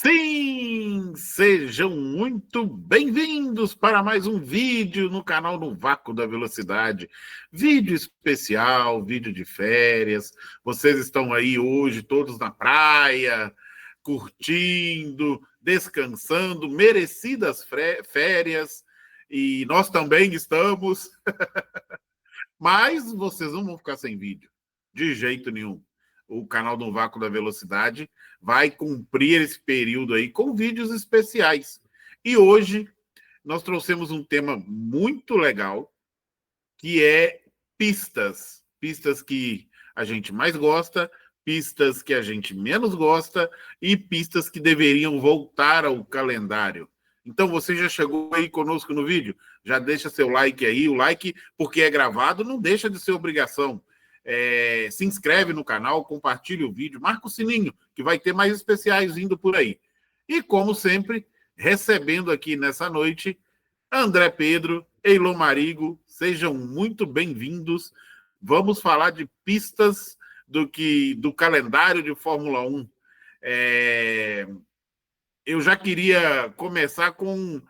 Sim, sejam muito bem-vindos para mais um vídeo no canal No Vácuo da Velocidade. Vídeo especial, vídeo de férias. Vocês estão aí hoje todos na praia, curtindo, descansando, merecidas férias. E nós também estamos. Mas vocês não vão ficar sem vídeo, de jeito nenhum. O canal do Vácuo da Velocidade vai cumprir esse período aí com vídeos especiais. E hoje nós trouxemos um tema muito legal, que é pistas. Pistas que a gente mais gosta, pistas que a gente menos gosta e pistas que deveriam voltar ao calendário. Então, você já chegou aí conosco no vídeo? Já deixa seu like aí. O like, porque é gravado, não deixa de ser obrigação. Se inscreve no canal, compartilha o vídeo, marca o sininho, que vai ter mais especiais vindo por aí. E, como sempre, recebendo aqui nessa noite, André Pedro, Eilon Marigo, sejam muito bem-vindos. Vamos falar de pistas do calendário de Fórmula 1. Eu já queria começar com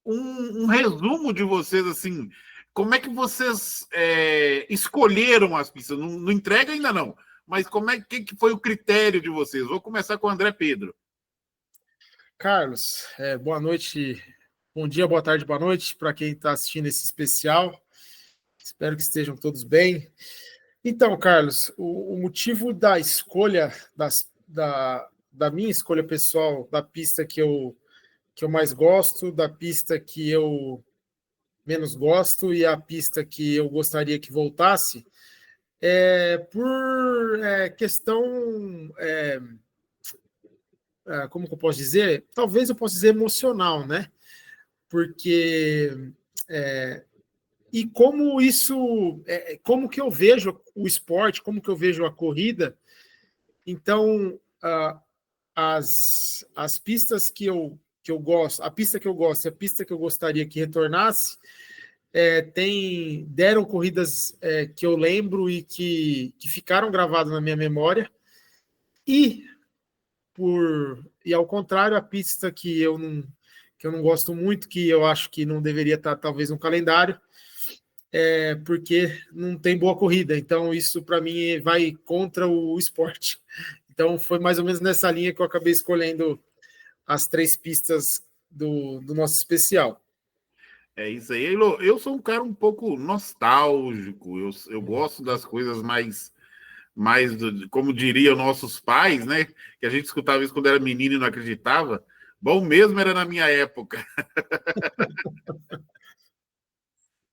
um resumo de vocês, assim, como é que vocês escolheram as pistas? Não entrega ainda não, mas que foi o critério de vocês? Vou começar com o André Pedro. Carlos, boa noite, bom dia, boa tarde, boa noite para quem está assistindo esse especial. Espero que estejam todos bem. Então, Carlos, o motivo da escolha, da minha escolha pessoal, da pista que eu mais gosto, da pista que eu menos gosto e a pista que eu gostaria que voltasse, por questão, como que eu posso dizer? Talvez eu possa dizer emocional, né? Porque e como isso, como que eu vejo o esporte, como que eu vejo a corrida. Então, as pistas que eu gosto, a pista que eu gosto e a pista que eu gostaria que retornasse, deram corridas que eu lembro e que ficaram gravadas na minha memória, e ao contrário, a pista que eu não gosto muito, que eu acho que não deveria estar talvez no calendário, porque não tem boa corrida. Então, isso para mim vai contra o esporte. Então, foi mais ou menos nessa linha que eu acabei escolhendo as 3 pistas do nosso especial. É isso aí. Eu sou um cara um pouco nostálgico. Eu gosto das coisas mais como diriam nossos pais, né? Que a gente escutava isso quando era menino e não acreditava. Bom mesmo era na minha época.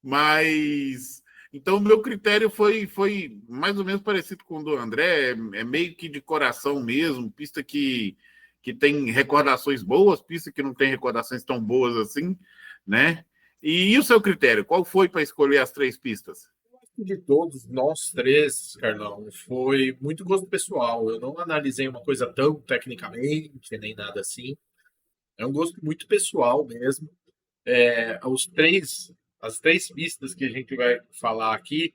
Mas então o meu critério foi mais ou menos parecido com o do André, é meio que de coração mesmo, pista que tem recordações boas, pista que não tem recordações tão boas assim, né? E o seu critério, qual foi para escolher as 3 pistas? De todos nós três, Carlão, foi muito gosto pessoal. Eu não analisei uma coisa tão tecnicamente, nem nada assim. É um gosto muito pessoal mesmo. As três pistas que a gente vai falar aqui,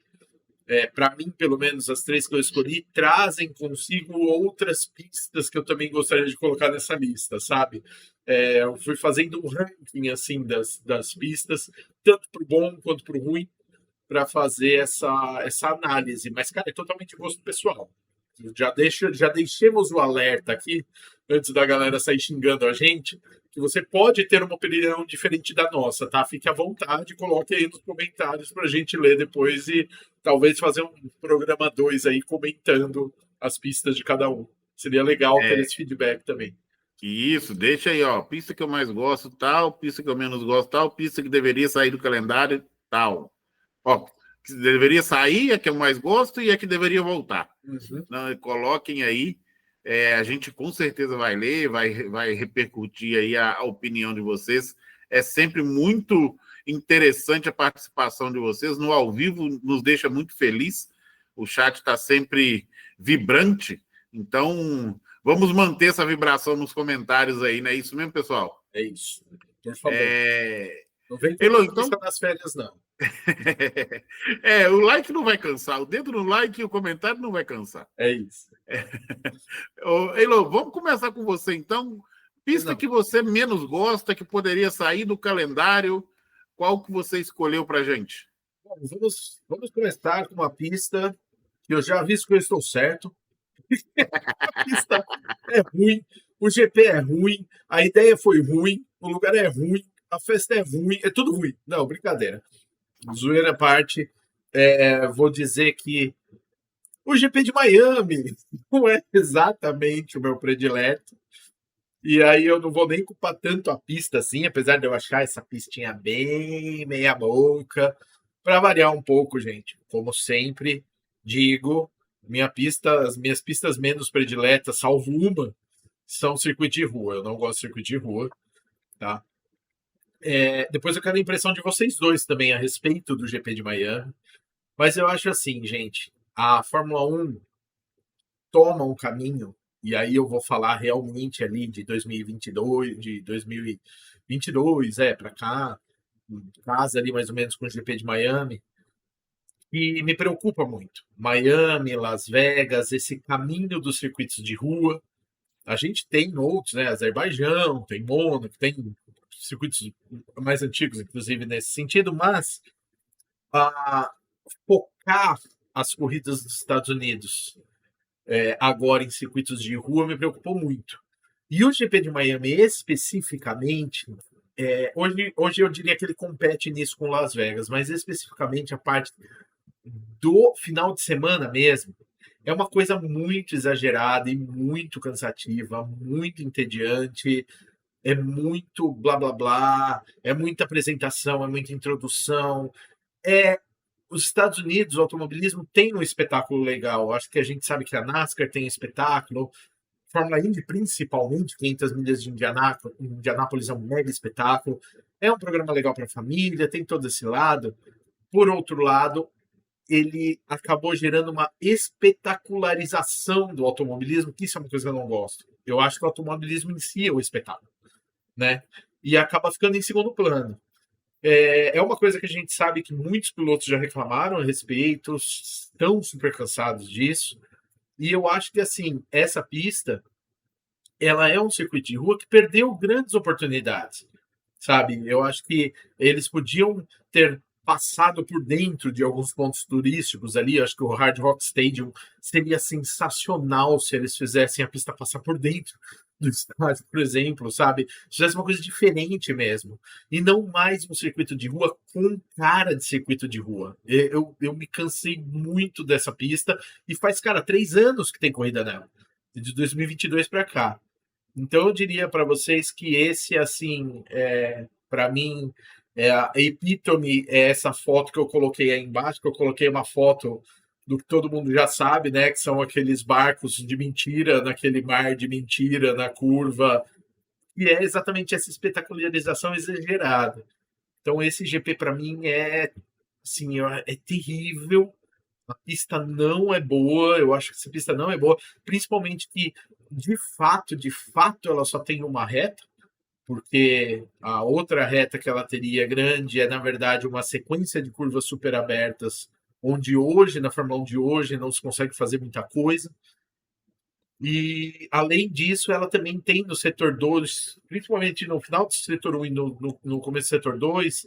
para mim, pelo menos as 3 que eu escolhi, trazem consigo outras pistas que eu também gostaria de colocar nessa lista, sabe? Eu fui fazendo um ranking assim das pistas, tanto para o bom quanto para o ruim, para fazer essa análise. Mas, cara, é totalmente gosto pessoal. Já deixemos o alerta aqui, antes da galera sair xingando a gente, que você pode ter uma opinião diferente da nossa, tá? Fique à vontade, coloque aí nos comentários para a gente ler depois e talvez fazer um programa 2 aí comentando as pistas de cada um. Seria legal ter esse feedback também. Isso, deixa aí, ó, pista que eu mais gosto, tal, pista que eu menos gosto, tal, pista que deveria sair do calendário, tal. Ó, que deveria sair, é que eu mais gosto e é que deveria voltar. Uhum. Não, coloquem aí, a gente com certeza vai ler, vai repercutir aí a opinião de vocês. É sempre muito interessante a participação de vocês. No ao vivo nos deixa muito feliz. O chat está sempre vibrante. Então, vamos manter essa vibração nos comentários aí, não é isso mesmo, pessoal? É isso. Por favor. Não vem com Elô, então nas férias, não. O like não vai cansar, o dedo no like e o comentário não vai cansar. É isso. Elô, vamos começar com você, então. Pista que você menos gosta, que poderia sair do calendário, qual que você escolheu para gente? Bom, vamos começar com uma pista que eu já aviso que eu estou certo. A pista é ruim, o GP é ruim, a ideia foi ruim, o lugar é ruim, a festa é ruim, é tudo ruim. Não, brincadeira. Zoeira à parte, vou dizer que o GP de Miami não é exatamente o meu predileto. E aí eu não vou nem culpar tanto a pista assim, apesar de eu achar essa pistinha bem meia boca. Para variar um pouco, gente, como sempre digo, as minhas pistas menos prediletas, salvo uma, são circuito de rua. Eu não gosto de circuito de rua, tá? Depois eu quero a impressão de vocês dois também a respeito do GP de Miami. Mas eu acho assim, gente, a Fórmula 1 toma um caminho, e aí eu vou falar realmente ali de 2022, de 2022, para cá, casa ali mais ou menos com o GP de Miami, e me preocupa muito. Miami, Las Vegas, esse caminho dos circuitos de rua. A gente tem outros, né? Azerbaijão, tem Mônaco, tem circuitos mais antigos, inclusive, nesse sentido, mas focar as corridas dos Estados Unidos agora em circuitos de rua me preocupou muito. E o GP de Miami, especificamente, hoje eu diria que ele compete nisso com Las Vegas, mas especificamente a parte do final de semana mesmo, é uma coisa muito exagerada e muito cansativa, muito entediante, é muito blá blá blá, é muita apresentação, é muita introdução. Os Estados Unidos, o automobilismo tem um espetáculo legal. Acho que a gente sabe que a NASCAR tem espetáculo, Fórmula Indy principalmente, 500 milhas de Indianápolis é um mega espetáculo. É um programa legal para a família, tem todo esse lado. Por outro lado, ele acabou gerando uma espetacularização do automobilismo, que isso é uma coisa que eu não gosto. Eu acho que o automobilismo em si é o espetáculo, né? E acaba ficando em segundo plano. É uma coisa que a gente sabe que muitos pilotos já reclamaram a respeito, estão super cansados disso. E eu acho que, assim, essa pista, ela é um circuito de rua que perdeu grandes oportunidades, sabe? Eu acho que eles podiam ter passado por dentro de alguns pontos turísticos ali. Eu acho que o Hard Rock Stadium seria sensacional se eles fizessem a pista passar por dentro do estádio, por exemplo, sabe? Se fizesse uma coisa diferente mesmo. E não mais um circuito de rua com cara de circuito de rua. Eu me cansei muito dessa pista e faz, cara, 3 anos que tem corrida nela. De 2022 para cá. Então eu diria para vocês que esse, assim, para mim, a epítome é essa foto que eu coloquei aí embaixo, que eu coloquei uma foto do que todo mundo já sabe, né? Que são aqueles barcos de mentira, naquele mar de mentira, na curva. E é exatamente essa espetacularização exagerada. Então esse GP para mim assim, é terrível. A pista não é boa, eu acho que essa pista não é boa, principalmente que, de fato, ela só tem uma reta, porque a outra reta que ela teria grande é, na verdade, uma sequência de curvas super abertas, onde hoje, na Fórmula 1 de hoje, não se consegue fazer muita coisa. E, além disso, ela também tem no setor 2, principalmente no final do setor 1 e no começo do setor 2,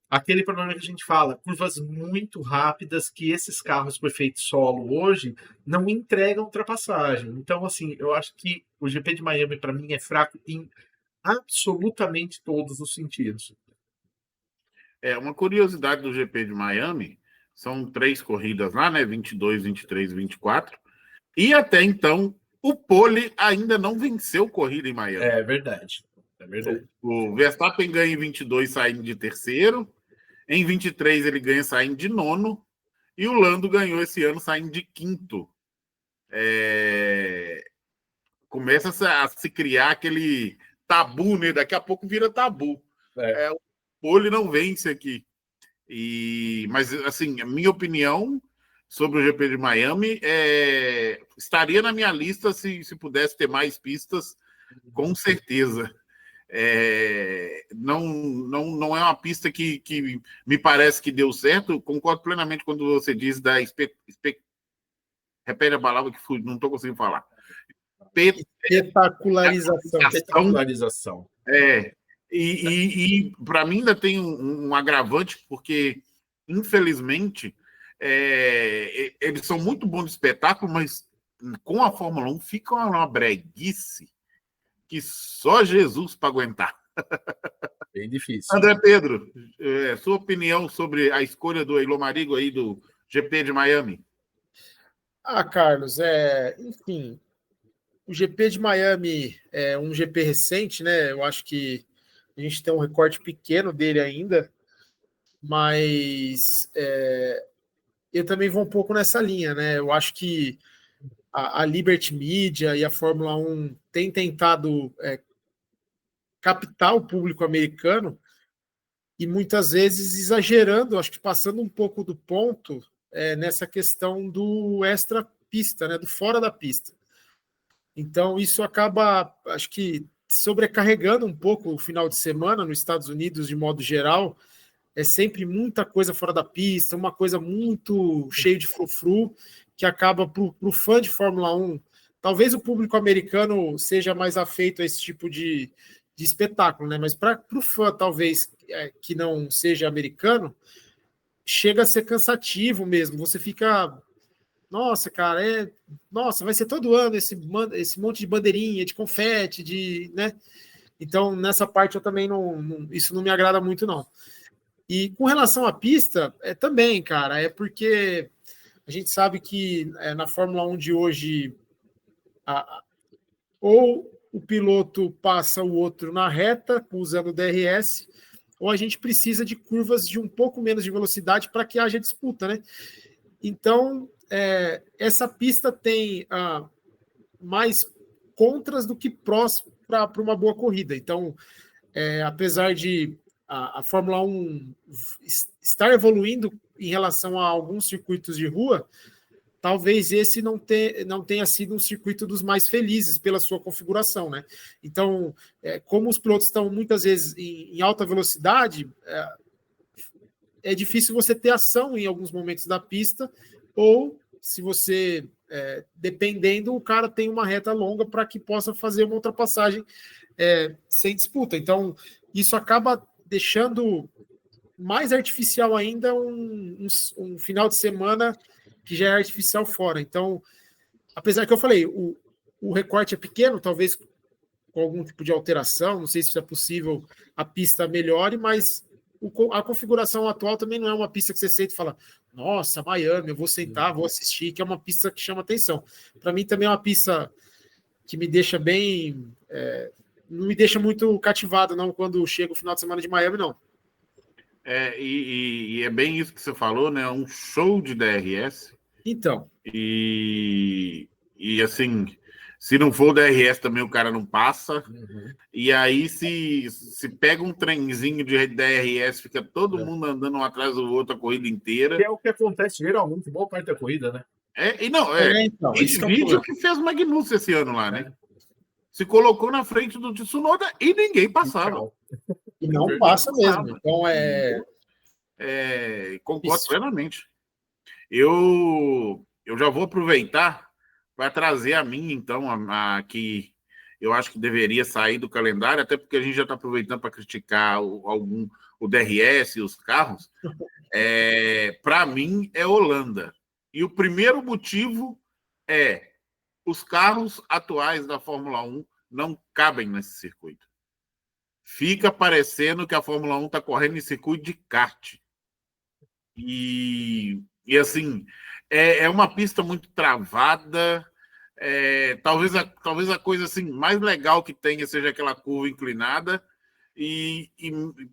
aquele problema que a gente fala, curvas muito rápidas que esses carros com efeito solo hoje não entregam ultrapassagem. Então, assim, eu acho que o GP de Miami, para mim, é fraco em absolutamente todos os sentidos. Uma curiosidade do GP de Miami, são 3 corridas lá, né? 22, 23 e 24. E até então, o pole ainda não venceu corrida em Miami. É verdade. O Verstappen ganha em 22 saindo de terceiro. Em 23 ele ganha saindo de nono. E o Lando ganhou esse ano saindo de quinto. Começa a se criar aquele tabu, né? Daqui a pouco vira tabu. O pole não vence aqui. Mas, assim, a minha opinião sobre o GP de Miami estaria na minha lista se pudesse ter mais pistas, com certeza. Não é uma pista que me parece que deu certo. Concordo plenamente quando você diz da repete a palavra que não estou conseguindo falar. Espetacularização. Espetacularização. E para mim ainda tem um agravante, porque, infelizmente, eles são muito bons de espetáculo, mas com a Fórmula 1 fica uma breguice que só Jesus para aguentar. Bem difícil. André Pedro, sua opinião sobre a escolha do Elô Marigo aí do GP de Miami? Carlos, enfim, o GP de Miami é um GP recente, né? Eu acho que a gente tem um recorte pequeno dele ainda, mas eu também vou um pouco nessa linha, né? Eu acho que a Liberty Media e a Fórmula 1 têm tentado captar o público americano e muitas vezes exagerando, acho que passando um pouco do ponto nessa questão do extra-pista, né? Do fora da pista. Então, isso acaba, acho que, sobrecarregando um pouco o final de semana nos Estados Unidos, de modo geral. É sempre muita coisa fora da pista, uma coisa muito cheia de frufru, que acaba para o fã de Fórmula 1. Talvez o público americano seja mais afeito a esse tipo de espetáculo, né? Mas para o fã, talvez, que não seja americano, chega a ser cansativo mesmo. Você fica... Nossa, cara, nossa, vai ser todo ano esse monte de bandeirinha, de confete, né? Então, nessa parte eu também isso não me agrada muito, não. E com relação à pista, também, cara, porque a gente sabe que na Fórmula 1 de hoje, ou o piloto passa o outro na reta, usando o DRS, ou a gente precisa de curvas de um pouco menos de velocidade para que haja disputa, né? Então, essa pista tem mais contras do que prós para uma boa corrida. Então, apesar de a Fórmula 1 estar evoluindo em relação a alguns circuitos de rua, talvez esse não tenha sido um circuito dos mais felizes pela sua configuração, né? Então, como os pilotos estão muitas vezes em alta velocidade, é difícil você ter ação em alguns momentos da pista, ou se você, dependendo, o cara tem uma reta longa para que possa fazer uma ultrapassagem sem disputa. Então, isso acaba deixando mais artificial ainda um final de semana que já é artificial fora. Então, apesar que eu falei, o recorte é pequeno, talvez com algum tipo de alteração, não sei se isso é possível, a pista melhore, mas a configuração atual também não é uma pista que você senta e fala, nossa, Miami, eu vou sentar, vou assistir, que é uma pista que chama atenção. Para mim também é uma pista que me deixa bem... não me deixa muito cativado, não, quando chega o final de semana de Miami, não. E é bem isso que você falou, né? Um show de DRS. Então. E assim, se não for o DRS também o cara não passa. Uhum. E aí, se pega um trenzinho de DRS, fica todo mundo andando um atrás do outro a corrida inteira. Que é o que acontece geralmente, boa parte da corrida, né? Então, esse vídeo que fez o Magnussen esse ano lá, né? Se colocou na frente do Tsunoda e ninguém passava. E não passa mesmo. Então, concordo plenamente. Eu já vou aproveitar para trazer a minha, então, a que eu acho que deveria sair do calendário, até porque a gente já está aproveitando para criticar o DRS e os carros. Para mim, é Holanda. E o primeiro motivo é os carros atuais da Fórmula 1 não cabem nesse circuito. Fica parecendo que a Fórmula 1 está correndo em circuito de kart. E assim, é uma pista muito travada. Talvez a coisa assim, mais legal que tenha seja aquela curva inclinada. E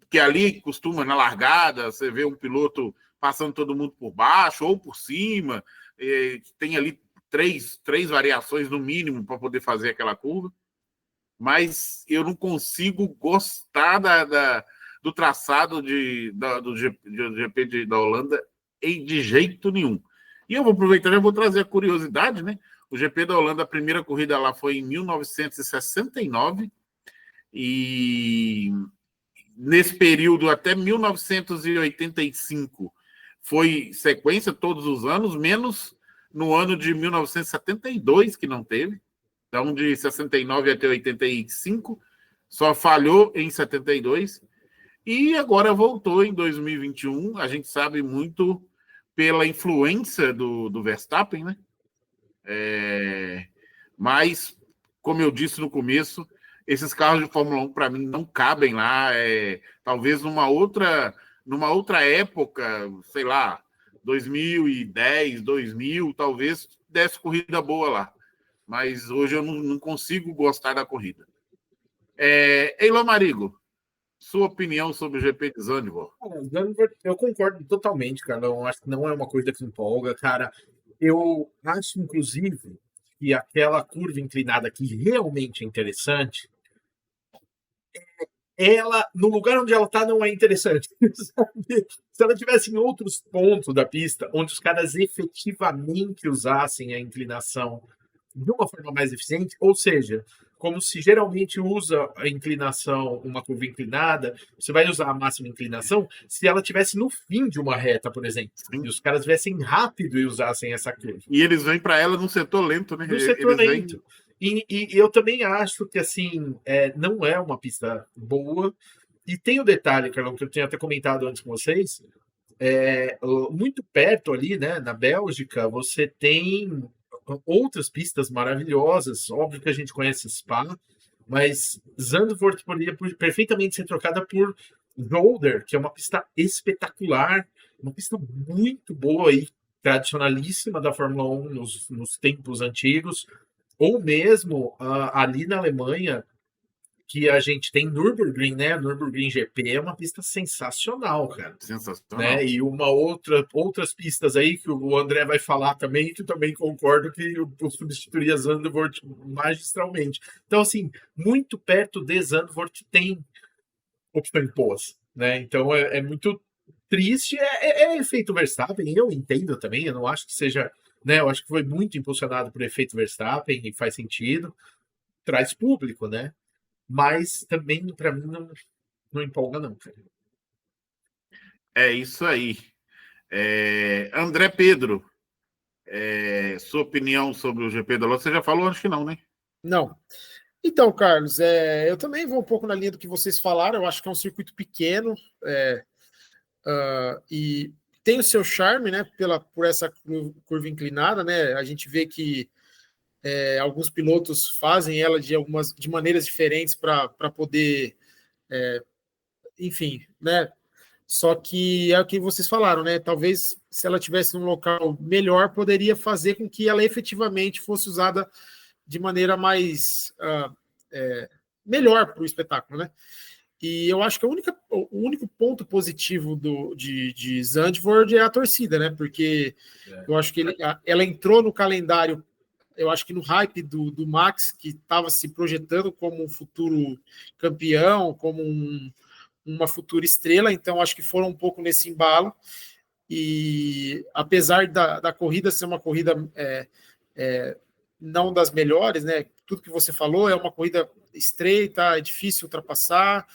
que ali costuma, na largada, você vê um piloto passando todo mundo por baixo ou por cima. Tem ali três variações no mínimo para poder fazer aquela curva. Mas eu não consigo gostar do traçado do GP da Holanda de jeito nenhum. E eu vou aproveitar e vou trazer a curiosidade, né? O GP da Holanda, a primeira corrida lá foi em 1969, E nesse período até 1985 foi sequência todos os anos, menos no ano de 1972, que não teve. Então, de 69 até 85, só falhou em 72. E agora voltou em 2021. A gente sabe muito pela influência do Verstappen, né? Mas, como eu disse no começo, esses carros de Fórmula 1, para mim, não cabem lá. Talvez numa outra época, sei lá, 2010, 2000, talvez desse corrida boa lá. Mas hoje eu não consigo gostar da corrida. Eilon Marigo, sua opinião sobre o GP de Zandvoort? Eu concordo totalmente, cara. Eu acho que não é uma coisa que empolga, cara. Eu acho, inclusive, que aquela curva inclinada que realmente é interessante, ela, no lugar onde ela tá, não é interessante. Sabe? Se ela tivesse em outros pontos da pista, onde os caras efetivamente usassem a inclinação de uma forma mais eficiente, ou seja, como se geralmente usa a inclinação, uma curva inclinada, você vai usar a máxima inclinação se ela tivesse no fim de uma reta, por exemplo, e os caras viessem rápido e usassem essa curva. E eles vêm para ela num setor lento, né? No setor lento. E eu também acho que, assim, não é uma pista boa. E tem o detalhe, Carlão, que eu tinha até comentado antes com vocês, muito perto ali, né, na Bélgica, você tem outras pistas maravilhosas. Óbvio que a gente conhece Spa, mas Zandvoort poderia perfeitamente ser trocada por Zolder, que é uma pista espetacular, uma pista muito boa e tradicionalíssima da Fórmula 1 nos tempos antigos, ou mesmo ali na Alemanha, que a gente tem Nürburgring, né? Nürburgring GP é uma pista sensacional, cara. Sensacional. Né? E outras pistas aí que o André vai falar também, que eu também concordo que eu substituiria Zandvoort magistralmente. Então, assim, muito perto de Zandvoort tem opções boas, né? Então é muito triste, efeito Verstappen, eu entendo também, eu não acho que seja, né? Eu acho que foi muito impulsionado por efeito Verstappen e faz sentido, traz público, né? Mas também, para mim, não empolga, não, cara. É isso aí. André Pedro, sua opinião sobre o GP da Lota, você já falou? Acho que não, né? Não. Então, Carlos, eu também vou um pouco na linha do que vocês falaram. Eu acho que é um circuito pequeno e tem o seu charme, né? Por essa curva inclinada, né? A gente vê que alguns pilotos fazem ela de maneiras diferentes para poder, enfim, né? Só que é o que vocês falaram, né? Talvez se ela tivesse num local melhor, poderia fazer com que ela efetivamente fosse usada de maneira mais melhor para o espetáculo, né? E eu acho que o único ponto positivo de Zandvoort é a torcida, né? Porque eu acho que ela entrou no calendário, eu acho que no hype do Max, que estava se projetando como um futuro campeão, como uma futura estrela, então acho que foram um pouco nesse embalo. E apesar da corrida ser uma corrida não das melhores, né? Tudo que você falou é uma corrida estreita, é difícil ultrapassar.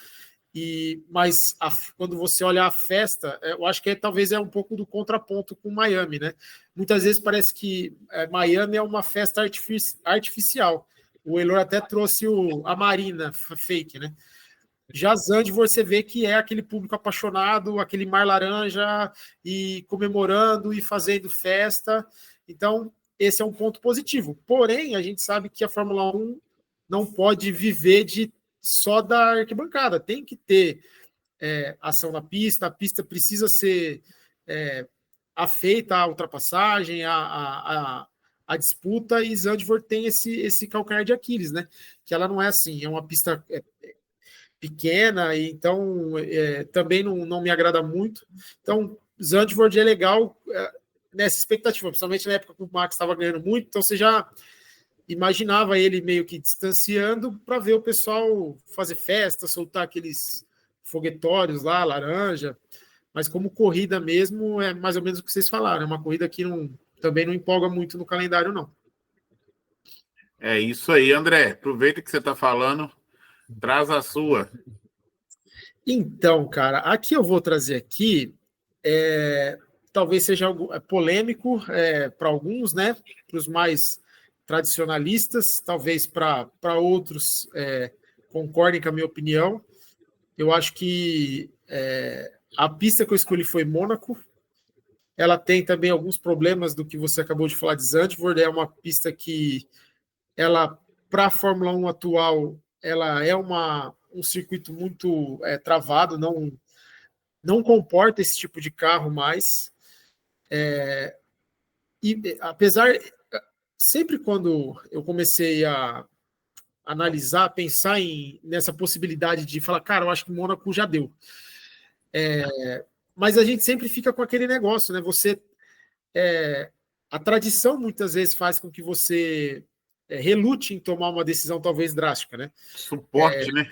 Mas quando você olha a festa, eu acho que talvez é um pouco do contraponto com Miami, né? Muitas vezes parece que Miami é uma festa artificial. O Eilor até trouxe a Marina fake, né? Já Zandvoort você vê que é aquele público apaixonado, aquele mar laranja e comemorando e fazendo festa. Então, esse é um ponto positivo. Porém, a gente sabe que a Fórmula 1 não pode viver só da arquibancada. Tem que ter ação na pista, a pista precisa ser afeita à ultrapassagem, à disputa, e Zandvoort tem esse calcanhar de Aquiles, né? Que ela não é assim, é uma pista pequena, e então também não me agrada muito. Então, Zandvoort é legal nessa expectativa, principalmente na época que o Max estava ganhando muito, então você já imaginava ele meio que distanciando para ver o pessoal fazer festa, soltar aqueles foguetórios lá, laranja, mas como corrida mesmo, é mais ou menos o que vocês falaram, é uma corrida que também não empolga muito no calendário, não. É isso aí, André. Aproveita que você está falando. Traz a sua. Então, cara, aqui eu vou trazer aqui, talvez seja algo polêmico para alguns, né? Para os mais tradicionalistas, talvez para outros concordem com a minha opinião. Eu acho que a pista que eu escolhi foi Mônaco. Ela tem também alguns problemas do que você acabou de falar de Zandvoort. É uma pista que, para a Fórmula 1 atual, ela é um circuito muito travado, não comporta esse tipo de carro mais. E apesar, sempre quando eu comecei a analisar, pensar nessa possibilidade de falar, cara, eu acho que Mônaco já deu. Mas a gente sempre fica com aquele negócio, né? A tradição muitas vezes faz com que você relute em tomar uma decisão talvez drástica, né? Suporte, né?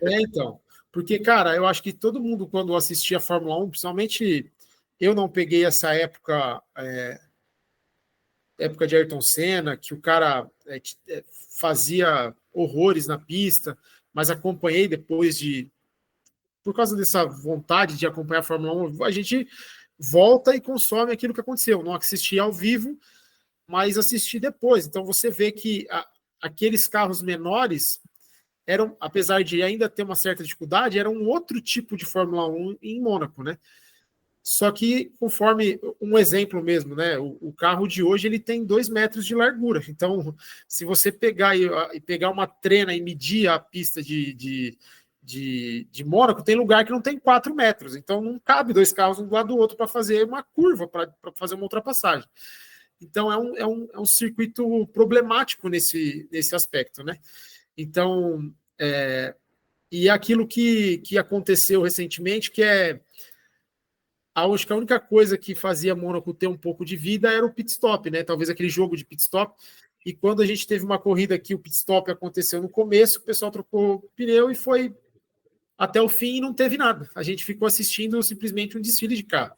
Então. Porque, cara, eu acho que todo mundo, quando assistia a Fórmula 1, principalmente eu não peguei essa época de Ayrton Senna, que o cara fazia horrores na pista, mas acompanhei depois por causa dessa vontade de acompanhar a Fórmula 1, a gente volta e consome aquilo que aconteceu. Não assisti ao vivo, mas assisti depois. Então você vê que aqueles carros menores eram, apesar de ainda ter uma certa dificuldade, era um outro tipo de Fórmula 1 em Mônaco, né? Só que, conforme um exemplo mesmo, né? O carro de hoje ele tem 2 metros de largura. Então, se você pegar uma trena e medir a pista de Mônaco, tem lugar que não tem 4 metros. Então, não cabe 2 carros um do lado do outro para fazer uma curva, para fazer uma ultrapassagem. Então, é um circuito problemático nesse aspecto, né? Então, e aquilo que aconteceu recentemente, que acho que a única coisa que fazia Mônaco ter um pouco de vida era o pit stop, né? Talvez aquele jogo de pit stop. E quando a gente teve uma corrida que o pit stop aconteceu no começo, o pessoal trocou o pneu e foi até o fim e não teve nada. A gente ficou assistindo simplesmente um desfile de carro.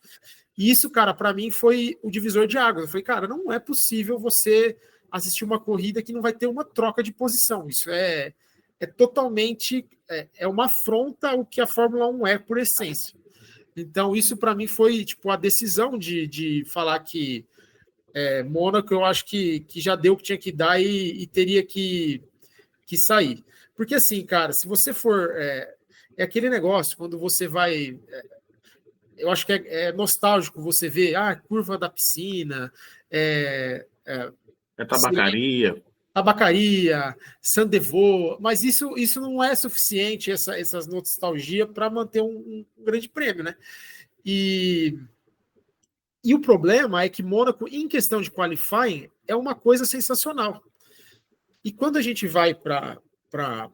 E isso, cara, para mim foi o divisor de águas. Eu falei, cara, não é possível você assistir uma corrida que não vai ter uma troca de posição. Isso é totalmente uma afronta ao que a Fórmula 1 é por essência. Então, isso para mim foi tipo a decisão de falar que Mônaco eu acho que já deu o que tinha que dar e teria que sair. Porque assim, cara, se você for... É aquele negócio, quando você vai... eu acho que é nostálgico você ver a curva da piscina, tabacaria, Sandevaux, mas isso não é suficiente, essas nostalgia, para manter um grande prêmio, né? E o problema é que Mônaco, em questão de qualifying, é uma coisa sensacional. E quando a gente vai para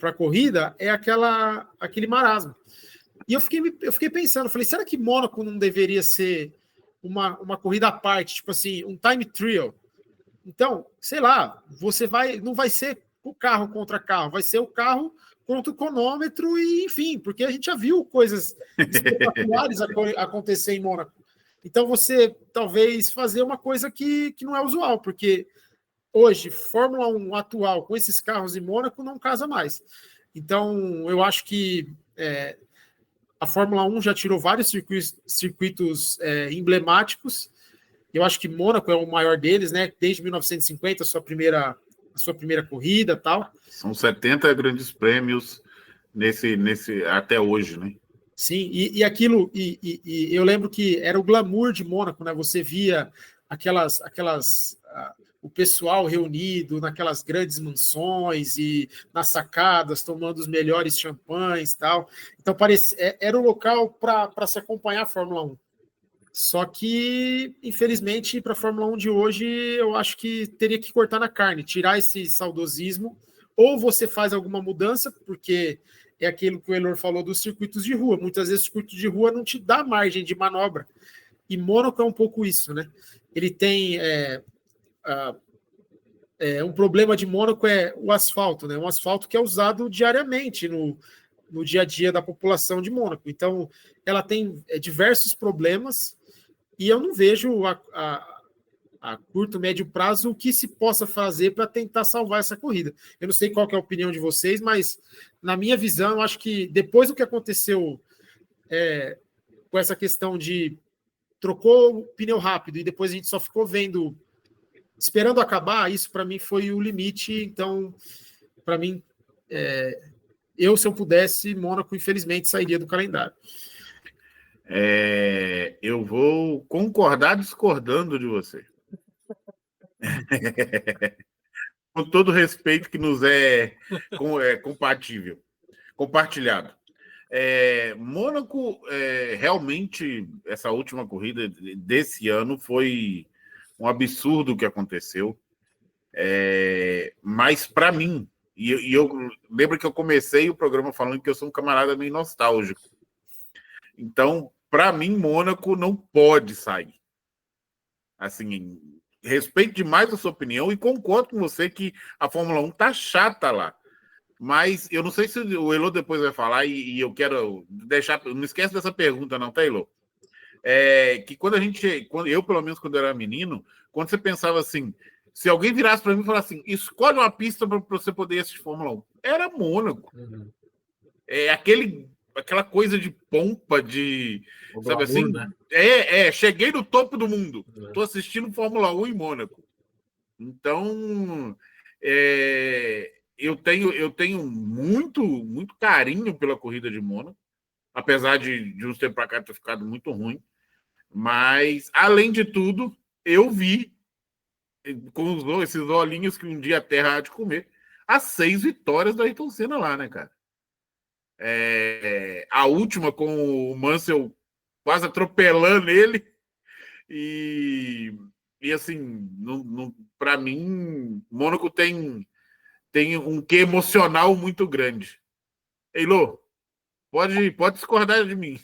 a corrida, é aquele marasmo. E eu fiquei pensando, falei, será que Mônaco não deveria ser uma corrida à parte, tipo assim, um time trial? Então, sei lá, não vai ser o carro contra carro, vai ser o carro contra o cronômetro e, enfim, porque a gente já viu coisas espetaculares acontecer em Mônaco. Então, você talvez fazer uma coisa que não é usual, porque hoje, Fórmula 1 atual, com esses carros em Mônaco, não casa mais. Então, eu acho que a Fórmula 1 já tirou vários circuitos emblemáticos. Eu acho que Mônaco é o maior deles, né? Desde 1950, a sua primeira corrida, tal. São 70 grandes prêmios nesse até hoje, né? Sim, e aquilo, e eu lembro que era o glamour de Mônaco, né? Você via o pessoal reunido naquelas grandes mansões e nas sacadas, tomando os melhores champanhes e tal. Então, era o local para se acompanhar a Fórmula 1. Só que, infelizmente, para a Fórmula 1 de hoje, eu acho que teria que cortar na carne, tirar esse saudosismo, ou você faz alguma mudança, porque é aquilo que o Elor falou dos circuitos de rua. Muitas vezes o circuito de rua não te dá margem de manobra. E Mônaco é um pouco isso, né? Ele tem... um problema de Mônaco é o asfalto, né? Um asfalto que é usado diariamente no dia a dia da população de Mônaco. Então, ela tem diversos problemas e eu não vejo a curto, médio prazo, o que se possa fazer para tentar salvar essa corrida. Eu não sei qual que é a opinião de vocês, mas na minha visão, eu acho que depois do que aconteceu com essa questão de trocou o pneu rápido e depois a gente só ficou vendo, esperando acabar, isso para mim foi o limite. Então, para mim, se eu pudesse, Mônaco, infelizmente, sairia do calendário. Eu vou concordar discordando de você. Com todo respeito que nos é compatível, compartilhado. Mônaco, realmente, essa última corrida desse ano foi um absurdo o que aconteceu. Mas, para mim, e eu lembro que eu comecei o programa falando que eu sou um camarada meio nostálgico. Então, para mim, Mônaco não pode sair. Assim, respeito demais a sua opinião e concordo com você que a Fórmula 1 tá chata lá. Mas eu não sei se o Elô depois vai falar e eu quero deixar... Não esquece dessa pergunta não, tá, Elô? Que quando eu, pelo menos, quando eu era menino, quando você pensava assim, se alguém virasse para mim e falasse assim, escolhe uma pista para você poder assistir Fórmula 1, era Mônaco. Uhum. Aquela coisa de pompa, de... O sabe glamour, assim? né? Cheguei no topo do mundo. Estou assistindo Fórmula 1 em Mônaco. Então, eu tenho muito, muito carinho pela corrida de Mônaco, apesar de uns tempos para cá ter ficado muito ruim. Mas, além de tudo, eu vi, com esses olhinhos que um dia a Terra há de comer, as 6 vitórias da Ayrton Senna lá, né, cara? A última com o Mansell quase atropelando ele. E assim, para mim, Mônaco tem um quê emocional muito grande. Eilô, pode discordar de mim.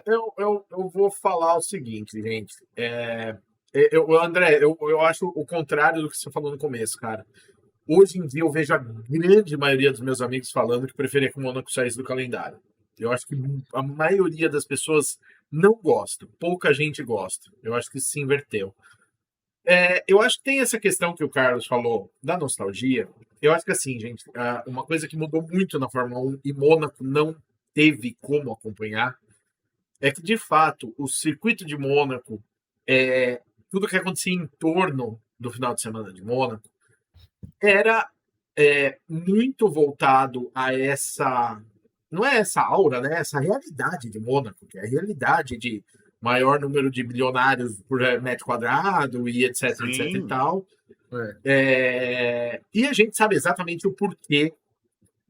Eu vou falar o seguinte, gente. André, eu acho o contrário do que você falou no começo, cara. Hoje em dia eu vejo a grande maioria dos meus amigos falando que preferia que o Mônaco saísse do calendário. Eu acho que a maioria das pessoas não gosta, pouca gente gosta. Eu acho que isso se inverteu. Eu acho que tem essa questão que o Carlos falou da nostalgia. Eu acho que assim, gente, uma coisa que mudou muito na Fórmula 1 e Mônaco não teve como acompanhar é que, de fato, o circuito de Mônaco, tudo que acontecia em torno do final de semana de Mônaco, era muito voltado a essa... Não é essa aura, né? Essa realidade de Mônaco, que é a realidade de maior número de bilionários por metro quadrado e etc, Sim. etc e tal. E a gente sabe exatamente o porquê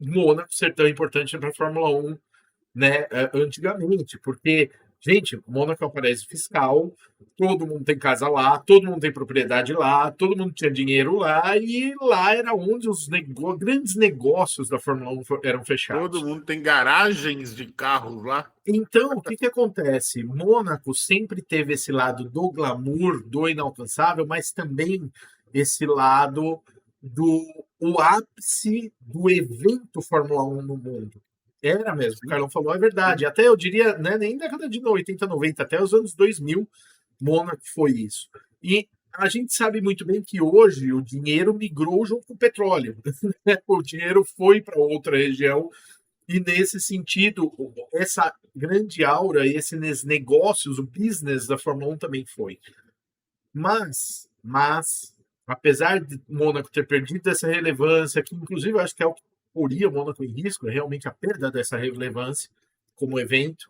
Mônaco ser tão importante para a Fórmula 1, né, antigamente, porque, gente, Mônaco é um paraíso fiscal, todo mundo tem casa lá, todo mundo tem propriedade lá, todo mundo tinha dinheiro lá, e lá era onde os grandes negócios da Fórmula 1 eram fechados. Todo mundo tem garagens de carros lá. Então, o que acontece? Mônaco sempre teve esse lado do glamour, do inalcançável, mas também esse lado do ápice do evento Fórmula 1 no mundo. Era mesmo, o Carlão falou, é verdade. Até eu diria, né, nem década de 80, 90, até os anos 2000, Mônaco foi isso. E a gente sabe muito bem que hoje o dinheiro migrou junto com o petróleo. O dinheiro foi para outra região e, nesse sentido, essa grande aura, esses negócios, o business da Fórmula 1 também foi. Mas apesar de Mônaco ter perdido essa relevância, que inclusive eu acho que é o que poria Mônaco em risco, é realmente a perda dessa relevância como evento.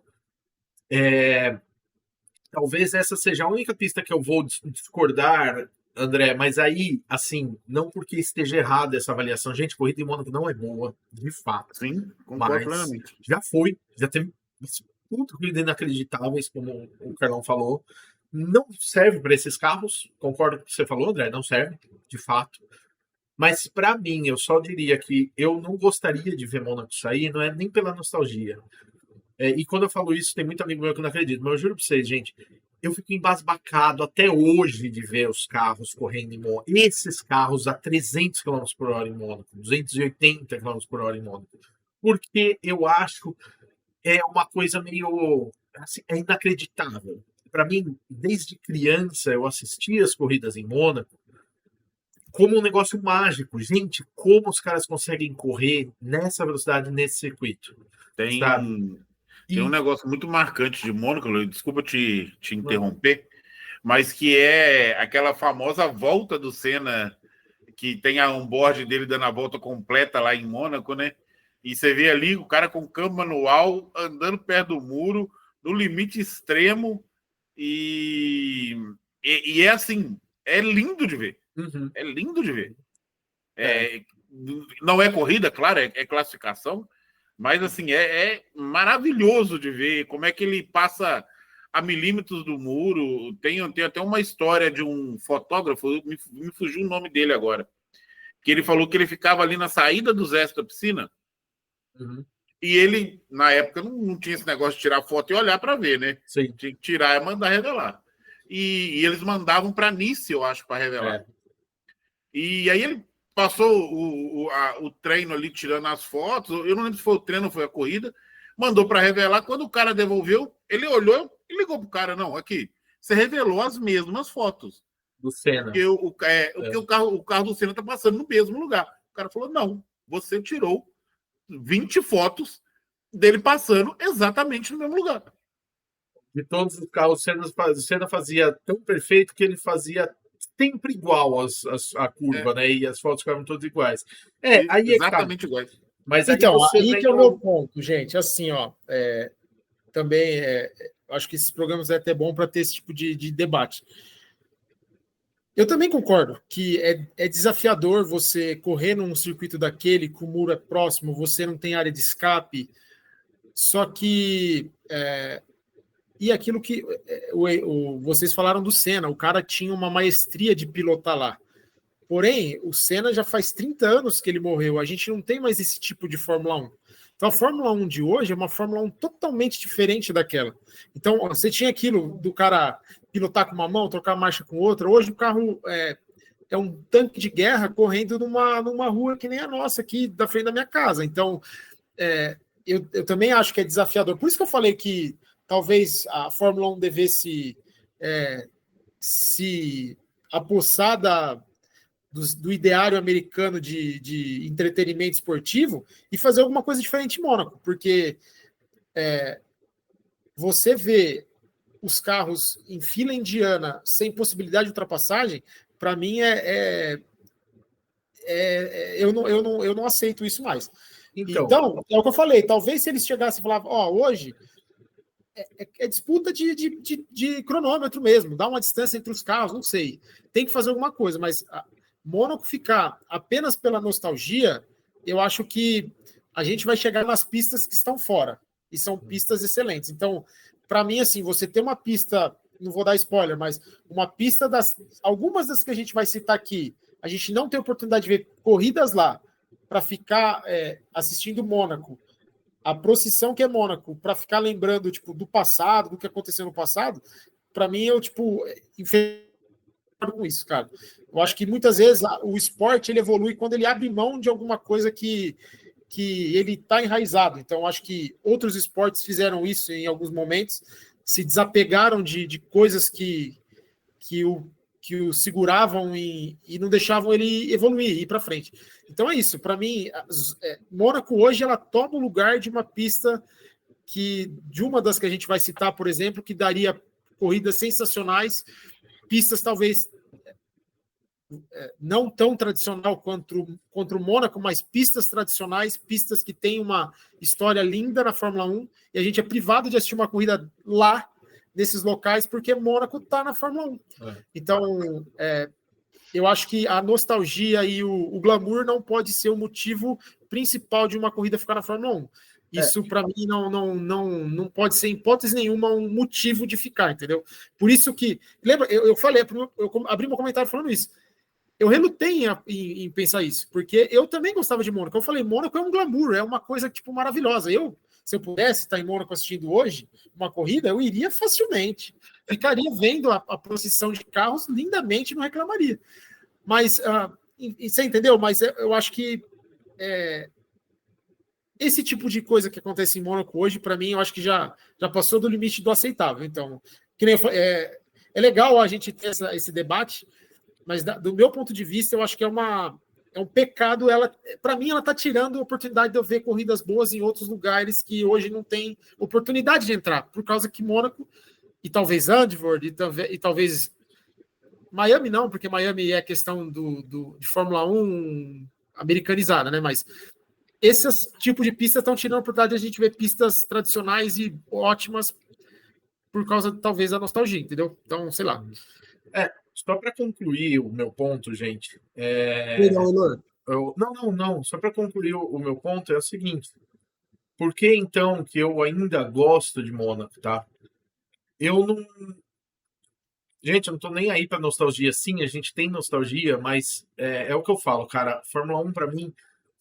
Talvez essa seja a única pista que eu vou discordar, André, mas aí, assim, não porque esteja errada essa avaliação. Gente, corrida em Mônaco não é boa, de fato. Sim, concordo plenamente. Já teve muita corrida inacreditáveis, como o Carlão falou. Não serve para esses carros, concordo com o que você falou, André, não serve, de fato. Mas, para mim, eu só diria que eu não gostaria de ver Mônaco sair, não é nem pela nostalgia. E quando eu falo isso, tem muito amigo meu que não acredita, mas eu juro para vocês, gente, eu fico embasbacado até hoje de ver os carros correndo em Mônaco. Esses carros a 300 km por hora em Mônaco, 280 km por hora em Mônaco. Porque eu acho uma coisa meio... Assim, é inacreditável. para mim, desde criança, eu assistia as corridas em Mônaco como um negócio mágico. Gente, como os caras conseguem correr nessa velocidade, nesse circuito, sabe? Tem um negócio muito marcante de Mônaco, Luiz, desculpa te interromper, mas que é aquela famosa volta do Senna, que tem a onboard dele dando a volta completa lá em Mônaco, né? E você vê ali o cara com câmbio manual andando perto do muro, no limite extremo, e é assim, é lindo de ver. Uhum. É lindo de ver. Não é corrida, claro, é classificação, mas assim, é maravilhoso de ver como é que ele passa a milímetros do muro. Tem até uma história de um fotógrafo, me fugiu o nome dele agora, que ele falou que ele ficava ali na saída dos Zés da piscina, e ele, na época, não tinha esse negócio de tirar foto e olhar para ver, né? Sim. Tinha que tirar e mandar revelar. E eles mandavam para Nice, eu acho, para revelar. E aí ele passou o treino ali tirando as fotos. Eu não lembro se foi o treino ou foi a corrida. Mandou para revelar. Quando o cara devolveu, ele olhou e ligou pro cara. Não, aqui, você revelou as mesmas fotos Do Senna. Porque o carro do Senna está passando no mesmo lugar. O cara falou, não, você tirou 20 fotos dele passando exatamente no mesmo lugar. De todos os carros, o Senna fazia tão perfeito que ele fazia sempre igual a curva, né? E as fotos ficavam todas iguais. Aí exatamente iguais. Mas então, aí que é o meu ponto, gente. Assim, ó, também acho que esses programas é até bom para ter esse tipo de debate. Eu também concordo que é desafiador você correr num circuito daquele, que o muro é próximo, você não tem área de escape, só que e aquilo que vocês falaram do Senna, o cara tinha uma maestria de pilotar lá. Porém, o Senna já faz 30 anos que ele morreu, a gente não tem mais esse tipo de Fórmula 1. Então, a Fórmula 1 de hoje é uma Fórmula 1 totalmente diferente daquela. Então, você tinha aquilo do cara pilotar com uma mão, trocar marcha com outra. Hoje, o carro é um tanque de guerra correndo numa rua que nem a nossa aqui, da frente da minha casa. Então, eu também acho que é desafiador. Por isso que eu falei que talvez a Fórmula 1 devesse se apossar do ideário americano de entretenimento esportivo e fazer alguma coisa diferente em Mônaco, porque você vê os carros em fila indiana sem possibilidade de ultrapassagem, para mim eu não aceito isso mais. Então, é o que eu falei, talvez se eles chegassem e falavam, hoje é disputa de cronômetro mesmo, dá uma distância entre os carros, não sei, tem que fazer alguma coisa, mas Mônaco ficar apenas pela nostalgia, eu acho que a gente vai chegar nas pistas que estão fora, e são pistas excelentes. Então, para mim, assim, você ter uma pista, não vou dar spoiler, mas uma pista algumas das que a gente vai citar aqui, a gente não tem oportunidade de ver corridas lá, para ficar assistindo Mônaco, a procissão que é Mônaco, para ficar lembrando do passado, do que aconteceu no passado, para mim, eu, com isso, cara. Eu acho que muitas vezes o esporte ele evolui quando ele abre mão de alguma coisa que ele está enraizado. Então, eu acho que outros esportes fizeram isso em alguns momentos, se desapegaram de coisas que o seguravam e não deixavam ele evoluir, ir para frente. Então é isso. Para mim, Mônaco hoje ela toma o lugar de uma pista de uma das que a gente vai citar, por exemplo, que daria corridas sensacionais, pistas talvez não tão tradicional contra o Mônaco, mas pistas tradicionais, pistas que têm uma história linda na Fórmula 1, e a gente é privado de assistir uma corrida lá, nesses locais, porque Mônaco está na Fórmula 1. Então, eu acho que a nostalgia e o glamour não pode ser o motivo principal de uma corrida ficar na Fórmula 1. Isso, para mim, não pode ser, em hipótese nenhuma, um motivo de ficar, entendeu? Por isso que... Lembra, eu falei, eu abri meu comentário falando isso. Eu relutei em pensar isso, porque eu também gostava de Mônaco. Eu falei, Mônaco é um glamour, é uma coisa, maravilhosa. Se eu pudesse estar em Mônaco assistindo hoje uma corrida, eu iria facilmente. Ficaria vendo a procissão de carros lindamente, não reclamaria. Mas, você entendeu? Mas eu acho que esse tipo de coisa que acontece em Mônaco hoje, para mim, eu acho que já passou do limite do aceitável. Então, que nem é legal a gente ter esse debate, mas do meu ponto de vista, eu acho que é um pecado. Para mim, ela está tirando a oportunidade de eu ver corridas boas em outros lugares que hoje não tem oportunidade de entrar, por causa que Mônaco e talvez Zandvoort e talvez Miami não, porque Miami é questão de Fórmula 1 americanizada, né? Mas esses tipos de pistas estão tirando a oportunidade de a gente ver pistas tradicionais e ótimas por causa, talvez, da nostalgia, entendeu? Então, sei lá. Só para concluir o meu ponto, gente. Não. Só para concluir o meu ponto é o seguinte. Por que, então, que eu ainda gosto de Mônaco, tá? Eu não... Gente, eu não tô nem aí pra nostalgia. Sim, a gente tem nostalgia, mas é o que eu falo, cara. Fórmula 1, pra mim,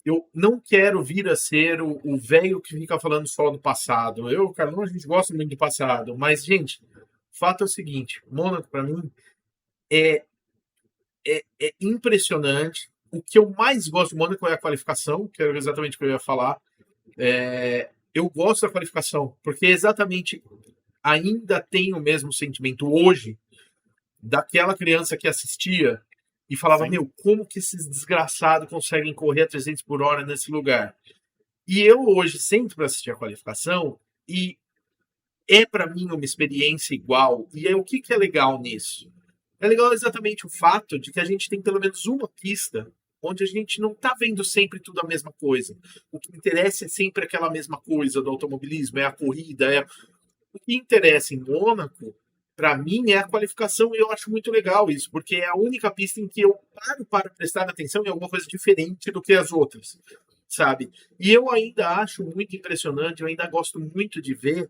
eu não quero vir a ser o velho que fica falando só do passado. Eu, Carlão, a gente gosta muito do passado. Mas, gente, o fato é o seguinte. Mônaco, pra mim, é impressionante. O que eu mais gosto de Mônaco é a qualificação, que era exatamente o que eu ia falar. Eu gosto da qualificação, porque exatamente ainda tem o mesmo sentimento hoje daquela criança que assistia e falava, meu, como que esses desgraçados conseguem correr a 300 por hora nesse lugar? E eu hoje sento para assistir a qualificação e é para mim uma experiência igual. E o que é legal nisso? É legal exatamente o fato de que a gente tem pelo menos uma pista onde a gente não está vendo sempre tudo a mesma coisa. O que interessa é sempre aquela mesma coisa do automobilismo, é a corrida. O que interessa em Mônaco, para mim, é a qualificação, e eu acho muito legal isso, porque é a única pista em que eu paro para prestar atenção em alguma coisa diferente do que as outras, sabe? E eu ainda acho muito impressionante, eu ainda gosto muito de ver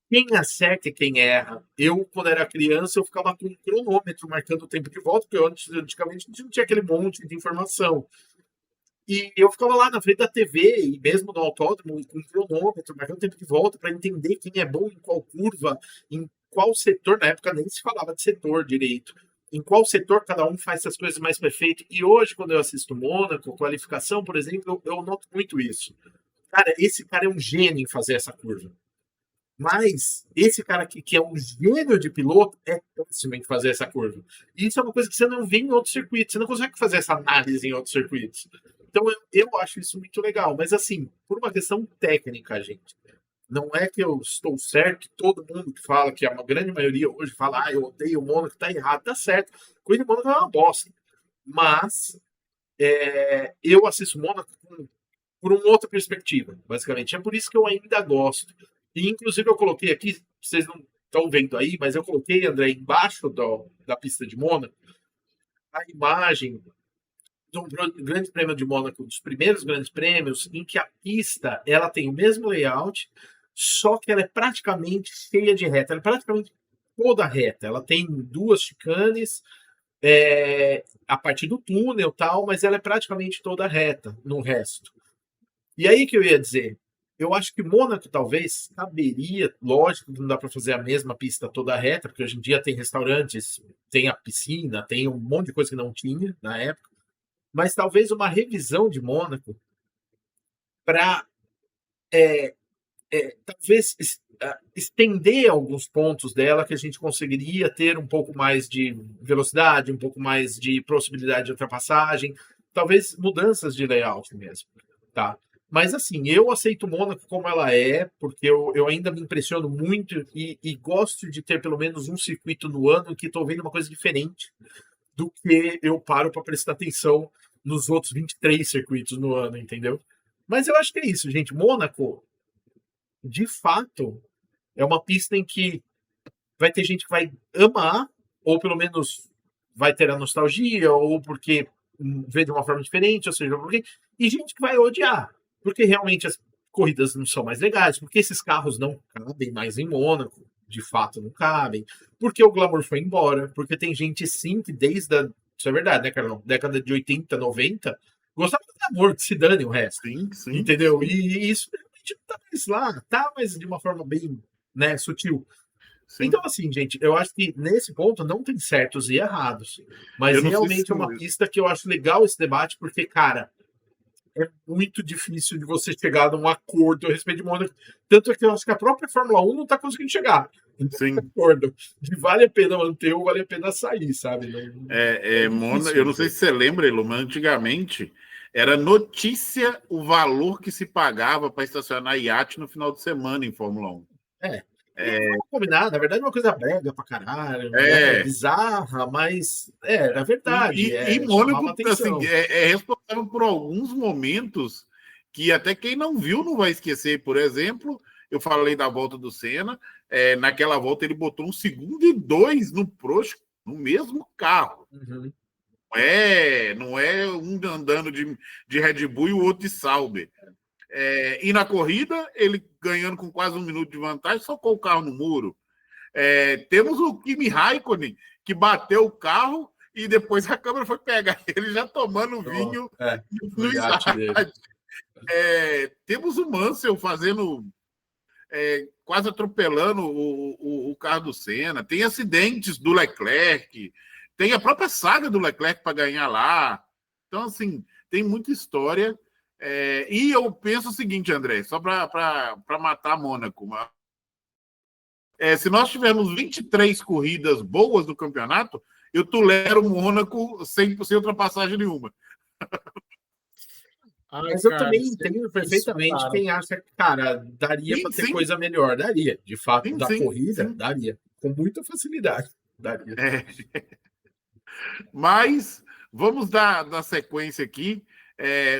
quem acerta e quem erra. Eu, quando era criança, eu ficava com um cronômetro marcando o tempo de volta, porque antigamente a gente não tinha aquele monte de informação. E eu ficava lá na frente da TV, e mesmo no autódromo, com um cronômetro, marcando o tempo de volta, para entender quem é bom em qual curva, em qual setor. Na época nem se falava de setor direito. Em qual setor cada um faz essas coisas mais perfeito. E hoje, quando eu assisto Mônaco, qualificação, por exemplo, eu noto muito isso. Cara, esse cara é um gênio em fazer essa curva. Mas esse cara aqui, que é um gênio de piloto, é péssimo em fazer essa curva. E isso é uma coisa que você não vê em outros circuitos. Você não consegue fazer essa análise em outros circuitos. Então eu acho isso muito legal. Mas assim, por uma questão técnica, gente. Não é que eu estou certo, todo mundo que fala, que a grande maioria hoje fala, eu odeio o Mônaco, tá errado, tá certo. Coisa de Mônaco é uma bosta. Mas eu assisto Mônaco por uma outra perspectiva, basicamente. É por isso que eu ainda gosto. E, inclusive, eu coloquei aqui, vocês não estão vendo aí, mas eu coloquei, André, embaixo da pista de Mônaco, a imagem do Grande Prêmio de Mônaco, dos primeiros grandes prêmios, em que a pista ela tem o mesmo layout, só que ela é praticamente cheia de reta. Ela é praticamente toda reta. Ela tem duas chicanes a partir do túnel, tal, mas ela é praticamente toda reta no resto. E aí que eu ia dizer, eu acho que Mônaco talvez caberia, lógico que não dá para fazer a mesma pista toda reta, porque hoje em dia tem restaurantes, tem a piscina, tem um monte de coisa que não tinha na época, mas talvez uma revisão de Mônaco para talvez estender alguns pontos dela, que a gente conseguiria ter um pouco mais de velocidade, um pouco mais de possibilidade de ultrapassagem, talvez mudanças de layout mesmo, tá? Mas assim, eu aceito Mônaco como ela é, porque eu ainda me impressiono muito e gosto de ter pelo menos um circuito no ano que estou vendo uma coisa diferente do que eu paro para prestar atenção nos outros 23 circuitos no ano, entendeu? Mas eu acho que é isso, gente. Mônaco, de fato, é uma pista em que vai ter gente que vai amar, ou pelo menos vai ter a nostalgia, ou porque vê de uma forma diferente, ou seja, porque... e gente que vai odiar, porque realmente as corridas não são mais legais, porque esses carros não cabem mais em Mônaco, de fato não cabem, porque o glamour foi embora, porque tem gente sim que desde a... Isso é verdade, né, Carlão? Década de 80, 90, gostava do glamour, que se dane o resto. Sim, entendeu? Sim. E isso realmente não tá mais lá, tá, mas de uma forma bem, né, sutil. Sim. Então, assim, gente, eu acho que nesse ponto não tem certos e errados. Mas realmente é uma pista que eu acho legal esse debate, porque, cara, é muito difícil de você chegar num acordo a respeito de Mônaco. Tanto é que eu acho que a própria Fórmula 1 não está conseguindo chegar. Sim. Acordo. De vale a pena manter ou vale a pena sair, sabe? Eu não sei se você lembra, Elô, mas antigamente era notícia o valor que se pagava para estacionar iate no final de semana em Fórmula 1. Vamos combinar, na verdade é uma coisa brega pra caralho, É. bizarra, mas na verdade, E chamava Mônaco, atenção. assim, é responsável por alguns momentos que até quem não viu não vai esquecer. Por exemplo, eu falei da volta do Senna, naquela volta ele botou 1 segundo e 2 no Prost, no mesmo carro. Uhum. Não é um andando de Red Bull e o outro de Sauber. E na corrida, ele ganhando com quase 1 minuto de vantagem, socou o carro no muro. Temos o Kimi Raikkonen, que bateu o carro e depois a câmera foi pegar ele já tomando vinho no iate dele. Temos o Mansell fazendo, quase atropelando o carro do Senna. Tem acidentes do Leclerc, tem a própria saga do Leclerc para ganhar lá. Então, assim, tem muita história. E eu penso o seguinte, André, só para matar Mônaco. Se nós tivermos 23 corridas boas no campeonato, eu tolero o Mônaco sem ultrapassagem nenhuma. Mas eu também entendo perfeitamente quem acha que, cara, daria para ter coisa melhor. Daria, de fato, corrida, daria. Com muita facilidade, daria. Mas vamos dar sequência aqui.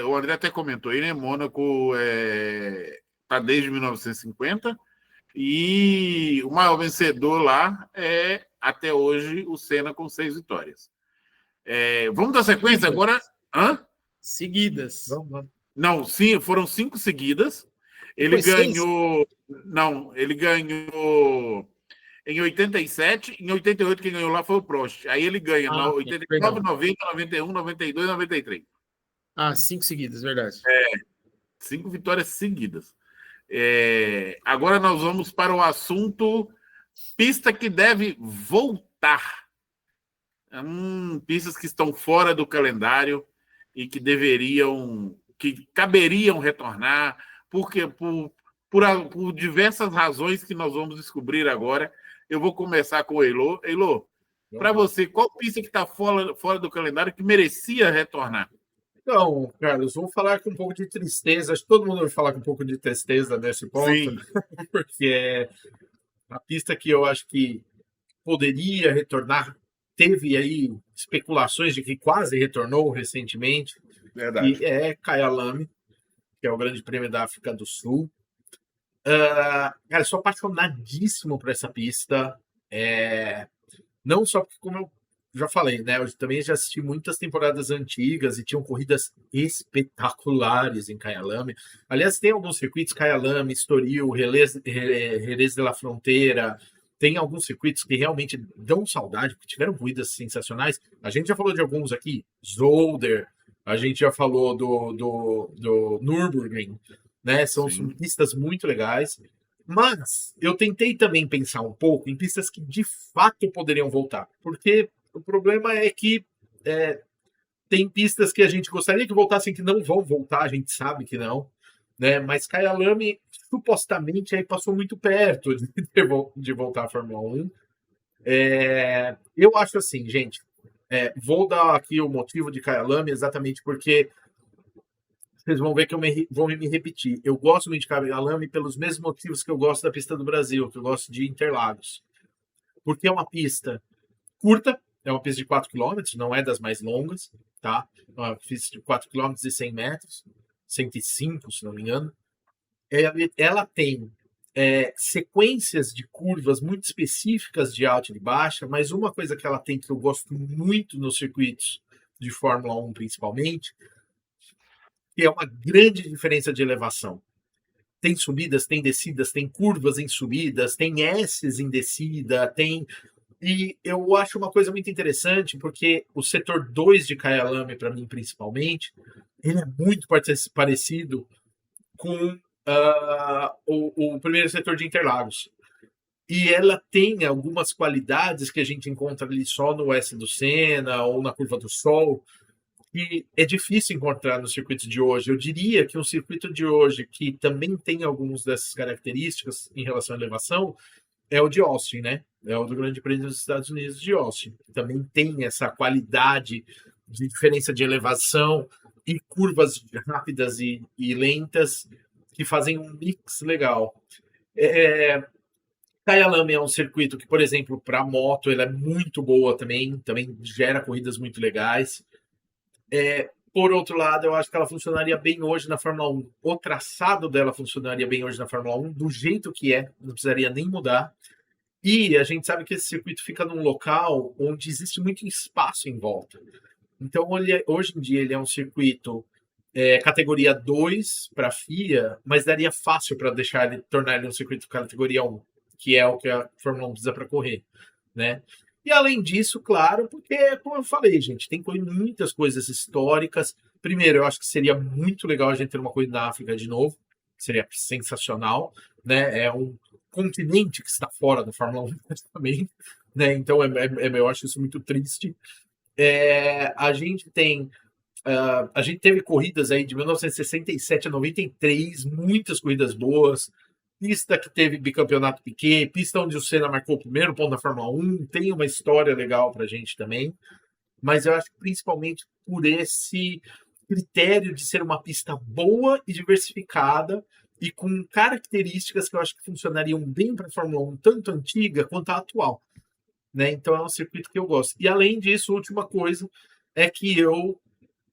O André até comentou aí, né? Mônaco está desde 1950 e o maior vencedor lá é, até hoje, o Senna com 6 vitórias. Vamos dar sequência agora? Seguidas. Não, sim, foram 5 seguidas. Ele ganhou. Não, ele ganhou em 87. Em 88, quem ganhou lá foi o Prost. Aí ele ganha em 89, 90, 91, 92, 93. 5 seguidas, verdade. 5 vitórias seguidas. Agora nós vamos para o assunto pista que deve voltar. Pistas que estão fora do calendário e que caberiam retornar, porque por diversas razões que nós vamos descobrir agora. Eu vou começar com o Elô. Elô, para você, qual pista que está fora do calendário que merecia retornar? Então, Carlos, vou falar com um pouco de tristeza. Acho que todo mundo vai falar com um pouco de tristeza nesse ponto. Sim. Porque é a pista que eu acho que poderia retornar. Teve aí especulações de que quase retornou recentemente. Verdade. E é Kyalami, que é o Grande Prêmio da África do Sul. Cara, sou apaixonadíssimo por essa pista. Não só porque, como eu já falei, né? Eu também já assisti muitas temporadas antigas e tinham corridas espetaculares em Kyalami. Aliás, tem alguns circuitos, Kyalami, Estoril, Jerez de la Frontera. Tem alguns circuitos que realmente dão saudade, porque tiveram corridas sensacionais. A gente já falou de alguns aqui, Zolder, a gente já falou do Nürburgring, né? São pistas muito legais. Mas eu tentei também pensar um pouco em pistas que de fato poderiam voltar. Porque o problema é que tem pistas que a gente gostaria que voltassem que não vão voltar, a gente sabe que não. Né? Mas Kyalami, supostamente, aí passou muito perto de voltar à Fórmula 1. Eu acho assim, gente, vou dar aqui o motivo de Kyalami exatamente porque vocês vão ver que eu vou me repetir. Eu gosto muito de Kyalami pelos mesmos motivos que eu gosto da pista do Brasil, que eu gosto de Interlagos. Porque é uma pista curta, é uma pista de 4 km, não é das mais longas, tá? É uma pista de 4 km e 100 metros, 105, se não me engano. Ela tem sequências de curvas muito específicas de alta e de baixa, mas uma coisa que ela tem que eu gosto muito nos circuitos de Fórmula 1, principalmente, que é uma grande diferença de elevação. Tem subidas, tem descidas, tem curvas em subidas, tem S's em descida, E eu acho uma coisa muito interessante, porque o setor 2 de Kyalami, para mim, principalmente, ele é muito parecido com o primeiro setor de Interlagos. E ela tem algumas qualidades que a gente encontra ali só no S do Senna ou na Curva do Sol, que é difícil encontrar nos circuitos de hoje. Eu diria que um circuito de hoje que também tem algumas dessas características em relação à elevação é o de Austin, né? É o do Grande Prêmio dos Estados Unidos de Austin. Também tem essa qualidade de diferença de elevação e curvas rápidas e lentas que fazem um mix legal. Kyalami é um circuito que, por exemplo, para moto, ele é muito boa também gera corridas muito legais. Por outro lado, eu acho que ela funcionaria bem hoje na Fórmula 1. O traçado dela funcionaria bem hoje na Fórmula 1, do jeito que não precisaria nem mudar. E a gente sabe que esse circuito fica num local onde existe muito espaço em volta. Então, hoje em dia, ele é um circuito categoria 2 para a FIA, mas daria fácil para tornar ele um circuito categoria 1, que é o que a Fórmula 1 precisa para correr, né? E além disso, claro, porque, como eu falei, gente, tem muitas coisas históricas. Primeiro, eu acho que seria muito legal a gente ter uma corrida na África de novo, seria sensacional, né? É um continente que está fora da Fórmula 1 também, né? Então, eu acho isso muito triste. A gente teve corridas aí de 1967 a 93, muitas corridas boas, pista que teve bicampeonato Piquet, pista onde o Senna marcou o primeiro ponto da Fórmula 1, tem uma história legal pra gente também, mas eu acho que principalmente por esse critério de ser uma pista boa e diversificada e com características que eu acho que funcionariam bem para a Fórmula 1, tanto antiga quanto a atual, né? Então é um circuito que eu gosto. E além disso, a última coisa é que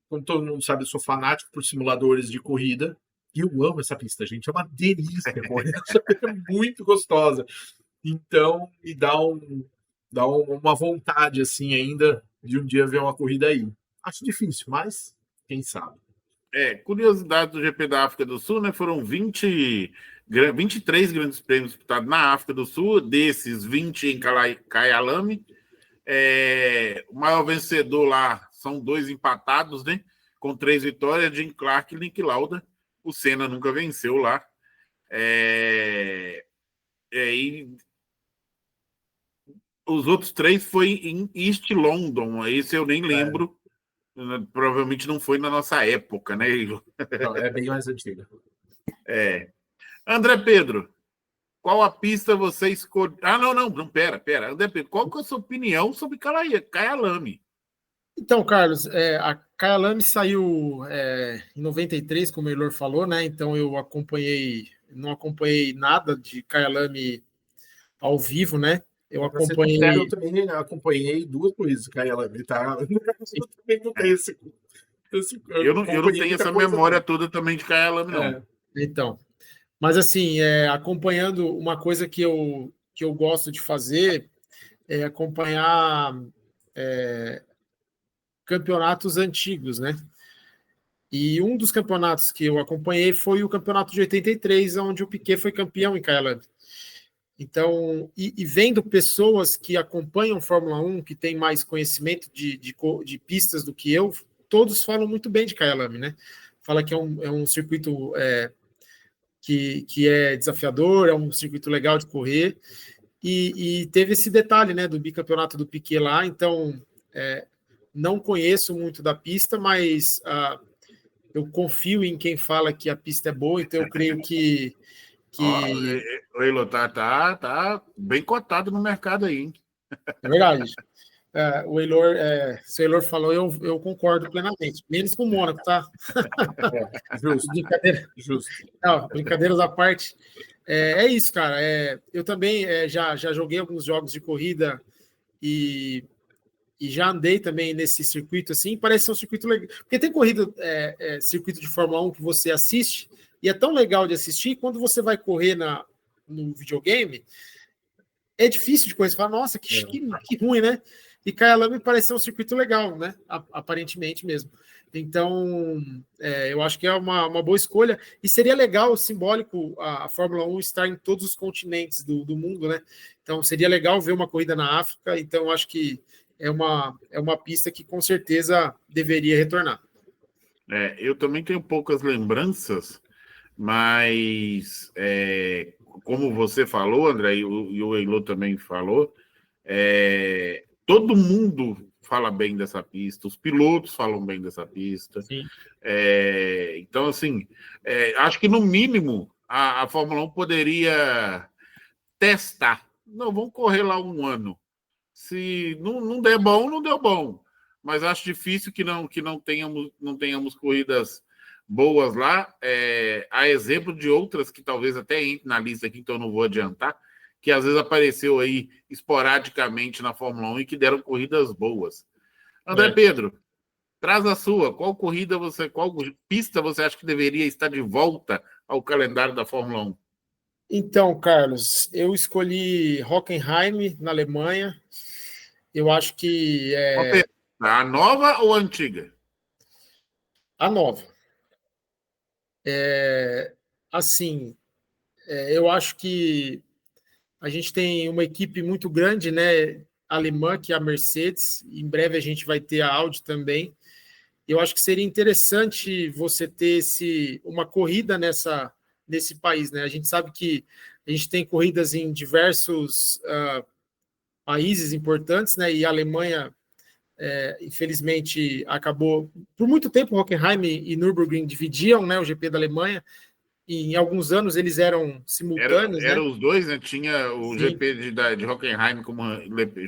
como todo mundo sabe, eu sou fanático por simuladores de corrida. E eu amo essa pista, gente. É uma delícia correr. Essa pista é muito gostosa. Então, me dá uma vontade, assim, ainda de um dia ver uma corrida aí. Acho difícil, mas quem sabe. Curiosidade do GP da África do Sul, né? Foram 23 grandes prêmios disputados na África do Sul, desses 20 em Kyalami. O maior vencedor lá são 2 empatados, né? Com 3 vitórias, Jim Clark e Nick Lauda. O Senna nunca venceu lá. E os outros 3 foi em East London. Esse eu nem lembro. Provavelmente não foi na nossa época, né? Não, é bem mais antiga. André Pedro, qual a pista você escolheu? Não, pera. André Pedro, qual que é a sua opinião sobre Kyalami? Então, Carlos, a Kyalami saiu em 93, como o Eilor falou, né? Então eu não acompanhei nada de Kyalami ao vivo, né? Eu acompanhei. Eu também acompanhei 2 corridas de Kyalami, tá? Eu também não tenho eu não tenho essa memória toda também de Kyalami, não. Então, mas assim, acompanhando uma coisa que eu gosto de fazer é acompanhar campeonatos antigos, né? E um dos campeonatos que eu acompanhei foi o campeonato de 83, onde o Piquet foi campeão em Kyalami. Então, e vendo pessoas que acompanham Fórmula 1, que têm mais conhecimento de pistas do que eu, todos falam muito bem de Kyalami, né? Fala que é um circuito que é desafiador, é um circuito legal de correr, e teve esse detalhe, né, do bicampeonato do Piquet lá. Então, não conheço muito da pista, mas eu confio em quem fala que a pista é boa, então eu creio que O Elo tá bem cotado no mercado aí, hein? É verdade. O Eilor, se o Eilor falou, eu concordo plenamente. Menos com o Mônaco, tá? Justo. Justo. Não, brincadeiras à parte. É isso, cara. Eu também já joguei alguns jogos de corrida e já andei também nesse circuito assim. Parece ser um circuito legal. Porque tem corrida, circuito de Fórmula 1 que você assiste e é tão legal de assistir. Quando você vai correr no videogame, é difícil de correr. Você fala, nossa, que ruim, né? E Kyalami parece ser um circuito legal, né? Aparentemente mesmo. Então, eu acho que é uma boa escolha. E seria legal, simbólico, a Fórmula 1 estar em todos os continentes do mundo, né? Então, seria legal ver uma corrida na África. Então, eu acho que é uma pista que com certeza deveria retornar. Eu também tenho poucas lembranças, mas como você falou, André, e o Eilô também falou, todo mundo fala bem dessa pista, os pilotos falam bem dessa pista. Então, assim, acho que no mínimo a Fórmula 1 poderia testar não, vamos correr lá um ano. Se não der bom, não deu bom. Mas acho difícil que não tenhamos corridas boas lá. Há exemplo de outras que talvez até entre na lista aqui, então eu não vou adiantar, que às vezes apareceu aí esporadicamente na Fórmula 1 e que deram corridas boas. André Pedro, traz a sua. Qual pista você acha que deveria estar de volta ao calendário da Fórmula 1? Então, Carlos, eu escolhi Hockenheim, na Alemanha. Eu acho que a nova ou a antiga? A nova. Assim, eu acho que a gente tem uma equipe muito grande, né, alemã, que é a Mercedes. Em breve a gente vai ter a Audi também. Eu acho que seria interessante você ter uma corrida nesse país, né? A gente sabe que a gente tem corridas em diversos países importantes, né? E a Alemanha, infelizmente, acabou... Por muito tempo, Hockenheim e Nürburgring dividiam, né, o GP da Alemanha, e em alguns anos eles eram simultâneos. Era né? os dois, né? Tinha o GP de Hockenheim como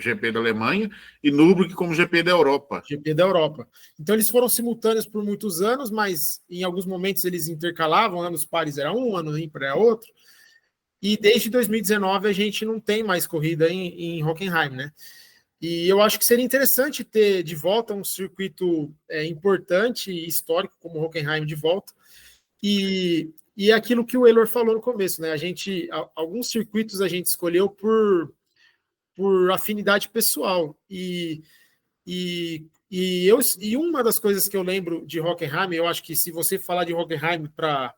GP da Alemanha e Nürburgring como GP da Europa. GP da Europa. Então eles foram simultâneos por muitos anos, mas em alguns momentos eles intercalavam, anos pares era um, ano ímpar era outro. E desde 2019 a gente não tem mais corrida em Hockenheim, né? E eu acho que seria interessante ter de volta um circuito importante e histórico como Hockenheim de volta. E é aquilo que o Eylor falou no começo, né? Alguns circuitos a gente escolheu por afinidade pessoal. E uma das coisas que eu lembro de Hockenheim, eu acho que se você falar de Hockenheim para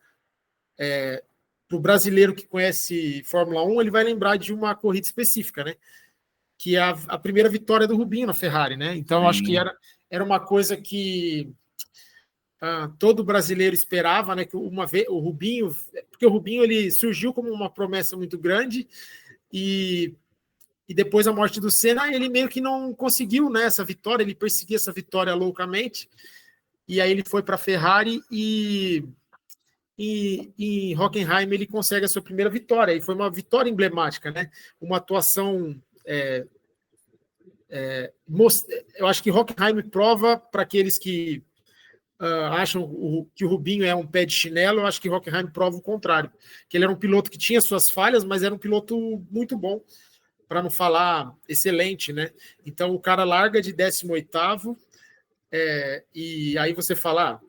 o brasileiro que conhece Fórmula 1, ele vai lembrar de uma corrida específica, né? Que é a primeira vitória do Rubinho na Ferrari, né? Então, eu acho que era uma coisa que todo brasileiro esperava, né? Que uma vez o Rubinho, porque o Rubinho ele surgiu como uma promessa muito grande e depois da morte do Senna, ele meio que não conseguiu, né, essa vitória, ele perseguia essa vitória loucamente, e aí ele foi para a Ferrari e em Hockenheim ele consegue a sua primeira vitória, e foi uma vitória emblemática, né, uma atuação... eu acho que Hockenheim prova para aqueles que acham que o Rubinho é um pé de chinelo, eu acho que Hockenheim prova o contrário, que ele era um piloto que tinha suas falhas, mas era um piloto muito bom, para não falar excelente, né? Então o cara larga de 18º, e aí você fala,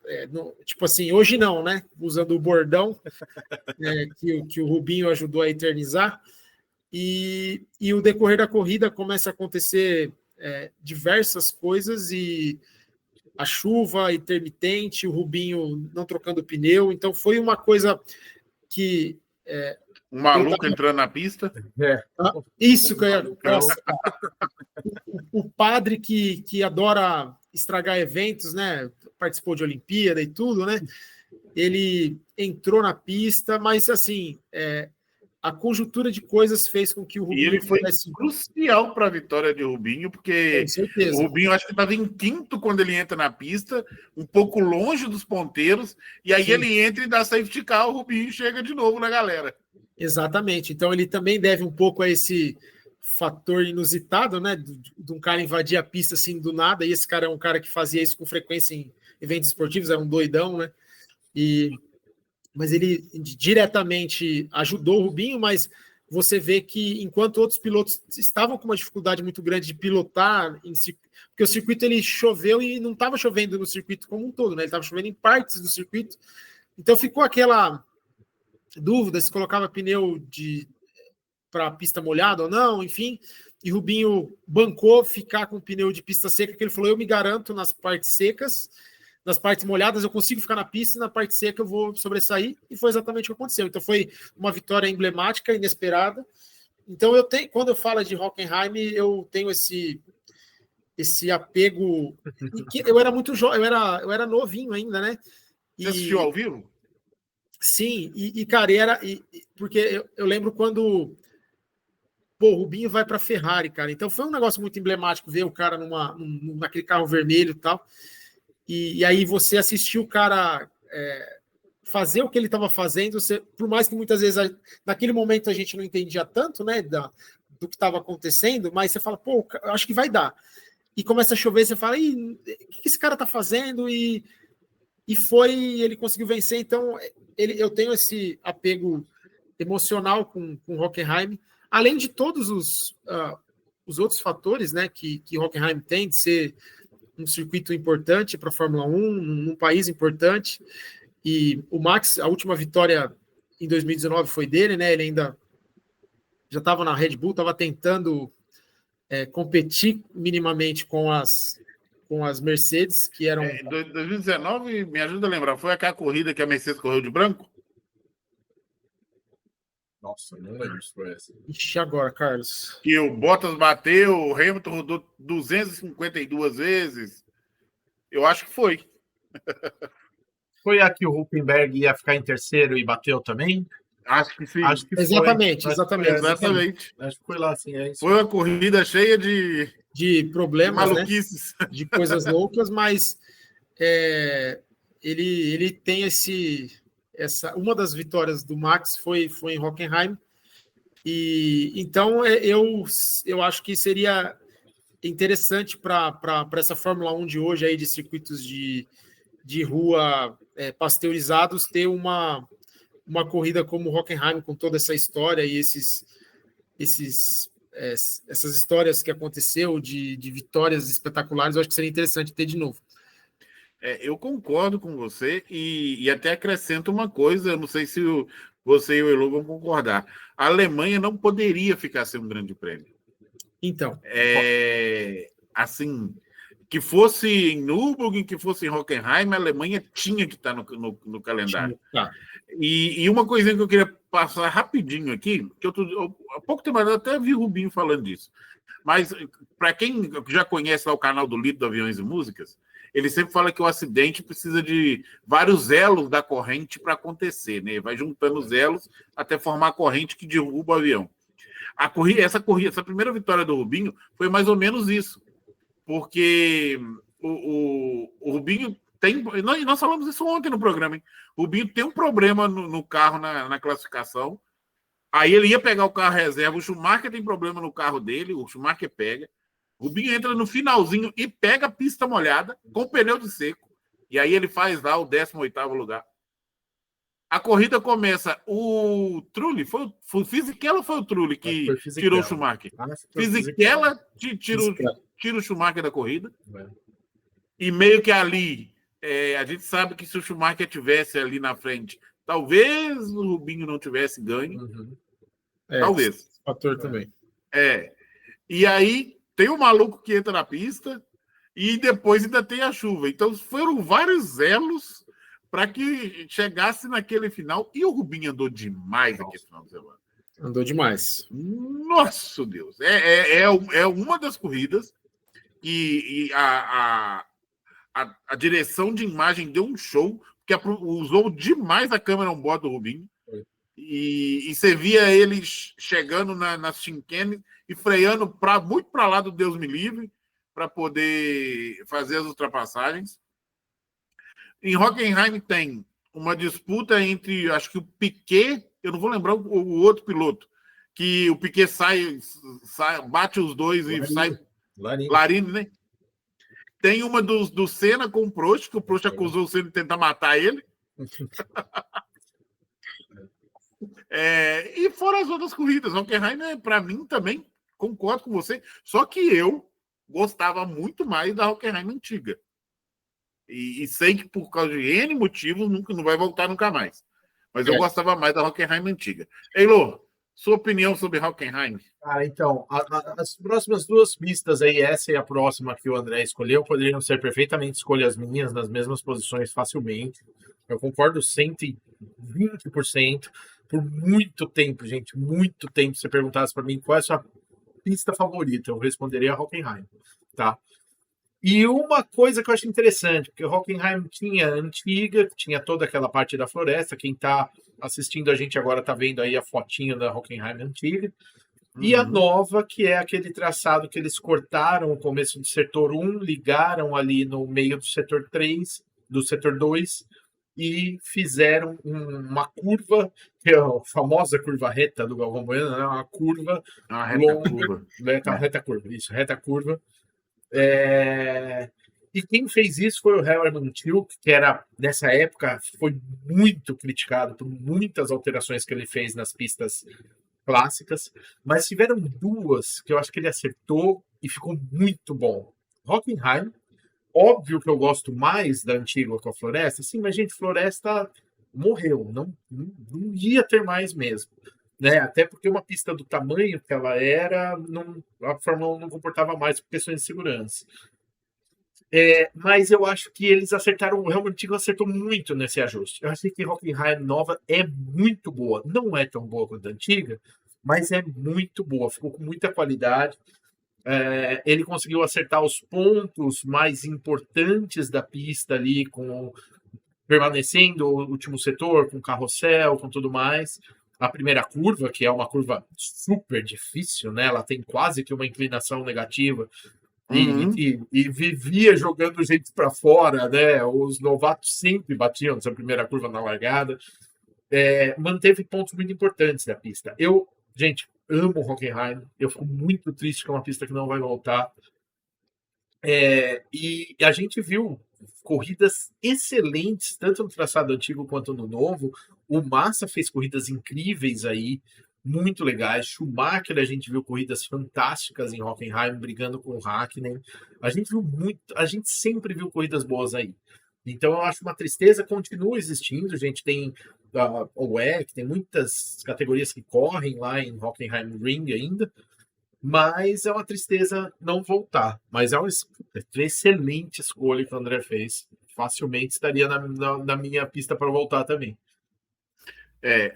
tipo assim, hoje não, né? Usando o bordão que o Rubinho ajudou a eternizar, e o decorrer da corrida começa a acontecer diversas coisas, e a chuva intermitente, o Rubinho não trocando pneu, então foi uma coisa que... um maluco entrando na pista. Isso que eu ia... O padre que adora estragar eventos, né? Participou de Olimpíada e tudo, né? Ele entrou na pista, mas assim, a conjuntura de coisas fez com que o Rubinho... E ele foi crucial para a vitória de Rubinho, porque o Rubinho acho que estava em quinto quando ele entra na pista, um pouco longe dos ponteiros, e aí ele entra e dá safety car, o Rubinho chega de novo na galera. Exatamente. Então ele também deve um pouco a esse fator inusitado, né? De um cara invadir a pista assim do nada, e esse cara é um cara que fazia isso com frequência em eventos esportivos, era um doidão, né? Mas ele diretamente ajudou o Rubinho, mas você vê que enquanto outros pilotos estavam com uma dificuldade muito grande de pilotar, porque o circuito ele choveu e não estava chovendo no circuito como um todo, né? Ele estava chovendo em partes do circuito, então ficou aquela dúvida se colocava pneu para pista molhada ou não, enfim, e Rubinho bancou ficar com pneu de pista seca, que ele falou, eu me garanto nas partes secas, nas partes molhadas eu consigo ficar na pista, e na parte seca eu vou sobressair, e foi exatamente o que aconteceu. Então foi uma vitória emblemática, inesperada. Então quando eu falo de Hockenheim, eu tenho esse apego, eu era muito jovem, eu era novinho ainda, né? Você assistiu ao vivo? Sim, cara, porque eu lembro quando o Rubinho vai para a Ferrari, cara. Então foi um negócio muito emblemático ver o cara naquele carro vermelho e tal. E aí você assistiu o cara fazer o que ele estava fazendo, por mais que muitas vezes naquele momento a gente não entendia tanto, né, do que estava acontecendo, mas você fala, pô, eu acho que vai dar. E começa a chover, você fala, o que esse cara tá fazendo? E ele conseguiu vencer, então eu tenho esse apego emocional com Hockenheim, além de todos os outros fatores, né, que Hockenheim tem, de ser um circuito importante para a Fórmula 1, num país importante, e o Max, a última vitória em 2019 foi dele, né, ele ainda já estava na Red Bull, estava tentando competir minimamente com as Mercedes, que eram... 2019, me ajuda a lembrar, foi aquela corrida que a Mercedes correu de branco? Nossa, não lembro se foi essa. Ixi, agora, Carlos. Que o Bottas bateu, o Hamilton rodou 252 vezes. Eu acho que foi. Foi a que o Huckenberg ia ficar em terceiro e bateu também? Acho que sim. Acho que foi. Exatamente. Acho que foi lá, sim. É isso. Foi uma corrida cheia de problemas, de maluquices, né? De coisas loucas, mas ele tem uma das vitórias do Max foi em Hockenheim, e então eu acho que seria interessante para essa Fórmula 1 de hoje aí, de circuitos de rua pasteurizados, ter uma corrida como Hockenheim, com toda essa história e essas histórias que aconteceu de vitórias espetaculares. Eu acho que seria interessante ter de novo. Eu concordo com você e até acrescento uma coisa, eu não sei se você e o Elo vão concordar. A Alemanha não poderia ficar sem um grande prêmio. Então. Assim, que fosse em Nürburgring, que fosse em Hockenheim, a Alemanha tinha que estar no calendário. Tá. E uma coisinha que eu queria passar rapidinho aqui, que há pouco tempo eu até vi o Rubinho falando disso, mas para quem já conhece lá o canal do Lito do Aviões e Músicas, ele sempre fala que o acidente precisa de vários elos da corrente para acontecer, né? Vai juntando os elos até formar a corrente que derruba o avião. Essa primeira vitória do Rubinho foi mais ou menos isso, porque o Rubinho tem... Nós falamos isso ontem no programa, hein? O Rubinho tem um problema no carro na classificação, aí ele ia pegar o carro reserva, o Schumacher tem problema no carro dele, o Schumacher pega, o Rubinho entra no finalzinho e pega a pista molhada com pneu de seco. E aí ele faz lá o 18º lugar. A corrida começa. O Trulli, foi o Fisichella ou foi o Trulli que tirou o Schumacher? Fisichella tira o Schumacher da corrida. E meio que ali, a gente sabe que se o Schumacher tivesse ali na frente, talvez o Rubinho não tivesse ganho. Uhum. Talvez. Esse fator também. E aí tem o maluco que entra na pista e depois ainda tem a chuva. Então foram vários elos para que chegasse naquele final. E o Rubinho andou demais naquele final de semana. Andou demais. Nossa, Deus. É uma das corridas que a direção de imagem deu um show, porque usou demais a câmera on-board do Rubinho. E você via ele chegando na chicane e freando muito para lá do Deus me livre, para poder fazer as ultrapassagens. Em Hockenheim tem uma disputa entre, acho que o Piquet, eu não vou lembrar o outro piloto, que o Piquet sai bate os dois e sai Larini, né? Tem uma do Senna com o Prost, que o Prost acusou o Senna de tentar matar ele. E fora as outras corridas. Hockenheim, para mim, também concordo com você. Só que eu gostava muito mais da Hockenheim antiga. E sei que por causa de N motivos não vai voltar nunca mais. Mas eu gostava mais da Hockenheim antiga. Eilô, sua opinião sobre Hockenheim? Então, as próximas duas pistas aí, essa e a próxima que o André escolheu, poderiam ser perfeitamente escolhas minhas, nas mesmas posições facilmente. Eu concordo 120%. Por muito tempo, gente, muito tempo, se você perguntasse para mim qual é a sua pista favorita, eu responderia a Hockenheim, tá? E uma coisa que eu acho interessante, porque Hockenheim tinha antiga, tinha toda aquela parte da floresta, quem está assistindo a gente agora está vendo aí a fotinha da Hockenheim antiga, e a nova, que é aquele traçado que eles cortaram o começo do setor 1, ligaram ali no meio do setor 3, do setor 2, e fizeram uma curva, que é a famosa curva reta do Galvão Bueno, né? Uma curva A reta longa, curva. reta curva, isso, reta curva. E quem fez isso foi o Herman Tilke, que era, nessa época, foi muito criticado por muitas alterações que ele fez nas pistas clássicas, mas tiveram duas que eu acho que ele acertou e ficou muito bom. Hockenheim, óbvio que eu gosto mais da antiga com a Floresta, sim, mas gente, Floresta morreu, não ia ter mais mesmo. Né? Até porque uma pista do tamanho que ela era, a Fórmula 1 não comportava mais por questões de segurança. Mas eu acho que eles acertaram, o Helmut Antigo acertou muito nesse ajuste. Eu achei que a Hockenheim nova é muito boa. Não é tão boa quanto a antiga, mas é muito boa. Ficou com muita qualidade. Ele conseguiu acertar os pontos mais importantes da pista ali, permanecendo o último setor, com carrossel, com tudo mais. A primeira curva, que é uma curva super difícil, né? Ela tem quase que uma inclinação negativa. E vivia jogando gente para fora, né? Os novatos sempre batiam nessa primeira curva na largada. Manteve pontos muito importantes da pista. Gente, amo o Hockenheim. Eu fico muito triste com uma pista que não vai voltar. E a gente viu corridas excelentes, tanto no traçado antigo quanto no novo. O Massa fez corridas incríveis aí, muito legais. Schumacher, a gente viu corridas fantásticas em Hockenheim, brigando com o Hakkinen. A gente sempre viu corridas boas aí. Então eu acho uma tristeza, continua existindo. A gente tem o WEC, tem muitas categorias que correm lá em Hockenheim Ring ainda. Mas é uma tristeza não voltar. Mas é uma excelente escolha que o André fez. Facilmente estaria na minha pista para voltar também.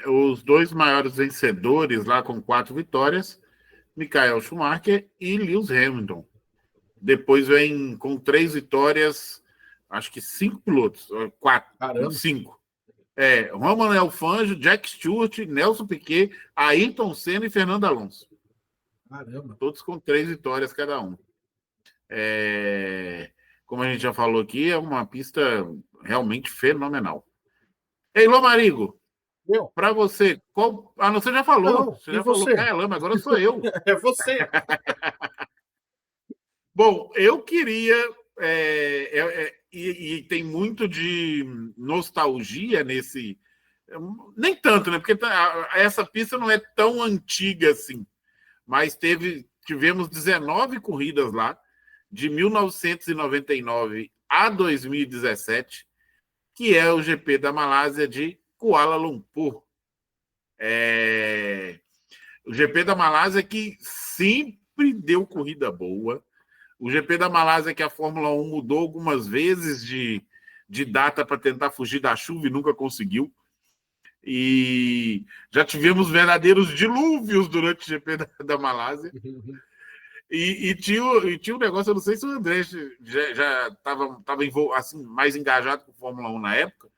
Os dois maiores vencedores lá com 4 vitórias, Michael Schumacher e Lewis Hamilton. Depois vem com 3 vitórias, acho que 5 pilotos, 4, 5. Romain Alfangio, Jack Stewart, Nelson Piquet, Ayrton Senna e Fernando Alonso. Caramba. Todos com 3 vitórias cada um. Como a gente já falou aqui, é uma pista realmente fenomenal. Ei, Lomarigo, para você, qual... você já falou. Não, você já falou Lama, agora sou eu. É você. Bom, eu queria... E tem muito de nostalgia nesse... Nem tanto, né? Porque essa pista não é tão antiga assim. Mas tivemos 19 corridas lá, de 1999 a 2017, que é o GP da Malásia de Kuala Lumpur. O GP da Malásia que sempre deu corrida boa. O GP da Malásia que a Fórmula 1 mudou algumas vezes de data para tentar fugir da chuva e nunca conseguiu. E já tivemos verdadeiros dilúvios durante o GP da Malásia. E tinha um negócio, eu não sei se o André já estava assim, mais engajado com a Fórmula 1 na época,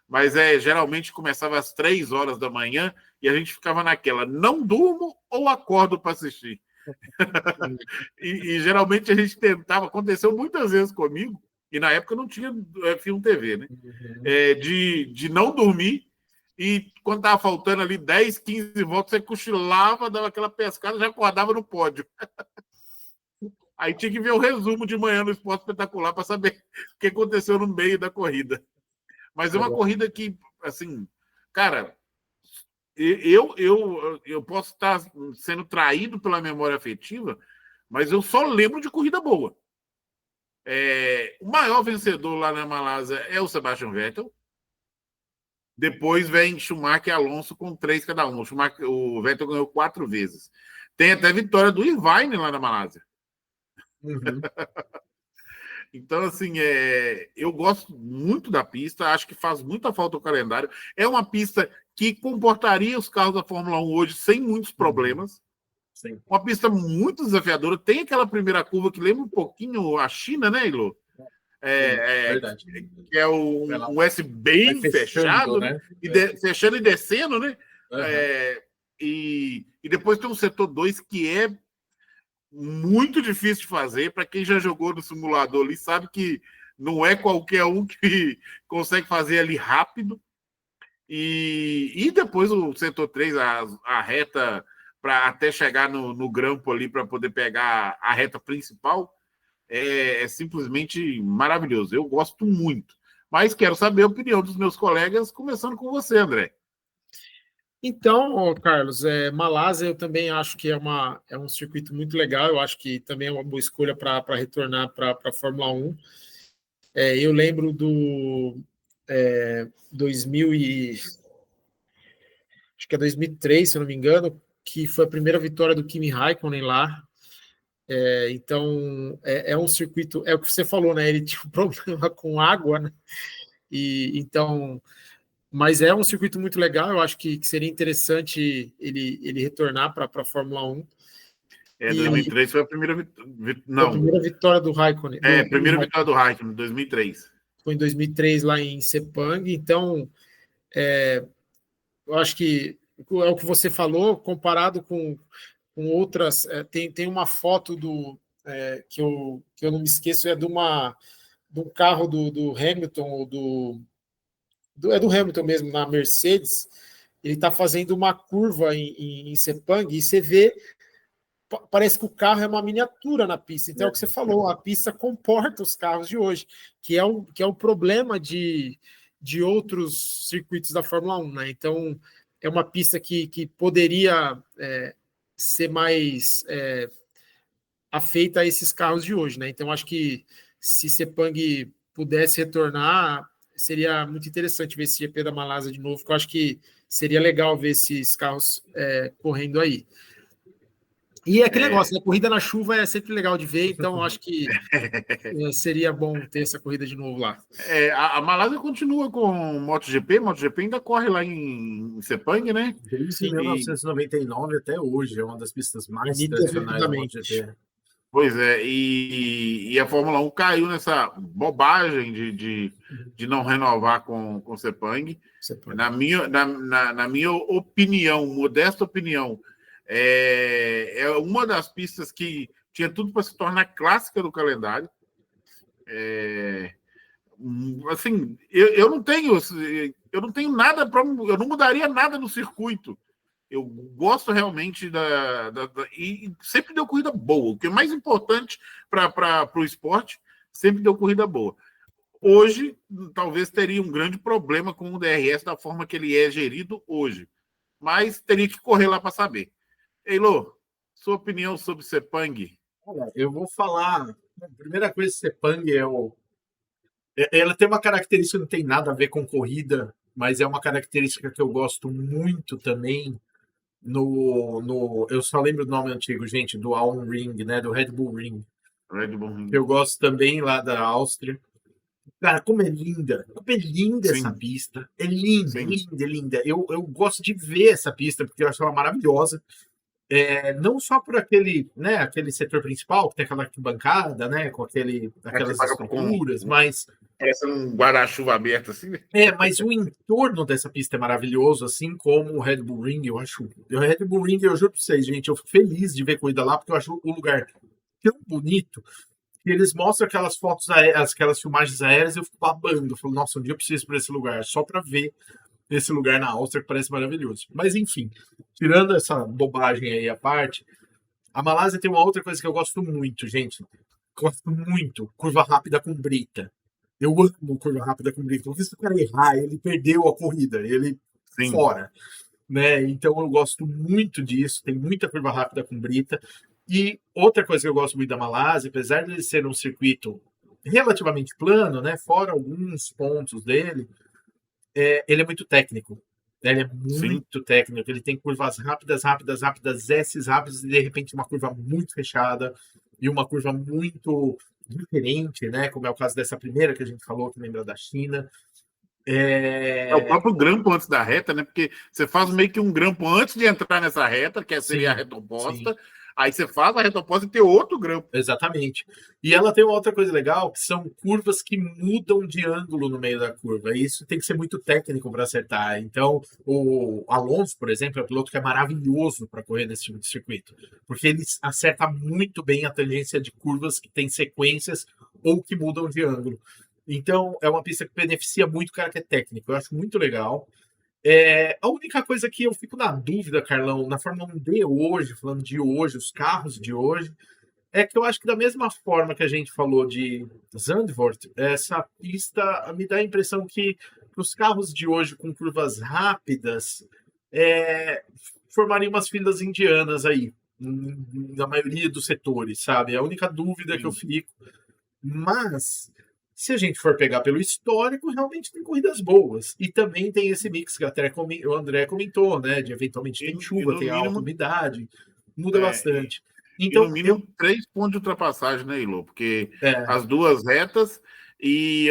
mas geralmente começava às 3 horas da manhã e a gente ficava naquela, não durmo ou acordo para assistir. e geralmente a gente tentava, aconteceu muitas vezes comigo, e na época não tinha F1 TV, né? De não dormir, e quando estava faltando ali 10, 15 voltas, você cochilava, dava aquela pescada, já acordava no pódio. Aí tinha que ver o resumo de manhã no Esporte Espetacular para saber o que aconteceu no meio da corrida. Mas é uma corrida que, assim, cara, eu posso estar sendo traído pela memória afetiva, mas eu só lembro de corrida boa. O maior vencedor lá na Malásia é o Sebastian Vettel. Depois vem Schumacher e Alonso com 3 cada um. O Vettel ganhou 4 vezes. Tem até vitória do Irvine lá na Malásia. Então, assim, eu gosto muito da pista, acho que faz muita falta o calendário. É uma pista que comportaria os carros da Fórmula 1 hoje sem muitos problemas. Sim. Uma pista muito desafiadora. Tem aquela primeira curva que lembra um pouquinho a China, né, Ilô? Verdade. Que é um S bem fechado, né? Fechando e descendo, né? E depois tem um setor 2 que é muito difícil de fazer. Para quem já jogou no simulador ali, sabe que não é qualquer um que consegue fazer ali rápido. E depois o setor 3, a reta, para até chegar no grampo ali, para poder pegar a reta principal, é simplesmente maravilhoso. Eu gosto muito. Mas quero saber a opinião dos meus colegas, começando com você, André. Então, Carlos, Malásia eu também acho que é um circuito muito legal, eu acho que também é uma boa escolha para retornar para a Fórmula 1. Eu lembro do 2000 acho que é 2003, se eu não me engano, que foi a primeira vitória do Kimi Raikkonen lá. Então, é um circuito, é o que você falou, né? Ele tinha um problema com água, né? Então, mas é um circuito muito legal, eu acho que seria interessante ele retornar para a Fórmula 1. 2003 foi a primeira vitória. Não. A primeira vitória do Raikkonen. Primeira vitória do Raikkonen, 2003. Foi em 2003 lá em Sepang. Então, eu acho que é o que você falou, comparado com outras. Tem uma foto que eu não me esqueço, é de um carro do Hamilton, ou é do Hamilton mesmo, na Mercedes. Ele está fazendo uma curva em Sepang e você vê, parece que o carro é uma miniatura na pista. Então é o que você falou, a pista comporta os carros de hoje, que é um problema de outros circuitos da Fórmula 1, né? Então é uma pista que poderia ser mais afeita a esses carros de hoje, né? Então acho que se Sepang pudesse retornar, seria muito interessante ver esse GP da Malásia de novo, porque eu acho que seria legal ver esses carros correndo aí. E aquele negócio, né? Corrida na chuva é sempre legal de ver, então acho que seria bom ter essa corrida de novo lá. A Malásia continua com MotoGP ainda corre lá em Sepang, né? Desde 1999 até hoje, é uma das pistas mais tradicionais do MotoGP. Pois é, e a Fórmula 1 caiu nessa bobagem de não renovar com Sepang. Na minha opinião, modesta opinião, é uma das pistas que tinha tudo para se tornar clássica do calendário. Assim, eu não tenho nada para. Eu não mudaria nada no circuito. Eu gosto realmente e sempre deu corrida boa. O que é mais importante para o esporte, sempre deu corrida boa. Hoje, talvez teria um grande problema com o DRS da forma que ele é gerido hoje. Mas teria que correr lá para saber. Eilô, sua opinião sobre Sepang? Olha, eu vou falar. A primeira coisa, Sepang ela tem uma característica que não tem nada a ver com corrida, mas é uma característica que eu gosto muito também. Eu só lembro o nome antigo, gente, do Alm Ring, né? Do Red Bull Ring. Eu gosto também lá da Áustria. Cara, como é linda! Como é linda essa pista! É linda, linda, linda. Eu gosto de ver essa pista, porque eu acho ela maravilhosa. Não só por aquele setor principal, que tem aquela arquibancada, né? Com aquelas estruturas, mas. Parece um guarda-chuva aberto, assim, né? Mas o entorno dessa pista é maravilhoso, assim como o Red Bull Ring, eu acho. O Red Bull Ring, eu juro pra vocês, gente, eu fico feliz de ver corrida lá, porque eu acho o lugar tão bonito que eles mostram aquelas fotos aéreas, aquelas filmagens aéreas, e eu fico babando. Eu falo, nossa, um dia eu preciso ir pra esse lugar, só pra ver esse lugar na Áustria, que parece maravilhoso. Mas, enfim, tirando essa bobagem aí à parte, a Malásia tem uma outra coisa que eu gosto muito, gente. Gosto muito. Curva rápida com brita. Eu amo curva rápida com brita. Porque se o cara errar, ele perdeu a corrida. Ele fora. Né? Então, eu gosto muito disso. Tem muita curva rápida com brita. E outra coisa que eu gosto muito da Malásia, apesar de ele ser um circuito relativamente plano, né? Fora alguns pontos dele, ele é muito técnico. Ele é muito técnico. Ele tem curvas rápidas, S's rápidas, e de repente uma curva muito fechada e uma curva muito diferente, né? Como é o caso dessa primeira que a gente falou, que lembra da China. É o próprio grampo antes da reta, né? Porque você faz meio que um grampo antes de entrar nessa reta, que seria a reta oposta. Aí você faz a reta oposta e tem outro grampo. Exatamente. E ela tem uma outra coisa legal, que são curvas que mudam de ângulo no meio da curva. E isso tem que ser muito técnico para acertar. Então, o Alonso, por exemplo, é um piloto que é maravilhoso para correr nesse tipo de circuito. Porque ele acerta muito bem a tangência de curvas que tem sequências ou que mudam de ângulo. Então, é uma pista que beneficia muito o cara que é técnico. Eu acho muito legal. A única coisa que eu fico na dúvida, Carlão, na Fórmula 1 de hoje, falando de hoje, os carros de hoje, é que eu acho que da mesma forma que a gente falou de Zandvoort, essa pista me dá a impressão que os carros de hoje com curvas rápidas formariam umas filas indianas aí, na maioria dos setores, sabe? É a única dúvida que eu fico. Mas, se a gente for pegar pelo histórico, realmente tem corridas boas. E também tem esse mix que até o André comentou, né? De eventualmente tem chuva, tem alta umidade, muda bastante. Então, no mínimo 3 pontos de ultrapassagem, né, Ilô? Porque É. as duas retas, e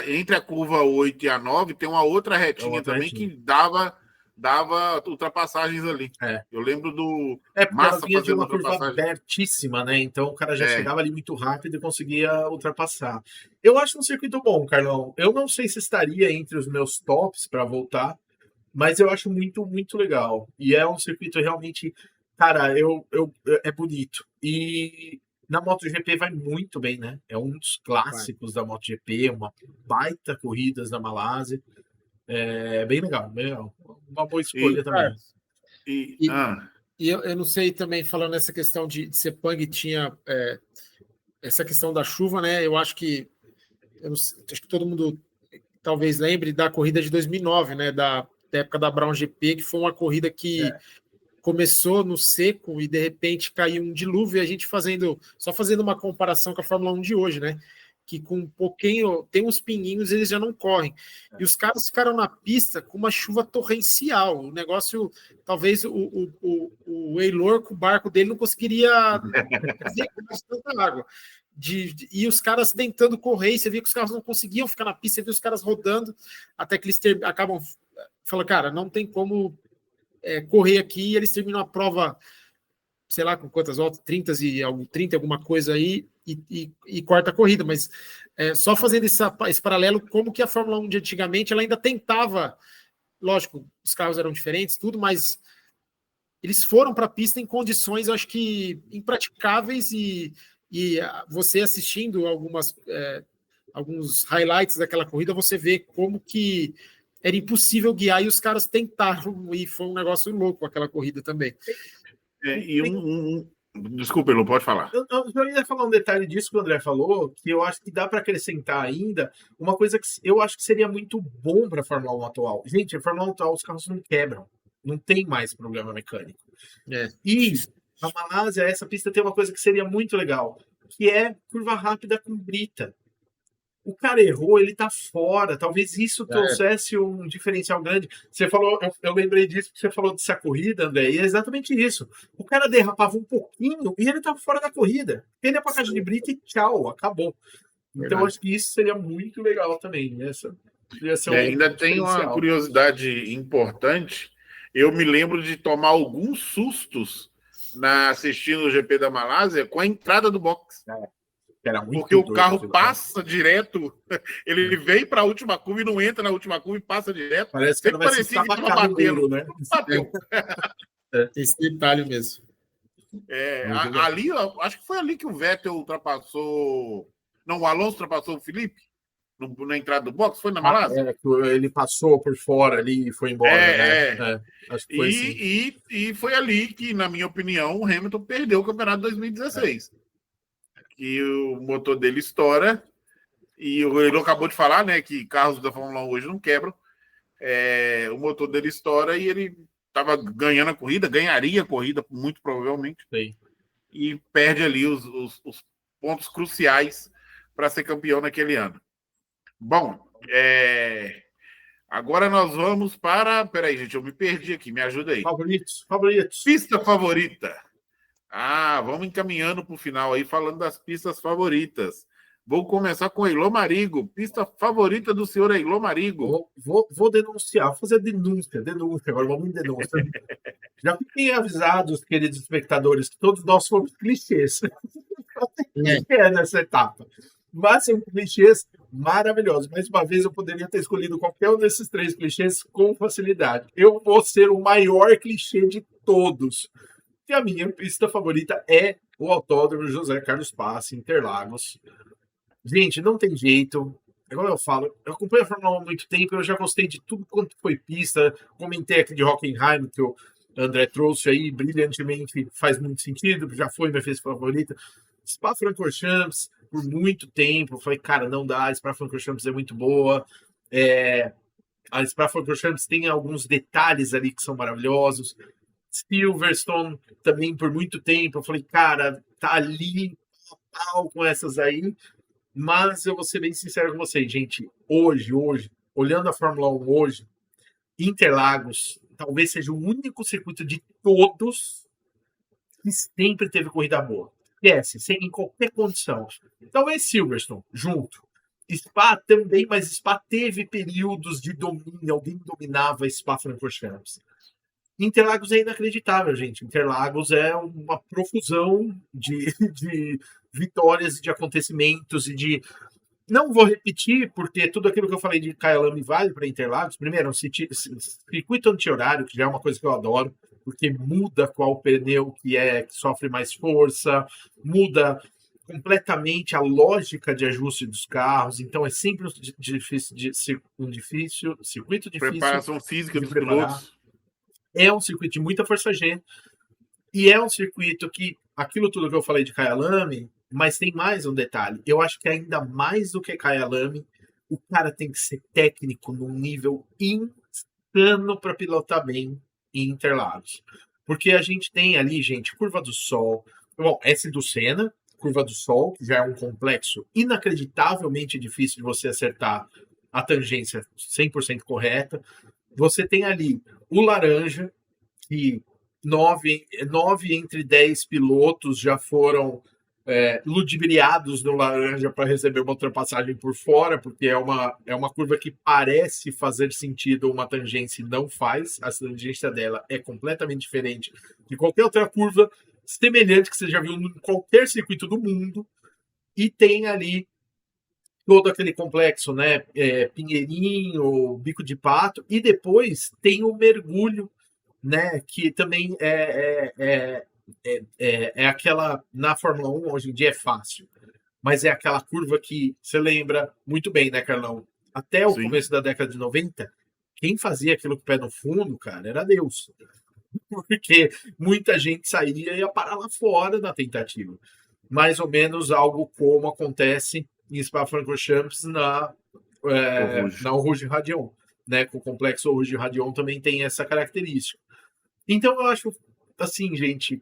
entre a curva 8 e a 9, tem uma outra retinha também que dava ultrapassagens ali. Eu lembro do porque Massa ela vinha de fazendo uma curva ultrapassagem. abertíssima, né? Então o cara já chegava ali muito rápido e conseguia ultrapassar. Eu acho um circuito bom, Carlão. Eu não sei se estaria entre os meus tops para voltar, mas eu acho muito, muito legal. E é um circuito realmente, cara, é bonito. E na MotoGP vai muito bem, né? É um dos clássicos da MotoGP, uma baita corridas da Malásia. É bem legal, bem legal. Uma boa escolha também. E eu não sei também, falando nessa questão de Sepang, tinha essa questão da chuva, né? Eu acho que acho que todo mundo talvez lembre da corrida de 2009, né? Da época da Brown GP, que foi uma corrida que começou no seco e de repente caiu um dilúvio, e a gente só fazendo uma comparação com a Fórmula 1 de hoje, né? Que com um pouquinho, tem uns pinguinhos, eles já não correm. E os caras ficaram na pista com uma chuva torrencial. O negócio, talvez o Eilor, com o barco dele, não conseguiria fazer tanta água. E os caras tentando correr, e você via que os carros não conseguiam ficar na pista, você via os caras rodando, até que eles acabam falando, cara, não tem como correr aqui, e eles terminam a prova, sei lá com quantas voltas, 30 alguma coisa aí, e corta a corrida, mas só fazendo esse paralelo, como que a Fórmula 1 de antigamente, ela ainda tentava, lógico, os carros eram diferentes, tudo, mas eles foram para a pista em condições, eu acho que impraticáveis, e você assistindo alguns highlights daquela corrida, você vê como que era impossível guiar, e os caras tentaram, e foi um negócio louco aquela corrida também. Desculpa, Elô, pode falar. Eu ia falar um detalhe disso que o André falou, que eu acho que dá para acrescentar ainda uma coisa que eu acho que seria muito bom para a Fórmula 1 atual. Gente, a Fórmula 1 atual, os carros não quebram, não tem mais problema mecânico. E a Malásia, essa pista tem uma coisa que seria muito legal, que é curva rápida com brita. O cara errou, ele tá fora. Talvez isso trouxesse um diferencial grande. Você falou, eu lembrei disso, porque você falou dessa corrida, André, e é exatamente isso. O cara derrapava um pouquinho e ele tava fora da corrida. Ele ia pra caixa de brita e tchau, acabou. Então, acho que isso seria muito legal também. Ainda tem uma curiosidade importante. Eu me lembro de tomar alguns sustos assistindo o GP da Malásia com a entrada do box. Porque o carro passa direto, ele vem para a última curva e não entra na última curva e passa direto. Parecia que estava batendo, né? Bateu. Esse detalhe mesmo. Ali, acho que foi ali que o Vettel ultrapassou. Não, o Alonso ultrapassou o Felipe na entrada do box, foi na Malásia? Ele passou por fora ali e foi embora. Acho que foi assim. E foi ali que, na minha opinião, o Hamilton perdeu o campeonato de 2016. Que o motor dele estoura, e ele acabou de falar, né, que carros da Fórmula 1 hoje não quebram. O motor dele estoura e ele estava ganhando a corrida, ganharia a corrida, muito provavelmente. Sim. E perde ali os pontos cruciais para ser campeão naquele ano. Bom, agora nós vamos para... Peraí, gente, eu me perdi aqui, me ajuda aí. Favoritos. Pista favorita. Vamos encaminhando para o final aí, falando das pistas favoritas. Vou começar com Eilô Marigo. Pista favorita do senhor Eilô Marigo. Vou denunciar, vou fazer denúncia. Agora vamos em denúncia. Já fiquem avisados, queridos espectadores, que todos nós somos clichês. Nessa etapa. Mas são clichês maravilhosos. Mais uma vez, eu poderia ter escolhido qualquer um desses 3 clichês com facilidade. Eu vou ser o maior clichê de todos. E a minha pista favorita é o Autódromo José Carlos Passe, Interlagos. Gente, não tem jeito. igual eu falo, eu acompanho a Fórmula 1 há muito tempo, eu já gostei de tudo quanto foi pista, comentei aqui de Hockenheim, que o André trouxe aí brilhantemente, faz muito sentido, já foi minha vez favorita. Spa-Francorchamps, por muito tempo, eu falei, cara, não dá, Spa-Francorchamps é muito boa. A Spa-Francorchamps tem alguns detalhes ali que são maravilhosos. Silverstone também por muito tempo, eu falei, cara, tá ali pau com essas aí, mas eu vou ser bem sincero com vocês, gente, hoje, olhando a Fórmula 1 hoje, Interlagos talvez seja o único circuito de todos que sempre teve corrida boa. Esquece, sem em qualquer condição. Talvez Silverstone, junto. Spa também, mas Spa teve períodos de domínio, alguém dominava Spa-Francorchamps. Interlagos é inacreditável, gente. Interlagos é uma profusão de vitórias, de acontecimentos e de... Não vou repetir, porque tudo aquilo que eu falei de Kyalami vale para Interlagos. Primeiro, um circuito anti-horário, que já é uma coisa que eu adoro, porque muda qual pneu que sofre mais força, muda completamente a lógica de ajuste dos carros. Então, é sempre um circuito difícil. Preparação física de dos preparar. pilotos. É um circuito de muita força G. E é um circuito que, aquilo tudo que eu falei de Kyalami, mas tem mais um detalhe. Eu acho que ainda mais do que Kyalami, o cara tem que ser técnico num nível insano para pilotar bem em Interlagos. Porque a gente tem ali, gente, Curva do Sol, bom, S do Senna, Curva do Sol, que já é um complexo inacreditavelmente difícil de você acertar a tangência 100% correta. Você tem ali o Laranja, que 9 entre 10 pilotos já foram ludibriados no Laranja para receber uma ultrapassagem por fora, porque é uma curva que parece fazer sentido uma tangência e não faz. A tangência dela é completamente diferente de qualquer outra curva semelhante que você já viu em qualquer circuito do mundo. E tem ali todo aquele complexo, né? Pinheirinho, Bico de Pato, e depois tem o mergulho, né? Que também é aquela, na Fórmula 1 hoje em dia é fácil, mas é aquela curva que você lembra muito bem, né, Carlão? Até o começo da década de 90, quem fazia aquilo com o pé no fundo, cara, era Deus. Porque muita gente saía e ia parar lá fora na tentativa. Mais ou menos algo como acontece em Spa-Francorchamps na Rouge Radion, né? Com o complexo Rouge Radion também tem essa característica. Então eu acho assim, gente,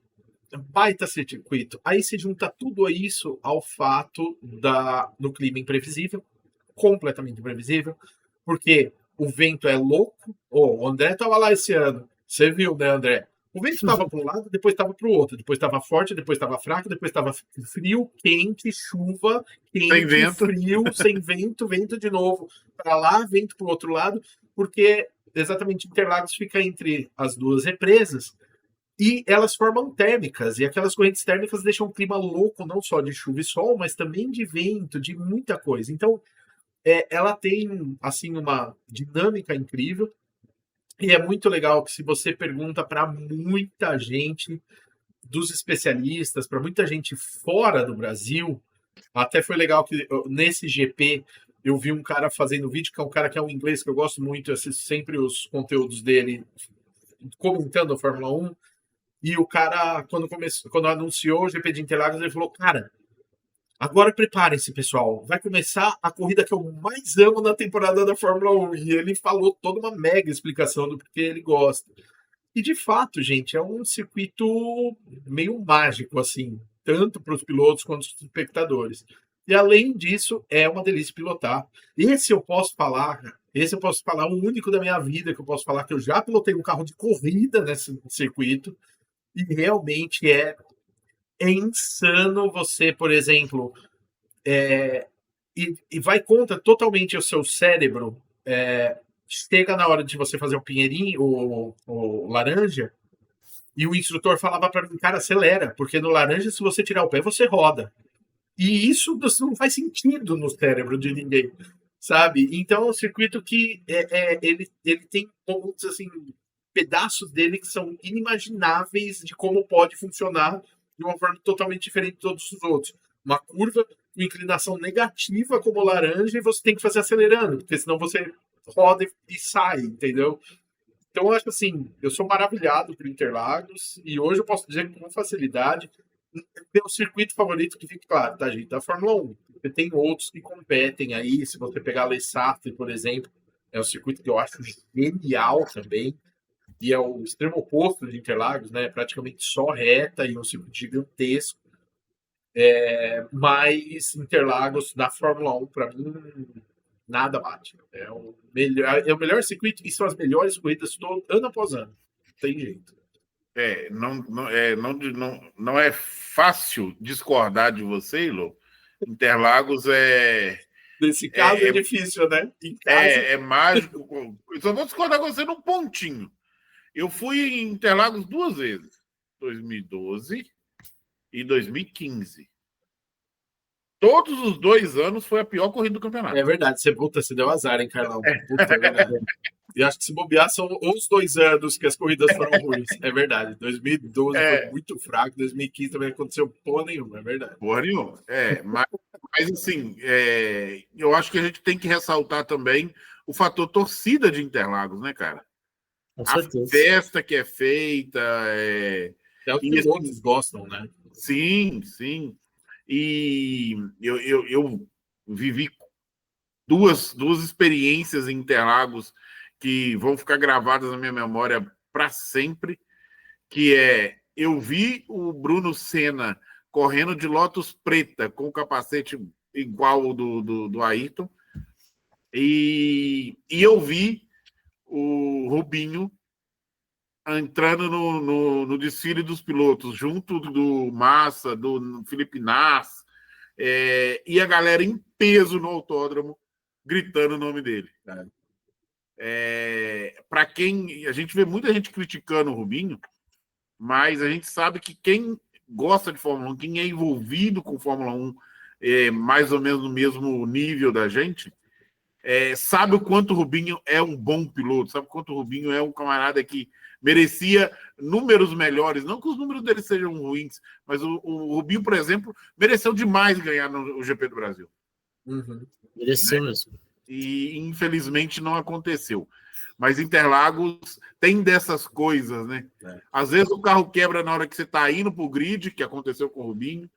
baita circuito. Aí se junta tudo isso ao fato do clima imprevisível, completamente imprevisível, porque o vento é louco. O André estava lá esse ano, você viu, né, André? O vento estava para um lado, depois estava para o outro, depois estava forte, depois estava fraco, depois estava frio, quente, chuva, quente, frio, sem vento, vento de novo para lá, vento para o outro lado, porque exatamente Interlagos fica entre as duas represas e elas formam térmicas, e aquelas correntes térmicas deixam o clima louco, não só de chuva e sol, mas também de vento, de muita coisa. Então, ela tem assim uma dinâmica incrível. E é muito legal que se você pergunta para muita gente, dos especialistas, para muita gente fora do Brasil, até foi legal que nesse GP eu vi um cara fazendo vídeo, que é um cara que é um inglês que eu gosto muito, eu assisto sempre os conteúdos dele, comentando a Fórmula 1, e o cara, quando anunciou o GP de Interlagos, ele falou, cara, agora preparem-se, pessoal. Vai começar a corrida que eu mais amo na temporada da Fórmula 1. E ele falou toda uma mega explicação do porquê ele gosta. E, de fato, gente, é um circuito meio mágico, assim, tanto para os pilotos quanto para os espectadores. E, além disso, é uma delícia pilotar. Esse eu posso falar, o único da minha vida que eu posso falar que eu já pilotei um carro de corrida nesse circuito. E realmente é insano você, por exemplo, e vai contra totalmente o seu cérebro. Chega na hora de você fazer o pinheirinho, o laranja, e o instrutor falava para mim, cara, acelera, porque no laranja, se você tirar o pé, você roda. E isso não faz sentido no cérebro de ninguém, sabe? Então é um circuito que ele tem pontos, assim, pedaços dele que são inimagináveis de como pode funcionar de uma forma totalmente diferente de todos os outros. Uma curva com inclinação negativa como laranja e você tem que fazer acelerando, porque senão você roda e sai, entendeu? Então, eu acho assim, eu sou maravilhado por Interlagos e hoje eu posso dizer com facilidade meu circuito favorito, que fica claro, tá, gente, da Fórmula 1. Porque tem outros que competem aí, se você pegar a Le Safre, por exemplo, é um circuito que eu acho genial também, e é o extremo oposto de Interlagos, né? Praticamente só reta e um circuito gigantesco. Mas Interlagos da Fórmula 1, para mim, nada bate. É o melhor circuito e são as melhores corridas ano após ano. Não tem jeito. Não é fácil discordar de você, Ilô. Interlagos Nesse caso é difícil, né? Em casa... é mágico. Eu só vou discordar com você num pontinho. Eu fui em Interlagos 2 vezes, 2012 e 2015. Todos os 2 anos foi a pior corrida do campeonato. É verdade, você deu azar, hein, Carlão? Puta, é verdade. E acho que se bobear são os 2 anos que as corridas foram ruins. É verdade. 2012 foi muito fraco, 2015 também aconteceu porra nenhuma, é verdade. Porra nenhuma. Mas assim, eu acho que a gente tem que ressaltar também o fator torcida de Interlagos, né, cara? Com certeza. A festa que é feita. É o que os outros gostam, né? Sim, sim. E eu vivi duas experiências em Interlagos que vão ficar gravadas na minha memória para sempre, que eu vi o Bruno Senna correndo de Lotus preta com o capacete igual ao do Ayrton, e eu vi o Rubinho entrando no desfile dos pilotos, junto do Massa, do Felipe Nas, e a galera em peso no autódromo, gritando o nome dele. Para quem... A gente vê muita gente criticando o Rubinho, mas a gente sabe que quem gosta de Fórmula 1, quem é envolvido com Fórmula 1, mais ou menos no mesmo nível da gente, sabe o quanto o Rubinho é um bom piloto, sabe o quanto o Rubinho é um camarada que merecia números melhores, não que os números dele sejam ruins, mas o Rubinho, por exemplo, mereceu demais ganhar no GP do Brasil. Uhum. Mereceu mesmo. E infelizmente não aconteceu. Mas Interlagos tem dessas coisas, né? Às vezes o carro quebra na hora que você está indo para o grid, que aconteceu com o Rubinho.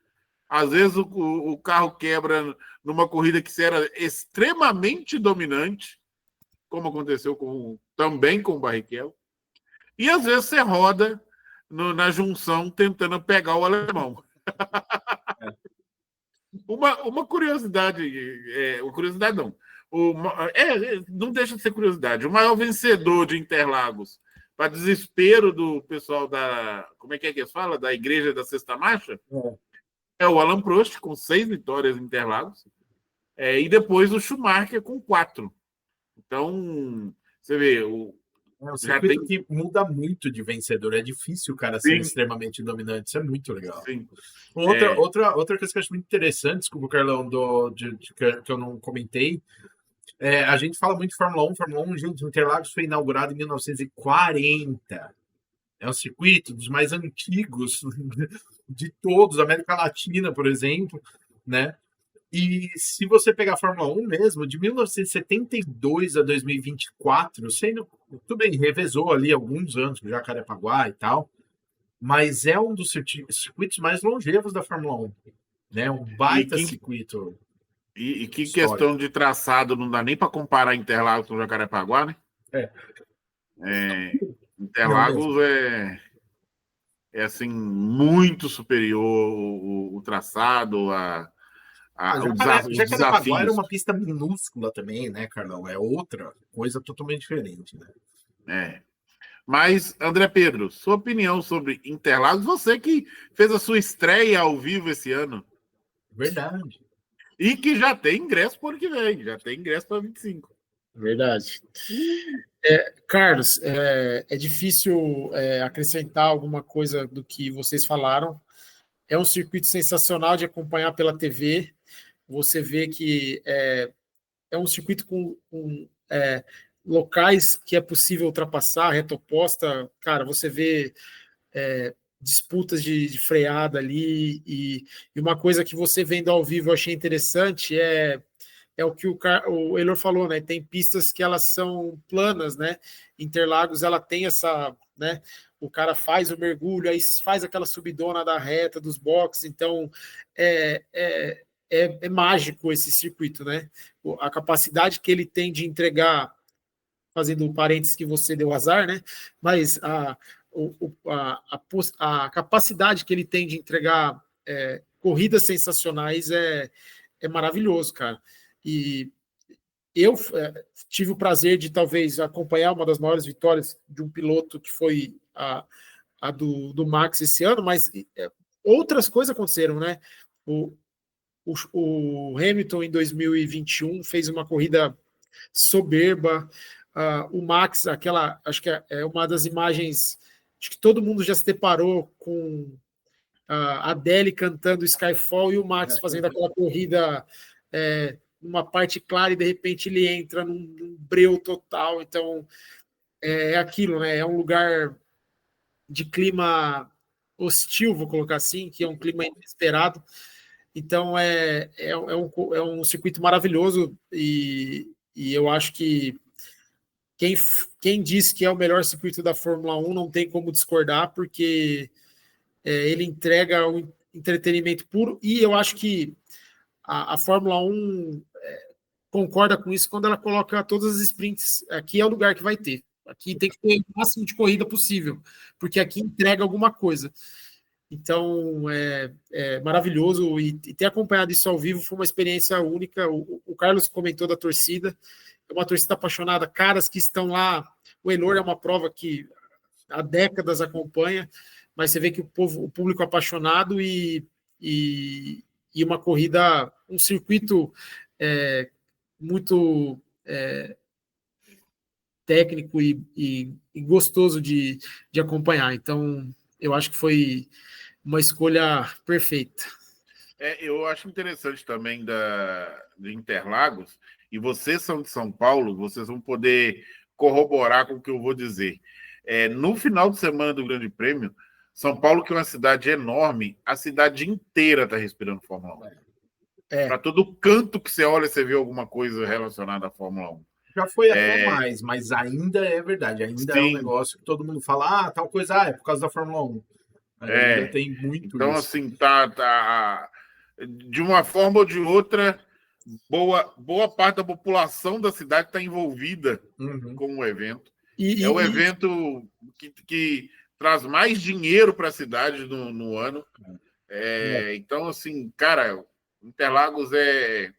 Às vezes o carro quebra numa corrida que você era extremamente dominante, como aconteceu também com o Barrichello. E às vezes você roda na junção tentando pegar o alemão. Uma curiosidade, curiosidade não. Não deixa de ser curiosidade. O maior vencedor de Interlagos, para desespero do pessoal da... Como é que eles falam? Da Igreja da Sexta Marcha? É o Alain Prost, com 6 vitórias em Interlagos. E depois o Schumacher com 4. Então, você vê... É um circuito que muda muito de vencedor. É difícil o cara ser extremamente dominante. Isso é muito legal. Sim. Outra coisa que eu acho muito interessante, desculpa, Carlão, que eu não comentei, a gente fala muito de Fórmula 1. Fórmula 1, gente, Interlagos foi inaugurado em 1940. É um circuito dos mais antigos de todos, América Latina, por exemplo, né? E se você pegar a Fórmula 1 mesmo, de 1972 a 2024, tudo bem, revezou ali alguns anos com Jacarepaguá e tal, mas é um dos circuitos mais longevos da Fórmula 1, né? Um baita circuito. E que histórico. Questão de traçado, não dá nem para comparar Interlagos com Jacarepaguá, né? Interlagos é assim, muito superior o traçado, Jacarepaguá era uma pista minúscula também, né, Carlão? É outra coisa totalmente diferente, né? Mas, André Pedro, sua opinião sobre Interlagos, você que fez a sua estreia ao vivo esse ano. Verdade. E que já tem ingresso para o ano que vem, já tem ingresso para 25. Verdade. Carlos, é difícil acrescentar alguma coisa do que vocês falaram. É um circuito sensacional de acompanhar pela TV. Você vê que é um circuito com locais que é possível ultrapassar, reta oposta. Cara, você vê disputas de freada ali, e uma coisa que você vendo ao vivo eu achei interessante é o que o Elor falou, né? Tem pistas que elas são planas, né? Interlagos, ela tem essa, né? O cara faz o mergulho, aí faz aquela subidona da reta dos boxes, então é mágico esse circuito, né? A capacidade que ele tem de entregar, fazendo um parênteses que você deu azar, né? Mas a capacidade que ele tem de entregar corridas sensacionais é maravilhoso, cara. E eu tive o prazer de talvez acompanhar uma das maiores vitórias de um piloto que foi a do Max esse ano, mas outras coisas aconteceram, né? O Hamilton em 2021 fez uma corrida soberba. O Max, acho que é uma das imagens, acho que todo mundo já se deparou com a Adele cantando Skyfall e o Max fazendo aquela corrida numa parte clara e de repente ele entra num breu total. Então é aquilo, né? É um lugar de clima hostil, vou colocar assim, que é um clima inesperado. Então é um circuito maravilhoso e eu acho que quem diz que é o melhor circuito da Fórmula 1 não tem como discordar, porque ele entrega o entretenimento puro, e eu acho que a Fórmula 1 concorda com isso quando ela coloca todas as sprints. Aqui é o lugar que vai ter. Aqui tem que ter o máximo de corrida possível, porque aqui entrega alguma coisa. Então, é maravilhoso, e ter acompanhado isso ao vivo foi uma experiência única. O Carlos comentou da torcida, é uma torcida apaixonada, caras que estão lá. O Elor é uma prova que há décadas acompanha, mas você vê que o público apaixonado e uma corrida, um circuito muito técnico e gostoso de acompanhar. Então, eu acho que foi uma escolha perfeita. Eu acho interessante também de Interlagos, e vocês são de São Paulo, vocês vão poder corroborar com o que eu vou dizer. No final de semana do Grande Prêmio, São Paulo, que é uma cidade enorme, a cidade inteira está respirando Fórmula 1. Para todo canto que você olha, você vê alguma coisa relacionada à Fórmula 1. Já foi até mais, mas ainda é verdade. Ainda é um negócio que todo mundo fala, tal coisa, é por causa da Fórmula 1. Ainda tem muito então, isso. Assim, tá de uma forma ou de outra, boa parte da população da cidade está envolvida com o evento. É o evento que traz mais dinheiro para a cidade no ano. Então, assim, cara, Interlagos é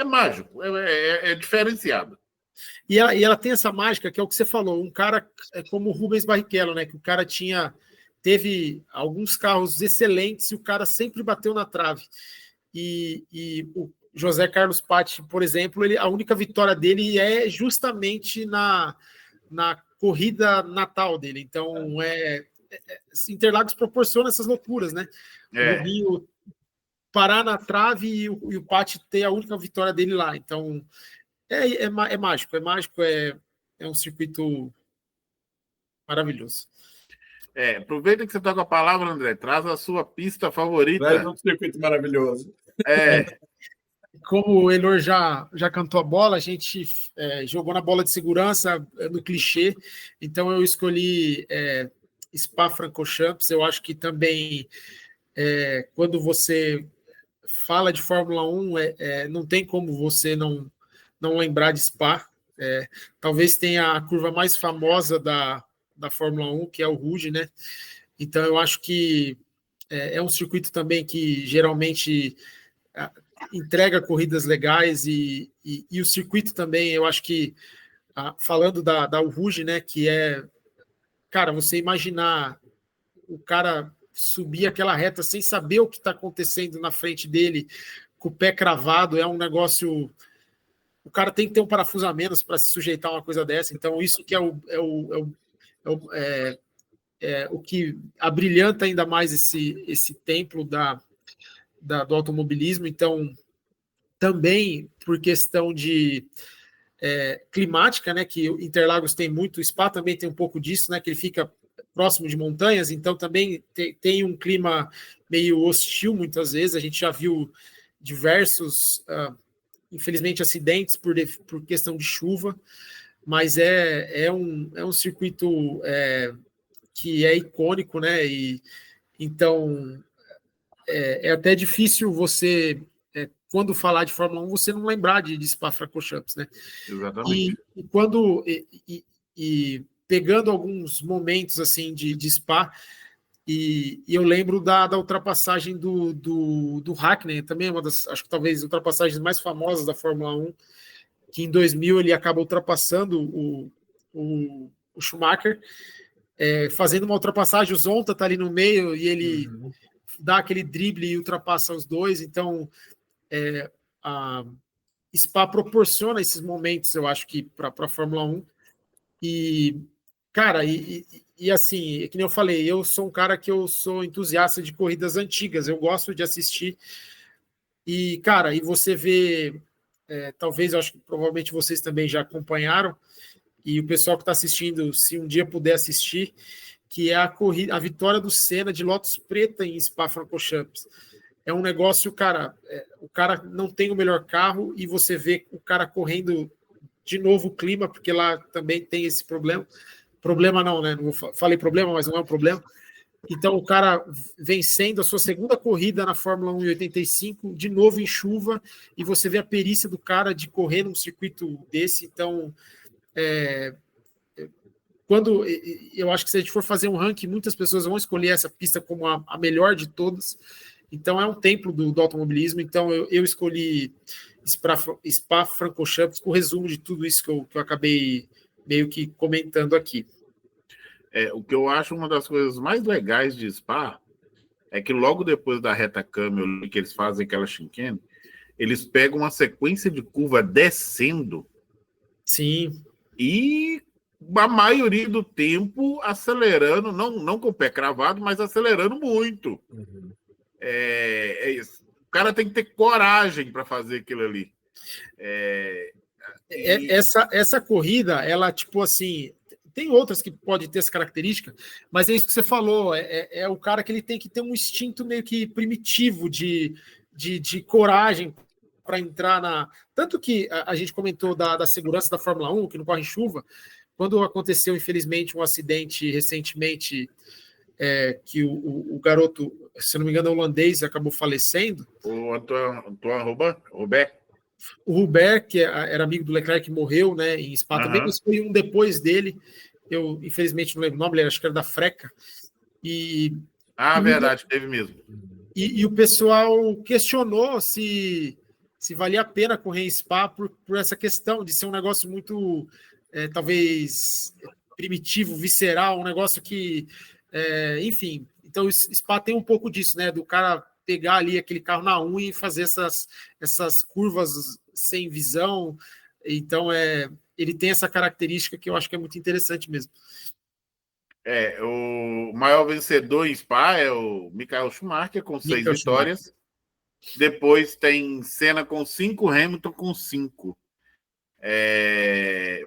mágico, é diferenciado. E ela tem essa mágica, que é o que você falou, um cara como o Rubens Barrichello, né? Que o cara teve alguns carros excelentes e o cara sempre bateu na trave. E o José Carlos Patti, por exemplo, a única vitória dele é justamente na corrida natal dele. Então, Interlagos proporciona essas loucuras, né? O Rubinho parar na trave e o Patti ter a única vitória dele lá. Então, é mágico, é um circuito maravilhoso. Aproveita que você está com a palavra, André. Traz a sua pista favorita. Traz um circuito maravilhoso. Como o Elor já cantou a bola, a gente jogou na bola de segurança, no clichê. Então eu escolhi Spa-Francorchamps. Eu acho que também quando você fala de Fórmula 1, não tem como você não lembrar de Spa. Talvez tenha a curva mais famosa da Fórmula 1, que é o Rouge, né? Então eu acho que é um circuito também que geralmente entrega corridas legais e o circuito também, eu acho que falando da Rouge, né, que cara, você imaginar o cara subir aquela reta sem saber o que está acontecendo na frente dele, com o pé cravado, é um negócio. O cara tem que ter um parafuso a menos para se sujeitar a uma coisa dessa. Então, isso que é o que abrilhanta ainda mais esse templo do automobilismo. Então, também por questão de climática, né, que Interlagos tem muito, o Spa também tem um pouco disso, né, que ele fica próximo de montanhas, então também tem um clima meio hostil muitas vezes. A gente já viu diversos, infelizmente, acidentes por questão de chuva, mas é um circuito que é icônico, né? E então é até difícil você, quando falar de Fórmula 1, você não lembrar de Spa-Francorchamps, né? Exatamente. E quando e pegando alguns momentos assim de Spa, e eu lembro da ultrapassagem do Hakkinen, também é uma das, acho que talvez, ultrapassagens mais famosas da Fórmula 1, que em 2000 ele acaba ultrapassando o Schumacher, fazendo uma ultrapassagem, o Zonta está ali no meio e ele dá aquele drible e ultrapassa os dois. Então, a Spa proporciona esses momentos, eu acho que para a Fórmula 1. E, cara, e assim, que nem eu falei, eu sou um cara que eu sou entusiasta de corridas antigas, eu gosto de assistir. E, cara, e você vê, talvez, eu acho que provavelmente vocês também já acompanharam, e o pessoal que está assistindo, se um dia puder assistir, que é a vitória do Senna de Lotus Preta em Spa-Francorchamps. É um negócio, cara, o cara não tem o melhor carro e você vê o cara correndo de novo o clima, porque lá também tem esse problema. Problema não, né? Não falei problema, mas não é um problema. Então o cara vencendo a sua segunda corrida na Fórmula 1 em 85, de novo em chuva, e você vê a perícia do cara de correr num circuito desse. Então, quando eu acho que se a gente for fazer um ranking, muitas pessoas vão escolher essa pista como a melhor de todas. Então é um templo do automobilismo. Então eu escolhi Spa-Francorchamps, o resumo de tudo isso que eu acabei meio que comentando aqui. O que eu acho uma das coisas mais legais de Spa é que logo depois da reta câmbio, que eles fazem aquela chicane, eles pegam uma sequência de curva descendo. Sim. E a maioria do tempo acelerando, não com o pé cravado, mas acelerando muito. É isso. O cara tem que ter coragem para fazer aquilo ali. Essa corrida, ela, tipo assim, tem outras que pode ter essa característica, mas é isso que você falou, é o cara que ele tem que ter um instinto meio que primitivo de coragem para entrar na... Tanto que a gente comentou da segurança da Fórmula 1, que não corre chuva, quando aconteceu, infelizmente, um acidente recentemente, que o garoto, se não me engano, holandês, acabou falecendo. O Antoine Robert. O Hubert, que era amigo do Leclerc, morreu, né, em Spa também, mas foi um depois dele. Eu, infelizmente, não lembro o nome, acho que era da Freca. Verdade, teve mesmo. E o pessoal questionou se valia a pena correr em Spa por essa questão de ser um negócio muito, talvez, primitivo, visceral, um negócio que, enfim. Então, o Spa tem um pouco disso, né, do cara pegar ali aquele carro na unha e fazer essas curvas sem visão. Então, ele tem essa característica que eu acho que é muito interessante mesmo. O maior vencedor em Spa é o Michael Schumacher, com 6 vitórias. Depois tem Senna com 5, Hamilton com 5.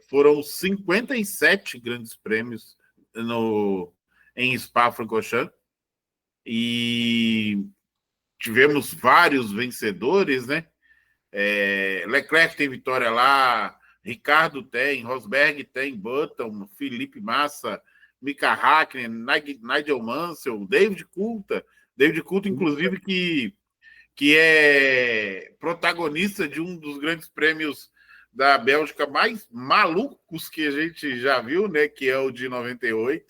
Foram 57 grandes prêmios em Spa-Francorchamps. E tivemos vários vencedores, né? Leclerc tem vitória lá, Ricardo tem, Rosberg tem, Button, Felipe Massa, Mika Hakkinen, Nigel Mansell, David Coulthard, inclusive, que é protagonista de um dos grandes prêmios da Bélgica mais malucos que a gente já viu, né? Que é o de 98.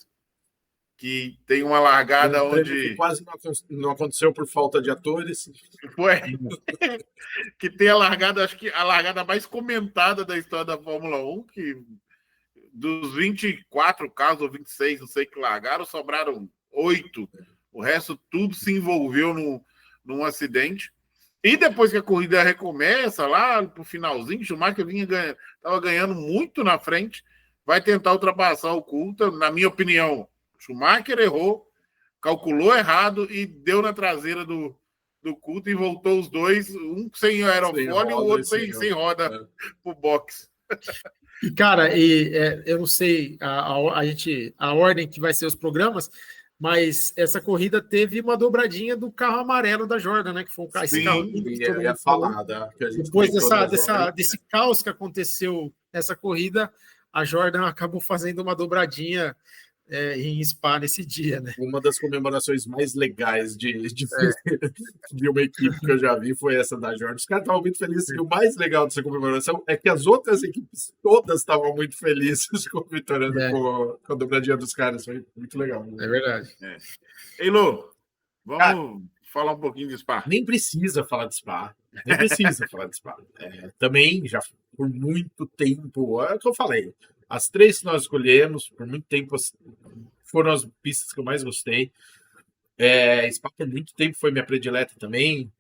Que tem uma largada onde... Que quase não aconteceu por falta de atores. Que tem a largada, acho que a largada mais comentada da história da Fórmula 1, que dos 24 carros, ou 26, não sei que largaram, sobraram 8. O resto tudo se envolveu num acidente. E depois que a corrida recomeça, lá pro finalzinho, Schumacher estava ganhando muito na frente, vai tentar ultrapassar o Coulthard. Na minha opinião, Schumacher errou, calculou errado e deu na traseira do Coulthard e voltou os dois, um sem aerofólio e o outro sem roda pro box. E, cara, eu não sei a ordem que vai ser os programas, mas essa corrida teve uma dobradinha do carro amarelo da Jordan, né? Que foi esse carro lindo que todo eu ia mundo falou. falar, que a gente Depois comentou desse caos que aconteceu nessa corrida, a Jordan acabou fazendo uma dobradinha em Spa nesse dia, né? uma das comemorações mais legais de uma equipe que eu já vi foi essa da Jordan. Os caras estavam muito felizes. E o mais legal dessa comemoração é que as outras equipes todas estavam muito felizes comemorando com a dobradinha dos caras. Foi muito legal. É verdade. Ei, Lô, vamos falar um pouquinho de Spa. Nem precisa falar de Spa. Nem precisa falar de Spa. Também, já por muito tempo, é o que eu falei. As 3 que nós escolhemos, por muito tempo, foram as pistas que eu mais gostei. Spa por muito tempo foi minha predileta também.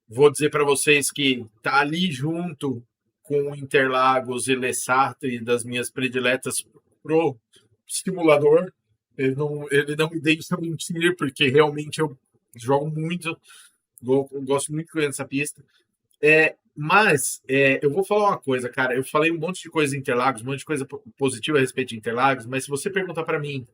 Vou dizer para vocês que tá ali junto com Interlagos e Les Sarthe, das minhas prediletas pro simulador. Ele não me deixa mentir, porque realmente eu jogo muito, gosto muito dessa pista. Mas eu vou falar uma coisa, cara. Eu falei um monte de coisa em Interlagos, um monte de coisa positiva a respeito de Interlagos, mas se você perguntar para mim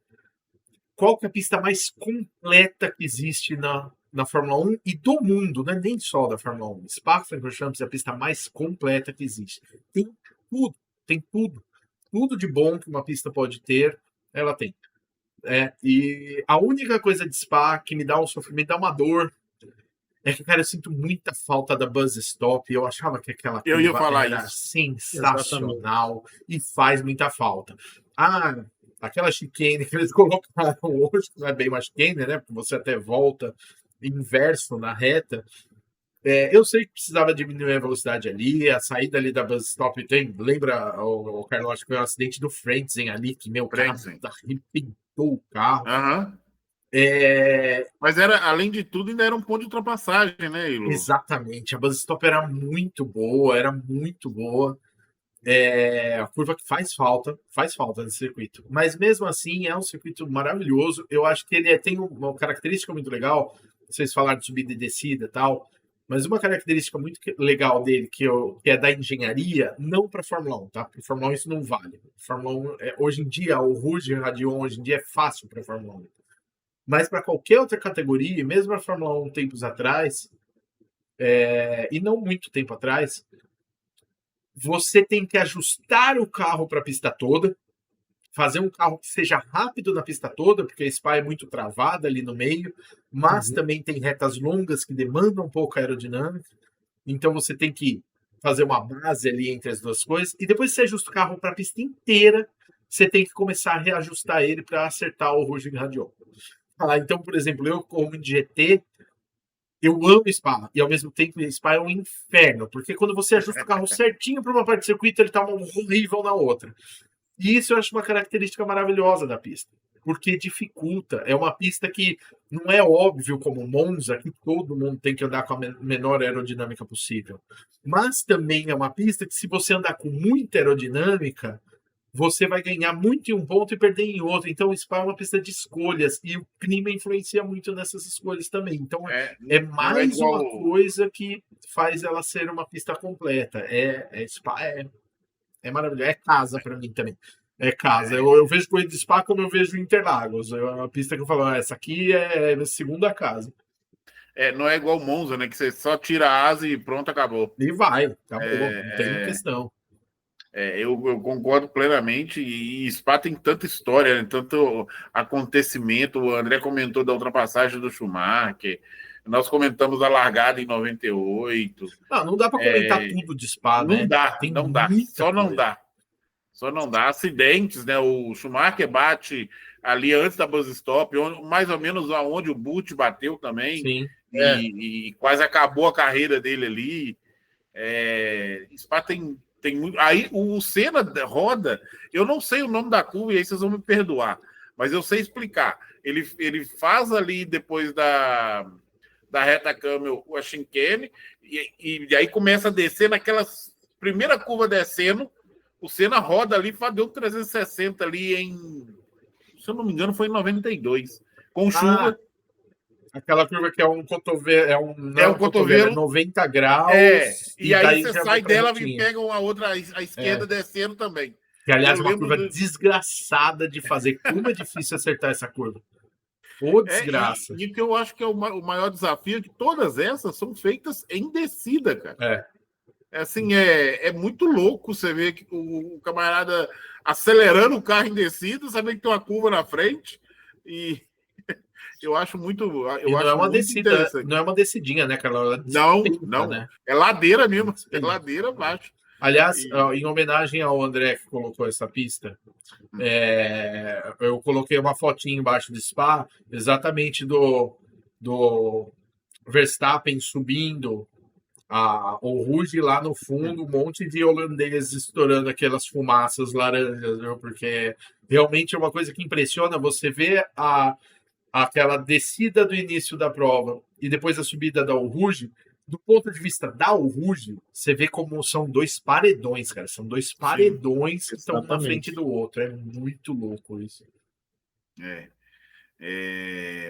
qual que é a pista mais completa que existe na Fórmula 1 e do mundo, não é nem só da Fórmula 1. Spa-Francorchamps é a pista mais completa que existe. Tem tudo. Tudo de bom que uma pista pode ter, ela tem. E a única coisa de Spa que me dá um sofrimento, dá uma dor, é que, cara, eu sinto muita falta da Buzz Stop. Eu achava que aquela curva era sensacional. E faz muita falta. Aquela chicane que eles colocaram hoje, não é bem uma chicane, né? Porque você até volta inverso na reta. Eu sei que precisava diminuir a velocidade ali, a saída ali da Buzz Stop lembra o Carlos, acho que foi um acidente do Frentzen ali, que meu carro arrebentou o carro. Mas além de tudo, ainda era um ponto de ultrapassagem, né, Ilo? Exatamente, a Buzz Stop era muito boa. A curva que faz falta nesse circuito. Mas mesmo assim, é um circuito maravilhoso. Eu acho que ele tem uma característica muito legal. Vocês falaram de subida e descida e tal, mas uma característica muito legal dele, que é da engenharia, não para Fórmula 1, tá? Para Fórmula 1 isso não vale. Fórmula 1, hoje em dia, o Rouge Radion, hoje em dia é fácil para Fórmula 1. Mas para qualquer outra categoria, mesmo a Fórmula 1 tempos atrás, e não muito tempo atrás, você tem que ajustar o carro para a pista toda, fazer um carro que seja rápido na pista toda, porque a Spa é muito travada ali no meio, mas também tem retas longas que demandam um pouco a aerodinâmica. Então você tem que fazer uma base ali entre as duas coisas, e depois você ajusta o carro para a pista inteira, você tem que começar a reajustar ele para acertar o Rouge Radion. Então, por exemplo, eu como de GT, eu amo Spa, e ao mesmo tempo Spa é um inferno, porque quando você ajusta o carro certinho para uma parte do circuito, ele tá horrível na outra. E isso eu acho uma característica maravilhosa da pista, porque dificulta. É uma pista que não é óbvio como Monza, que todo mundo tem que andar com a menor aerodinâmica possível. Mas também é uma pista que, se você andar com muita aerodinâmica, você vai ganhar muito em um ponto e perder em outro. Então, o Spa é uma pista de escolhas, e o clima influencia muito nessas escolhas também. Então, é mais uma coisa que faz ela ser uma pista completa. Spa é maravilhoso. É casa para mim também. É casa. Eu vejo corrida de Spa como eu vejo Interlagos. É uma pista que eu falo, essa aqui é a segunda casa. Não é igual Monza, né? Que você só tira a asa e pronto, acabou. E vai, acabou. Não tem questão. Eu concordo plenamente, e Spa tem tanta história, né, tanto acontecimento. O André comentou da ultrapassagem do Schumacher, nós comentamos a largada em 98. Não dá para comentar tudo de Spa, não né? Dá, não dá, só não dá. Acidentes, né? O Schumacher bate ali antes da Buzz Stop, mais ou menos aonde o Butch bateu também. Sim. E quase acabou a carreira dele ali. Spa tem muito. Aí o Senna roda, eu não sei o nome da curva, e aí vocês vão me perdoar, mas eu sei explicar. Ele faz ali depois da reta Camel a chicane, e aí começa a descer naquela primeira curva descendo. O Senna roda ali, deu um 360 ali se eu não me engano, foi em 92, com chuva. Aquela curva que é um cotovelo, É um cotovelo. 90 graus. E aí daí você já sai vai pra dela retinha. e pega uma outra à esquerda descendo também. Que, aliás, Eu é uma lembro curva desgraçada de fazer. Como é difícil acertar essa curva. Ô, desgraça. E que eu acho que é o maior desafio é que todas essas são feitas em descida, cara. Assim, é muito louco você ver que o camarada acelerando o carro em descida, saber que tem uma curva na frente. E eu acho muito, não é uma descida, interessante. não é uma descidinha, né, Carol? Não. Né? É ladeira mesmo. É ladeira abaixo. Aliás, em homenagem ao André que colocou essa pista, eu coloquei uma fotinha embaixo do Spa, exatamente do Verstappen subindo o Rouge lá no fundo, um monte de holandeses estourando aquelas fumaças laranjas, viu? Porque realmente é uma coisa que impressiona você ver aquela descida do início da prova e depois a subida da Rouge. Do ponto de vista da Rouge, você vê como são dois paredões, cara. São dois paredões que estão na frente do outro. É muito louco isso.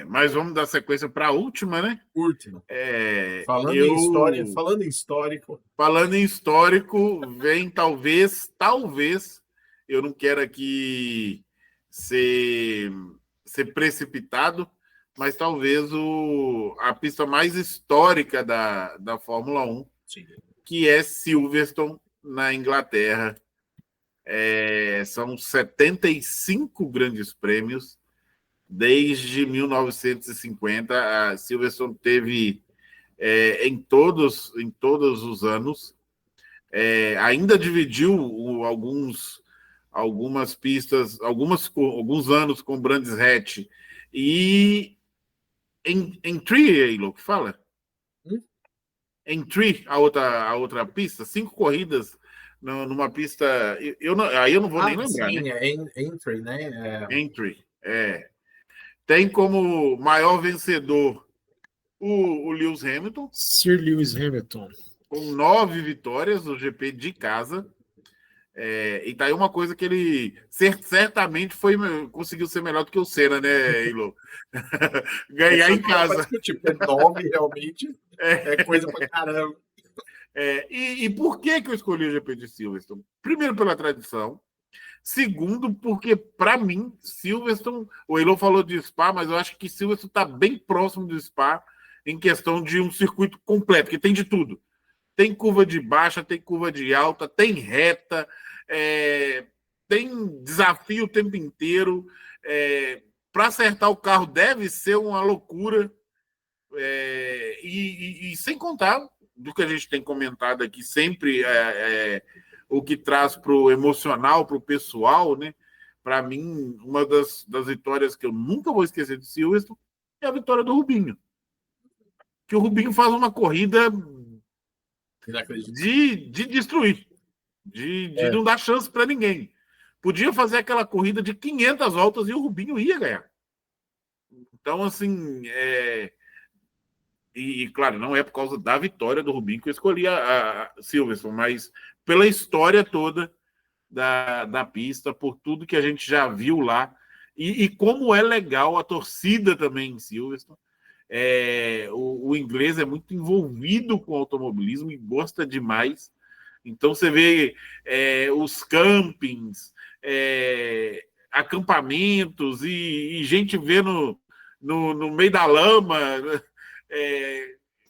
Mas vamos dar sequência para a última, né? Última. Falando em histórico, vem talvez, eu não quero aqui ser precipitado, mas talvez a pista mais histórica da Fórmula 1, sim, que é Silverstone, na Inglaterra. São 75 grandes prêmios. Desde 1950, a Silverstone teve em todos os anos. Ainda dividiu algumas pistas, alguns anos com Brands Hatch e Entry, Eilo, que fala? Entry, a outra pista, 5 corridas numa pista. Aí eu não vou nem lembrar. Sim, né? Entry, né? Entry, Tem como maior vencedor o Lewis Hamilton. Sir Lewis Hamilton. Com 9 vitórias no GP de casa. E tá aí uma coisa que ele certamente conseguiu ser melhor do que o Senna, né, Ilo? Ganhar em casa. Tipo, 9 realmente é coisa pra caramba. E por que eu escolhi o GP de Silverstone? Primeiro, pela tradição. Segundo, porque, para mim, Silverstone... O Ilo falou de Spa, mas eu acho que Silverstone está bem próximo do Spa em questão de um circuito completo, que tem de tudo. Tem curva de baixa, tem curva de alta, tem reta, tem desafio o tempo inteiro. Para acertar o carro deve ser uma loucura. E sem contar do que a gente tem comentado aqui sempre, o que traz para o emocional, para o pessoal, né? Para mim, uma das vitórias que eu nunca vou esquecer de Silverstone é a vitória do Rubinho. Que o Rubinho faz uma corrida de destruir, de não dar chance para ninguém. Podia fazer aquela corrida de 500 voltas e o Rubinho ia ganhar. Então, assim, e claro, não é por causa da vitória do Rubinho que eu escolhi a Silverstone, mas pela história toda da pista, por tudo que a gente já viu lá, e como é legal a torcida também em Silverstone. O inglês é muito envolvido com o automobilismo e gosta demais. Então você vê os campings, acampamentos e gente vendo no meio da lama.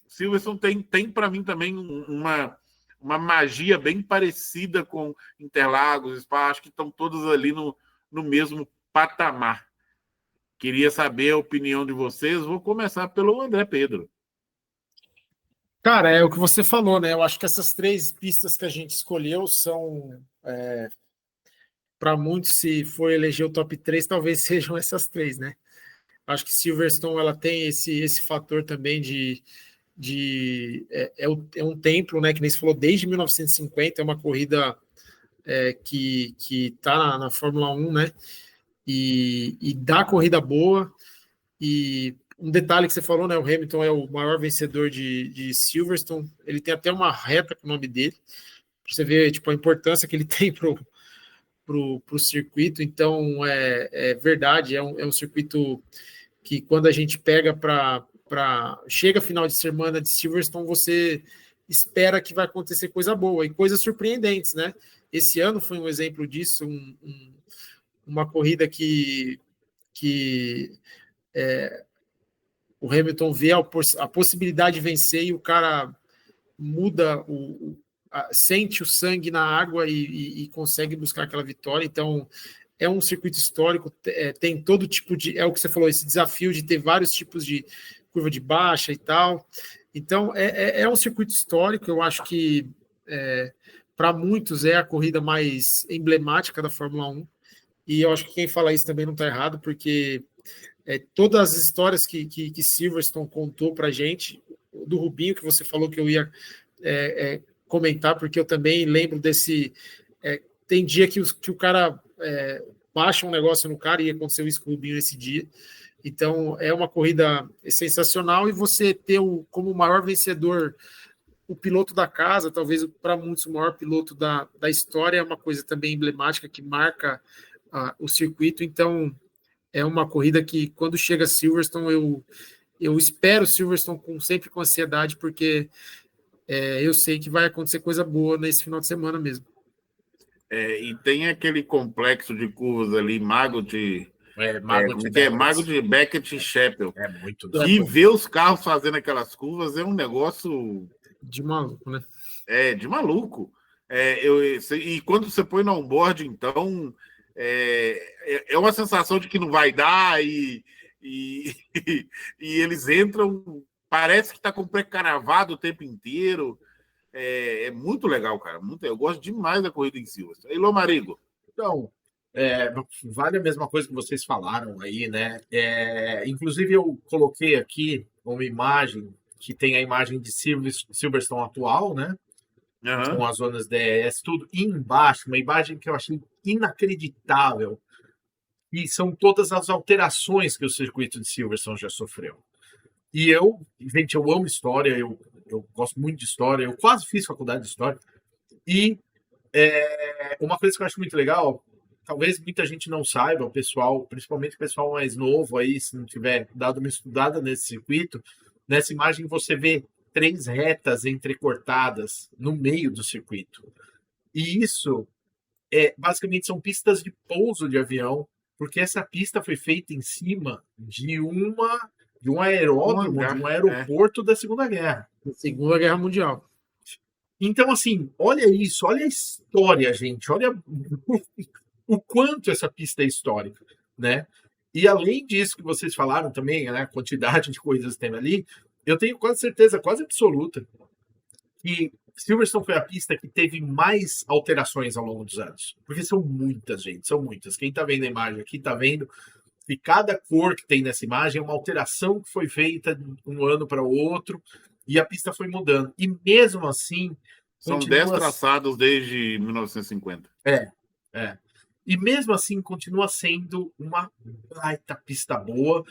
Silverstone tem para mim também uma magia bem parecida com Interlagos, Spa, acho que estão todos ali no mesmo patamar. Queria saber a opinião de vocês. Vou começar pelo André Pedro. Cara, é o que você falou, né? Eu acho que essas 3 pistas que a gente escolheu são, para muitos, se for eleger o top 3, talvez sejam essas 3, né? Acho que Silverstone ela tem esse fator também é um templo, né? Que nem você falou, desde 1950, é uma corrida que está na Fórmula 1, né? E dá corrida boa. E um detalhe que você falou, né? O Hamilton é o maior vencedor de Silverstone. Ele tem até uma reta com o nome dele. Pra você ver, tipo, a importância que ele tem pro circuito. Então, é verdade, é um circuito que quando a gente pega para chega final de semana de Silverstone, você espera que vai acontecer coisa boa e coisas surpreendentes, né? Esse ano foi um exemplo disso, uma corrida que o Hamilton vê a possibilidade de vencer e o cara muda, sente o sangue na água e consegue buscar aquela vitória. Então, é um circuito histórico, tem todo tipo de... É o que você falou, esse desafio de ter vários tipos de curva de baixa e tal. Então, é um circuito histórico, eu acho que para muitos é a corrida mais emblemática da Fórmula 1, e eu acho que quem fala isso também não está errado, porque todas as histórias que Silverstone contou para a gente, do Rubinho, que você falou que eu ia comentar, porque eu também lembro desse... tem dia que o cara baixa um negócio no cara, e aconteceu isso com o Rubinho nesse dia. Então, é uma corrida sensacional, e você ter como maior vencedor o piloto da casa, talvez para muitos o maior piloto da história, é uma coisa também emblemática que marca o circuito. Então, é uma corrida que, quando chega Silverstone, eu espero Silverstone sempre com ansiedade, porque eu sei que vai acontecer coisa boa nesse final de semana mesmo. E tem aquele complexo de curvas ali, Mago de Beckett e Chapel. É muito E ver os carros fazendo aquelas curvas é um negócio... de maluco, né? De maluco. E quando você põe no onboard, então, é uma sensação de que não vai dar, e eles entram, parece que está com pré-caravado o tempo inteiro. É muito legal, cara. Eu gosto demais da corrida em Silverstone. Elô Marigo. Então, vale a mesma coisa que vocês falaram aí, né? Inclusive, eu coloquei aqui uma imagem que tem a imagem de Silverstone atual, né? Com as zonas DRS, tudo. E embaixo, uma imagem que eu achei inacreditável, e são todas as alterações que o circuito de Silverstone já sofreu. E gente, eu amo história, eu gosto muito de história, eu quase fiz faculdade de história. E uma coisa que eu acho muito legal, talvez muita gente não saiba, o pessoal, principalmente o pessoal mais novo aí, se não tiver dado uma estudada nesse circuito, nessa imagem você vê 3 retas entrecortadas no meio do circuito. E isso, basicamente, são pistas de pouso de avião, porque essa pista foi feita em cima de um aeródromo, de um aeroporto da Segunda Guerra. Segunda Guerra Mundial. Então, assim, olha isso, olha a história, gente, olha o quanto essa pista é histórica, né? E além disso que vocês falaram também, né, a quantidade de coisas que tem ali, eu tenho quase certeza, quase absoluta, que Silverstone foi a pista que teve mais alterações ao longo dos anos. Porque são muitas, gente, são muitas. Quem tá vendo a imagem aqui tá vendo que cada cor que tem nessa imagem é uma alteração que foi feita de um ano para o outro, e a pista foi mudando. E mesmo assim... São 10 traçados desde 1950. E mesmo assim, continua sendo uma baita pista boa.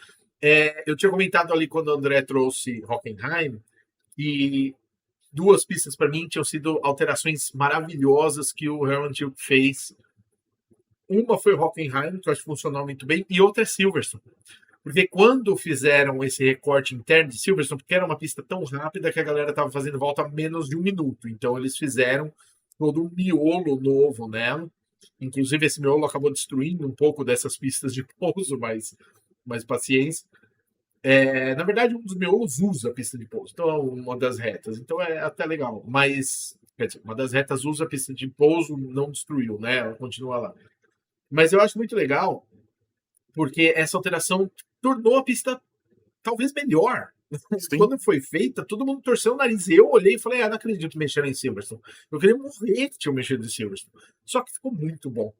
Eu tinha comentado ali quando o André trouxe Hockenheim, e 2 pistas para mim tinham sido alterações maravilhosas que o Hermann Tilke fez. Uma foi Hockenheim, que eu acho que funcionou muito bem, e outra é Silverstone. Porque quando fizeram esse recorte interno de Silverstone, porque era uma pista tão rápida que a galera estava fazendo volta a menos de 1 minuto. Então eles fizeram todo um miolo novo nela. Inclusive esse miolo acabou destruindo um pouco dessas pistas de pouso, mas paciência. Na verdade, um dos miolos usa a pista de pouso, então é uma das retas. Então é até legal. Mas, quer dizer, uma das retas usa a pista de pouso, não destruiu, né? Ela continua lá. Mas eu acho muito legal, porque essa alteração tornou a pista talvez melhor. Sim. Quando foi feita, todo mundo torceu o nariz. Eu olhei e falei, não acredito que mexeram em Silverstone. Eu queria morrer que tinham mexido em Silverstone. Só que ficou muito bom.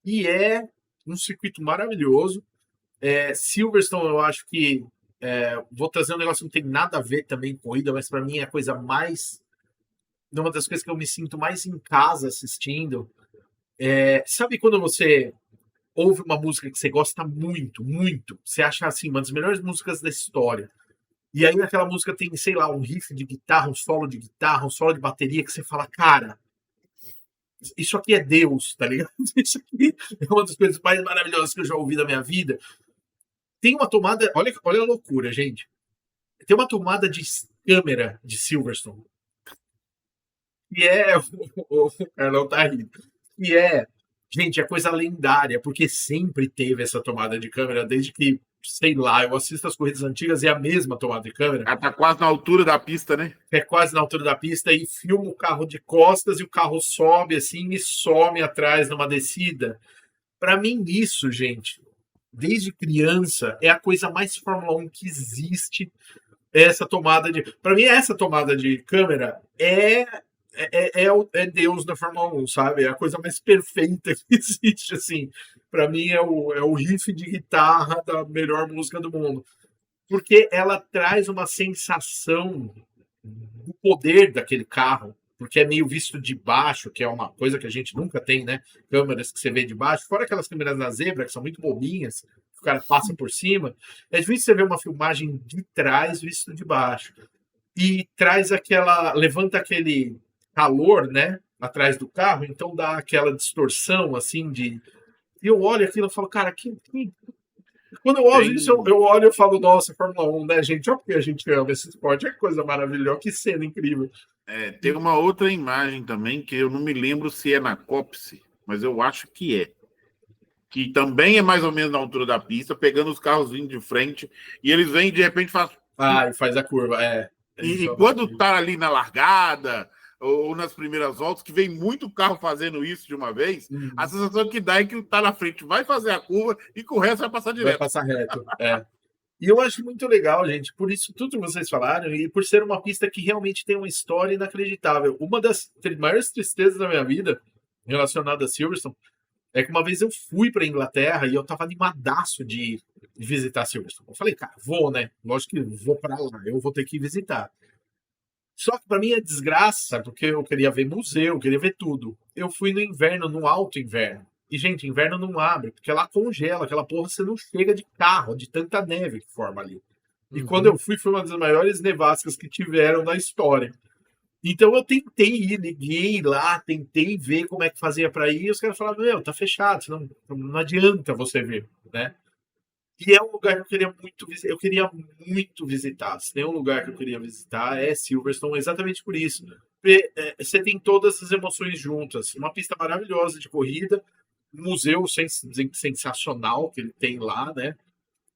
E é um circuito maravilhoso. Silverstone, eu acho que... vou trazer um negócio que não tem nada a ver também com corrida, mas para mim é a coisa mais... uma das coisas que eu me sinto mais em casa assistindo. Sabe quando você ouve uma música que você gosta muito, muito, você acha assim, uma das melhores músicas da história, e aí naquela música tem, sei lá, um riff de guitarra, um solo de guitarra, um solo de bateria, que você fala, cara, isso aqui é Deus, tá ligado? Isso aqui é uma das coisas mais maravilhosas que eu já ouvi na minha vida. Tem uma tomada, olha a loucura, gente. Tem uma tomada de câmera de Silverstone, que é... O Carlão tá rindo. Que é... Gente, é coisa lendária, porque sempre teve essa tomada de câmera, desde que, sei lá, eu assisto as corridas antigas e é a mesma tomada de câmera. Ela tá quase na altura da pista, né? É quase na altura da pista e filma o carro de costas e o carro sobe assim e some atrás numa descida. Para mim, isso, gente, desde criança, é a coisa mais Fórmula 1 que existe. Essa tomada de. Para mim, essa tomada de câmera é Deus da Fórmula 1, sabe? É a coisa mais perfeita que existe, assim. Para mim, é o riff de guitarra da melhor música do mundo. Porque ela traz uma sensação do poder daquele carro, porque é meio visto de baixo, que é uma coisa que a gente nunca tem, né? Câmeras que você vê de baixo, fora aquelas câmeras na zebra, que são muito bobinhas, que o cara passa por cima. É difícil você ver uma filmagem de trás visto de baixo. E traz aquela. Levanta aquele calor, né? Atrás do carro, então dá aquela distorção, assim, de. E eu olho aquilo e falo, cara, quando eu olho isso, eu olho e falo, nossa, Fórmula 1, né, gente? Olha porque a gente ama esse esporte, é coisa maravilhosa, que cena incrível. Tem uma outra imagem também, que eu não me lembro se é na Copse, mas eu acho que é. Que também é mais ou menos na altura da pista, pegando os carros vindo de frente, e eles vêm de repente faz. E faz a curva, E quando tá ali na largada, ou nas primeiras voltas, que vem muito carro fazendo isso de uma vez, a sensação que dá é que o tá na frente vai fazer a curva e que o resto vai passar direto. Vai passar reto, E eu acho muito legal, gente, por isso tudo que vocês falaram, e por ser uma pista que realmente tem uma história inacreditável. Uma das maiores tristezas da minha vida relacionada a Silverstone é que uma vez eu fui para Inglaterra e eu tava animadaço de visitar Silverstone. Eu falei, cara, vou, né? Lógico que vou para lá, eu vou ter que visitar. Só que para mim é desgraça, porque eu queria ver museu, eu queria ver tudo. Eu fui no inverno, no alto inverno. E, gente, inverno não abre, porque lá congela, aquela porra você não chega de carro, de tanta neve que forma ali. E quando eu fui, foi uma das maiores nevascas que tiveram na história. Então eu tentei ir, liguei lá, tentei ver como é que fazia para ir, e os caras falaram, meu, tá fechado, senão não adianta você ver, né? E é um lugar que eu queria muito visitar. Se tem um lugar que eu queria visitar é Silverstone, exatamente por isso. Porque, você tem todas as emoções juntas. Uma pista maravilhosa de corrida, um museu sensacional que ele tem lá, né?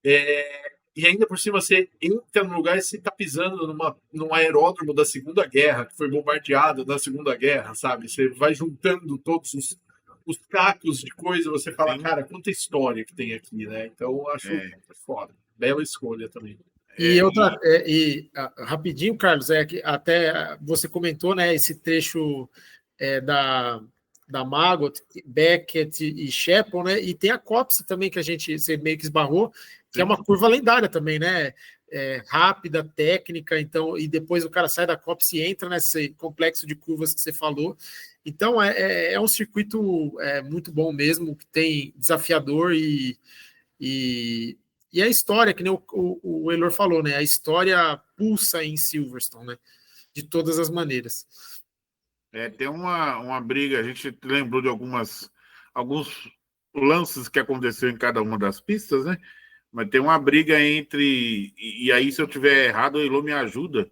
E ainda por cima você entra no lugar e você tá pisando num aeródromo da Segunda Guerra, que foi bombardeado na Segunda Guerra, sabe? Você vai juntando todos os cacos de coisa, você fala, sim, cara, quanta história que tem aqui, né? Então eu acho foda. Bela escolha também. Rapidinho, Carlos, que até você comentou, né, esse trecho da Magot, Beckett e Shepard, né? E tem a Copse também, que você meio que esbarrou, que é uma curva lendária também, né? Rápida, técnica, então, e depois o cara sai da Copse e entra nesse complexo de curvas que você falou. Então, é um circuito muito bom mesmo, que tem desafiador e a história, que nem o Elor falou, né? A história pulsa em Silverstone, né? De todas as maneiras. Tem uma briga, a gente lembrou de alguns lances que aconteceu em cada uma das pistas, né? Mas tem uma briga entre, e aí se eu tiver errado, o Elô me ajuda,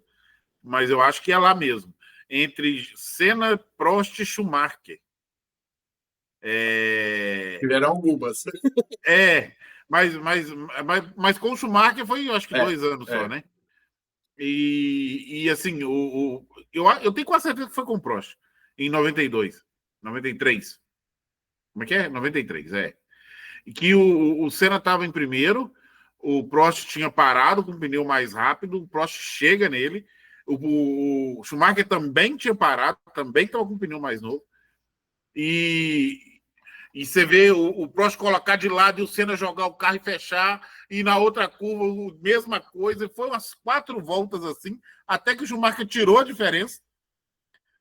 mas eu acho que é lá mesmo, entre Senna, Prost e Schumacher. Tiveram algumas. Mas com o Schumacher foi, acho que 2 anos só, né? E assim, eu tenho quase certeza que foi com o Prost, em 92, 93. Como é que é? 93, E que o Senna estava em primeiro, o Prost tinha parado com o pneu mais rápido, o Prost chega nele, o Schumacher também tinha parado, também estava com o pneu mais novo, e você vê o Prost colocar de lado e o Senna jogar o carro e fechar, e na outra curva, mesma coisa. Foi umas 4 voltas assim, até que o Schumacher tirou a diferença.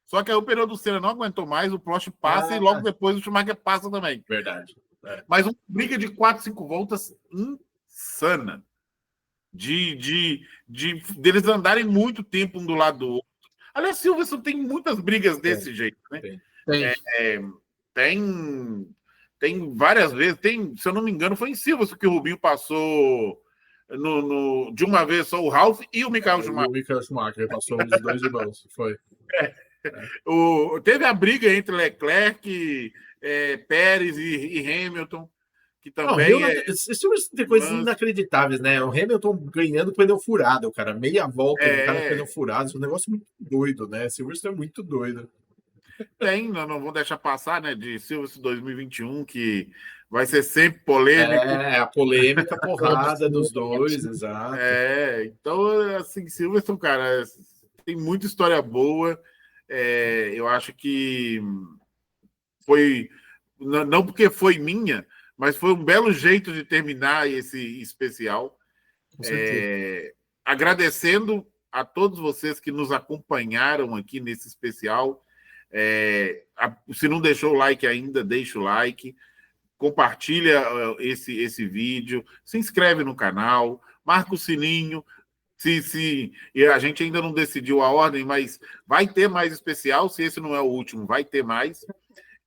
Só que aí o pneu do Senna não aguentou mais, o Prost passa e logo depois o Schumacher passa também. Verdade. Mas uma briga de 4, 5 voltas insana. Deles andarem muito tempo um do lado do outro. Aliás, Silverstone tem muitas brigas desse jeito, né? Tem várias vezes, se eu não me engano, foi em Silverstone que o Rubinho passou de uma vez só o Ralf e o Michael Schumacher. O Michael Schumacher passou os dois irmãos, foi. Teve a briga entre Leclerc, Pérez e Hamilton, que também tem coisas inacreditáveis, né? O Hamilton ganhando pneu furado, cara. Meia volta do cara com pneu furado. Isso é um negócio muito doido, né? Silverstone é muito doido. Nós não vamos deixar passar, né? De Silverstone 2021, que vai ser sempre polêmico. A polêmica porrada dos dois, exato. Então, assim, Silverstone, cara, tem muita história boa. Eu acho que foi, não porque foi minha, mas foi um belo jeito de terminar esse especial. Agradecendo a todos vocês que nos acompanharam aqui nesse especial. Se não deixou o like ainda, deixa o like. Compartilha esse vídeo. Se inscreve no canal. Marca o sininho. E a gente ainda não decidiu a ordem, mas vai ter mais especial. Se esse não é o último, vai ter mais.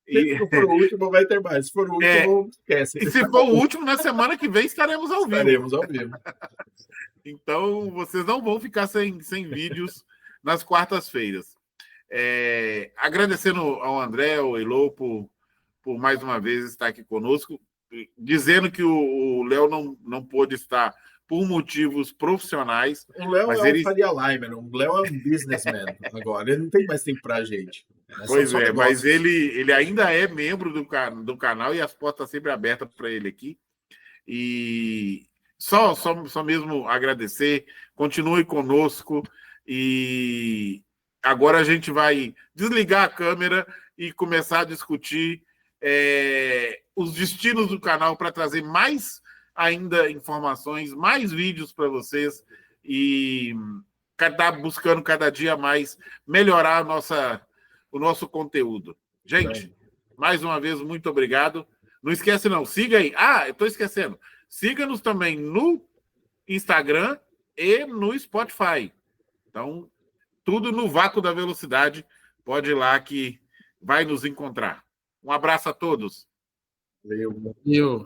Se for o último, vai ter mais. Se for o último, esquece. E se for o último, na semana que vem estaremos ao vivo. Então, vocês não vão ficar sem vídeos nas quartas-feiras. Agradecendo ao André, ao Elô, por mais uma vez estar aqui conosco, dizendo que o Léo não pôde estar por motivos profissionais. O Léo um Faria Limer, o Léo é um businessman agora, ele não tem mais tempo pra gente. Pois mas ele ainda é membro do canal e as portas sempre abertas para ele aqui. E só mesmo agradecer, continue conosco e agora a gente vai desligar a câmera e começar a discutir os destinos do canal para trazer mais ainda informações, mais vídeos para vocês e buscando cada dia mais melhorar o nosso conteúdo. Gente, mais uma vez, muito obrigado. Não esquece não, siga aí. Eu estou esquecendo. Siga-nos também no Instagram e no Spotify. Então, tudo no Vácuo da Velocidade. Pode ir lá que vai nos encontrar. Um abraço a todos. Valeu.